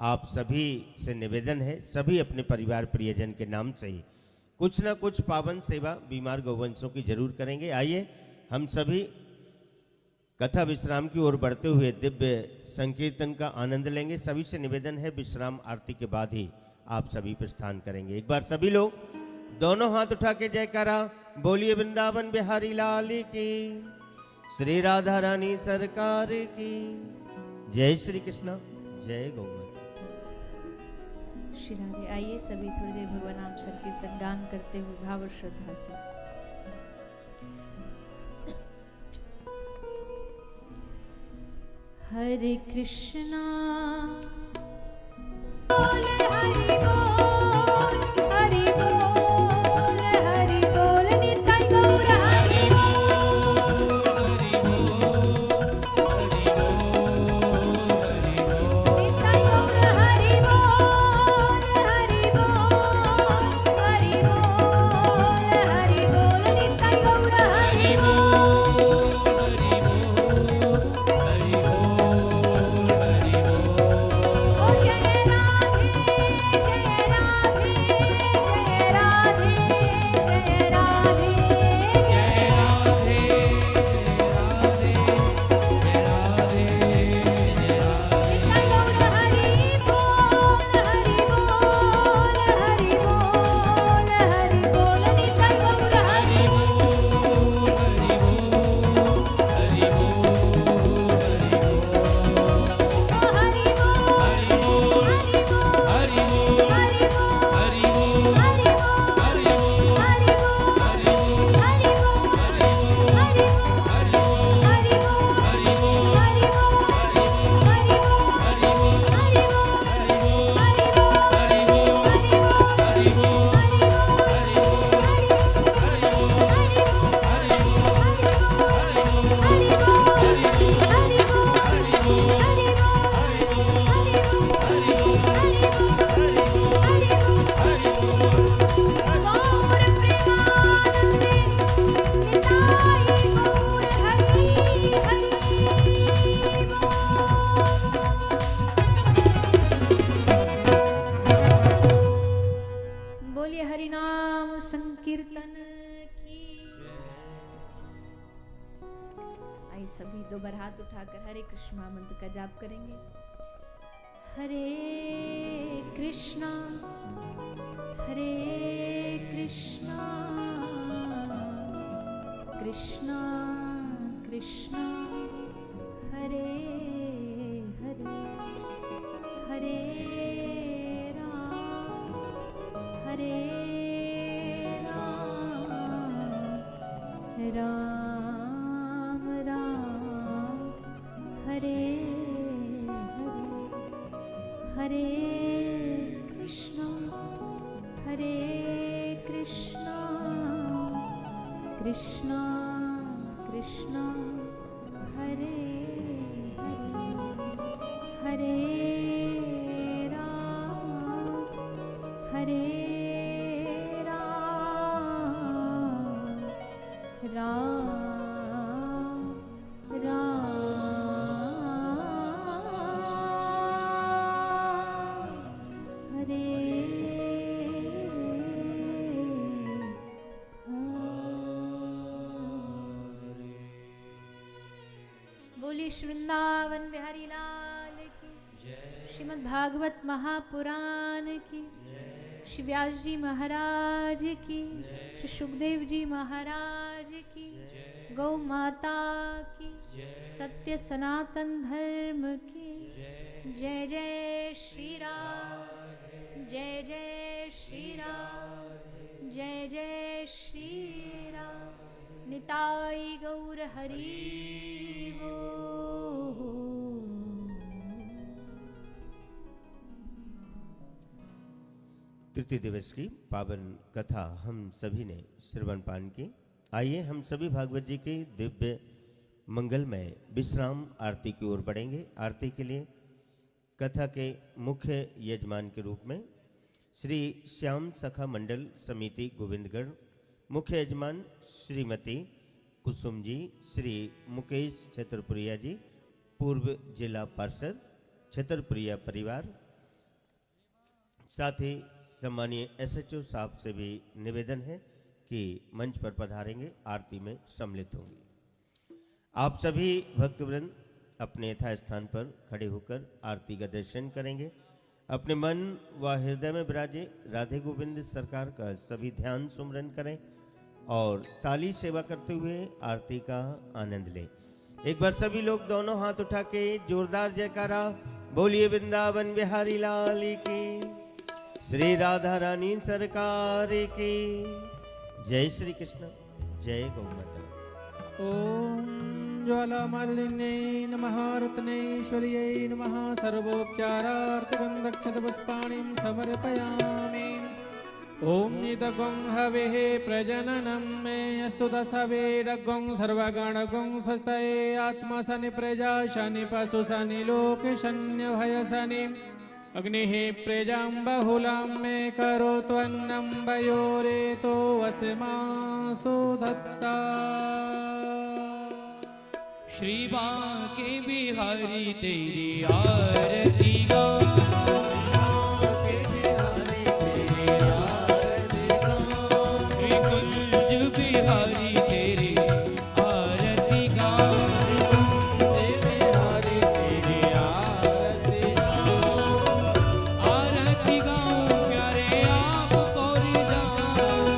आप सभी से निवेदन है, सभी अपने परिवार प्रियजन के नाम से ही कुछ ना कुछ पावन सेवा बीमार गौवंशों की जरूर करेंगे। आइए हम सभी कथा विश्राम की ओर बढ़ते हुए दिव्य संकीर्तन का आनंद लेंगे। सभी से निवेदन है विश्राम आरती के बाद ही आप सभी प्रस्थान करेंगे। एक बार सभी लोग दोनों हाथ उठा के जयकारा बोलिए वृंदावन बिहारी लाल की, श्री राधा रानी सरकार की जय। श्री कृष्णा, जय गौ माता। श्री राधे। आइए सभी थोड़ी देर भगवान नाम संकीर्तन गान करते हुए भाव और श्रद्धा से। हरे कृष्णा हरि बोल, हरि बोल, हरि बोल, निताई गौर हरि बोल, निताई गौर हरि बोल, हरि बोल, हरि बोल, हरि बोल, निताई गौर हरि उठाकर हरे कृष्ण महामंत्र का जाप करेंगे। हरे कृष्णा कृष्णा कृष्णा हरे हरे, हरे राम राम राम हरे हरे, हरे कृष्णा कृष्णा कृष्णा हरे हरे, हरे राम राम राम हरे बोलिए श्री वृंदावन बिहारी लाल की, श्रीमद् भागवत महापुराण की, श्री व्यास जी महाराज की, श्री सुखदेव जी महाराज की, गौ माता की, सत्य सनातन धर्म की जय जय श्री राम, जय जय श्री राम, जय जय श्री राम। निताई गौर हरि बोल। तृतीय दिवस की पावन कथा हम सभी ने श्रवण पान की। आइए हम सभी भागवत जी के दिव्य मंगलमय विश्राम आरती की ओर बढ़ेंगे। आरती के लिए कथा के मुख्य यजमान के रूप में श्री श्याम सखा मंडल समिति गोविंदगढ़, मुख्य यजमान श्रीमती कुसुम जी, श्री मुकेश छतरपुरिया जी, पूर्व जिला पार्षद छतरपुरिया परिवार, साथ ही सम्मानीय एसएचओ साहब से भी निवेदन है कि मंच पर पधारेंगे, आरती में सम्मिलित होंगे। आप सभी भक्तवृंद अपने यथा स्थान पर खड़े होकर आरती का दर्शन करेंगे। अपने मन व हृदय में विराजे राधे गोविंद सरकार का सभी ध्यान सुमरन करें और ताली सेवा करते हुए आरती का आनंद लें। एक बार सभी लोग दोनों हाथ उठा के जोरदार जयकारा बोलिए वृंदावन बिहारी लाल की, श्री राधा रानी सरकार की जय। श्री कृष्ण, जय गौ माता। ओम ज्वालामालिन्यै नमः, रत्नेश्वर्यै नमः, सर्वोपचारार्थकं दक्षतपुष्पाणिं समर्पयामि। ओम नितगं हवेः प्रजननं मे अस्तु दशवेदगं सर्वगणगं स्वस्तये आत्मा शनि प्रजा शनि पशु शनि लोक शन्य भय शनि अग्निः प्रजां बहुलां मे करोत्वन्नं वयोरेतो वसमासो धत्ता। श्री बांके बिहारी तेरी आरती गाऊं, श्री कुंज बिहारी तेरी आरती गाऊं, आरती गाऊं प्यारे आपको रिझाऊं,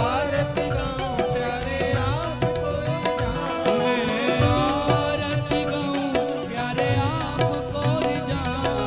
आरती गाऊं प्यारे आपको रिझाऊं, मैं आरती गाऊं प्यारे आपको रिझाऊं।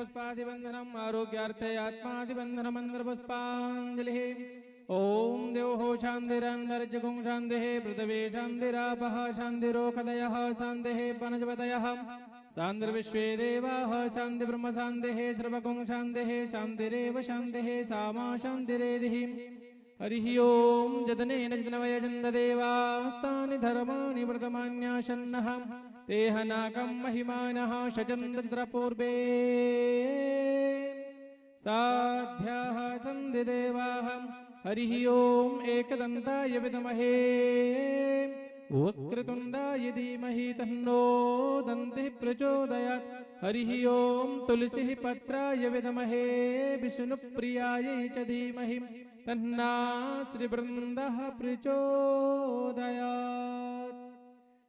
पुष्पादिबन्धनम् आरोग्यार्थे आत्मादिबन्धनम् मन्त्रपुष्पाञ्जलिः। ॐ द्यौः शान्तिरन्तरिक्षगुं शान्तिः पृथिवी शान्तिरापः शान्तिरोषधयः शान्तिः वनस्पतयः शान्तिर्विश्वे देवाः शान्ति ब्रह्म शान्तिः सर्वगुं शान्तिः शान्तिरेव शान्तिः सामा शान्तिरेधिः। हरिः ॐ जतनेन जतनवयजन्तदेवास्तानि धर्माणि वर्तमान्यासन्नः तेह नाकं महिमानः शचन्द्रपूर्वे साध्याः सन्ति देवाः। हरिः ॐ एकदन्ताय विद्महे वक्रतुण्डाय धीमहि तन्नो दन्तिः प्रचोदयात्। हरिः ॐ तुलसी पत्राय विद्महे विष्णुप्रियाय च धीमहि तन्ना श्रीवृन्दः प्रचोदयात्।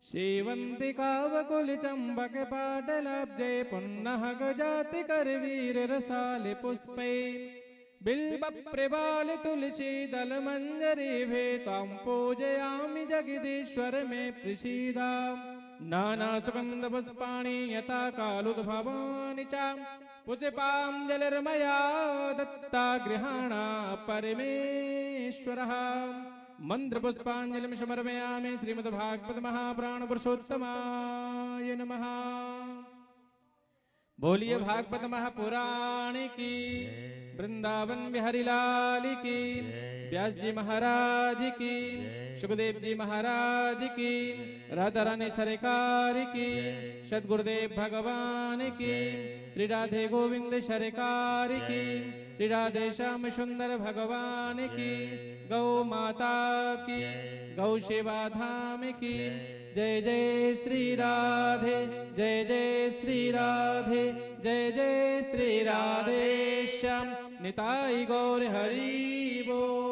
सेवन्तिकावकुलचम्बकपाटलाब्जे पुन्नः गजाति करवीररसाले पुष्पै बिल्बप्रवाले तुलसी दलमञ्जरीभे त्वां पूजयामि जगदीश्वर मे प्रसीदा। नानासुगन्धपुष्पाणि यथा कालोद्भवानि च पुष्पाञ्जलिर्मया दत्ता गृहाणा परमेश्वरः। मन्त्रपुष्पाञ्जलिं समर्पयामि श्रीमद्भागवत महापुराणपुरुषोत्तमाय नमः। बोलिए भागवत महापुराण की, वृंदावन बिहारी लाल की, व्यास जी महाराज की, सुखदेव जी महाराज की, राधा रानी सरकार की, सदगुरुदेव भगवान की, श्री राधे गोविंद सरकार की, श्री राधे श्याम सुंदर भगवान की, गौ माता की, गौ सेवा धाम की। जय जय श्री राधे, जय जय श्री राधे, जय जय श्री राधे श्याम। निताई गौर हरि बोल।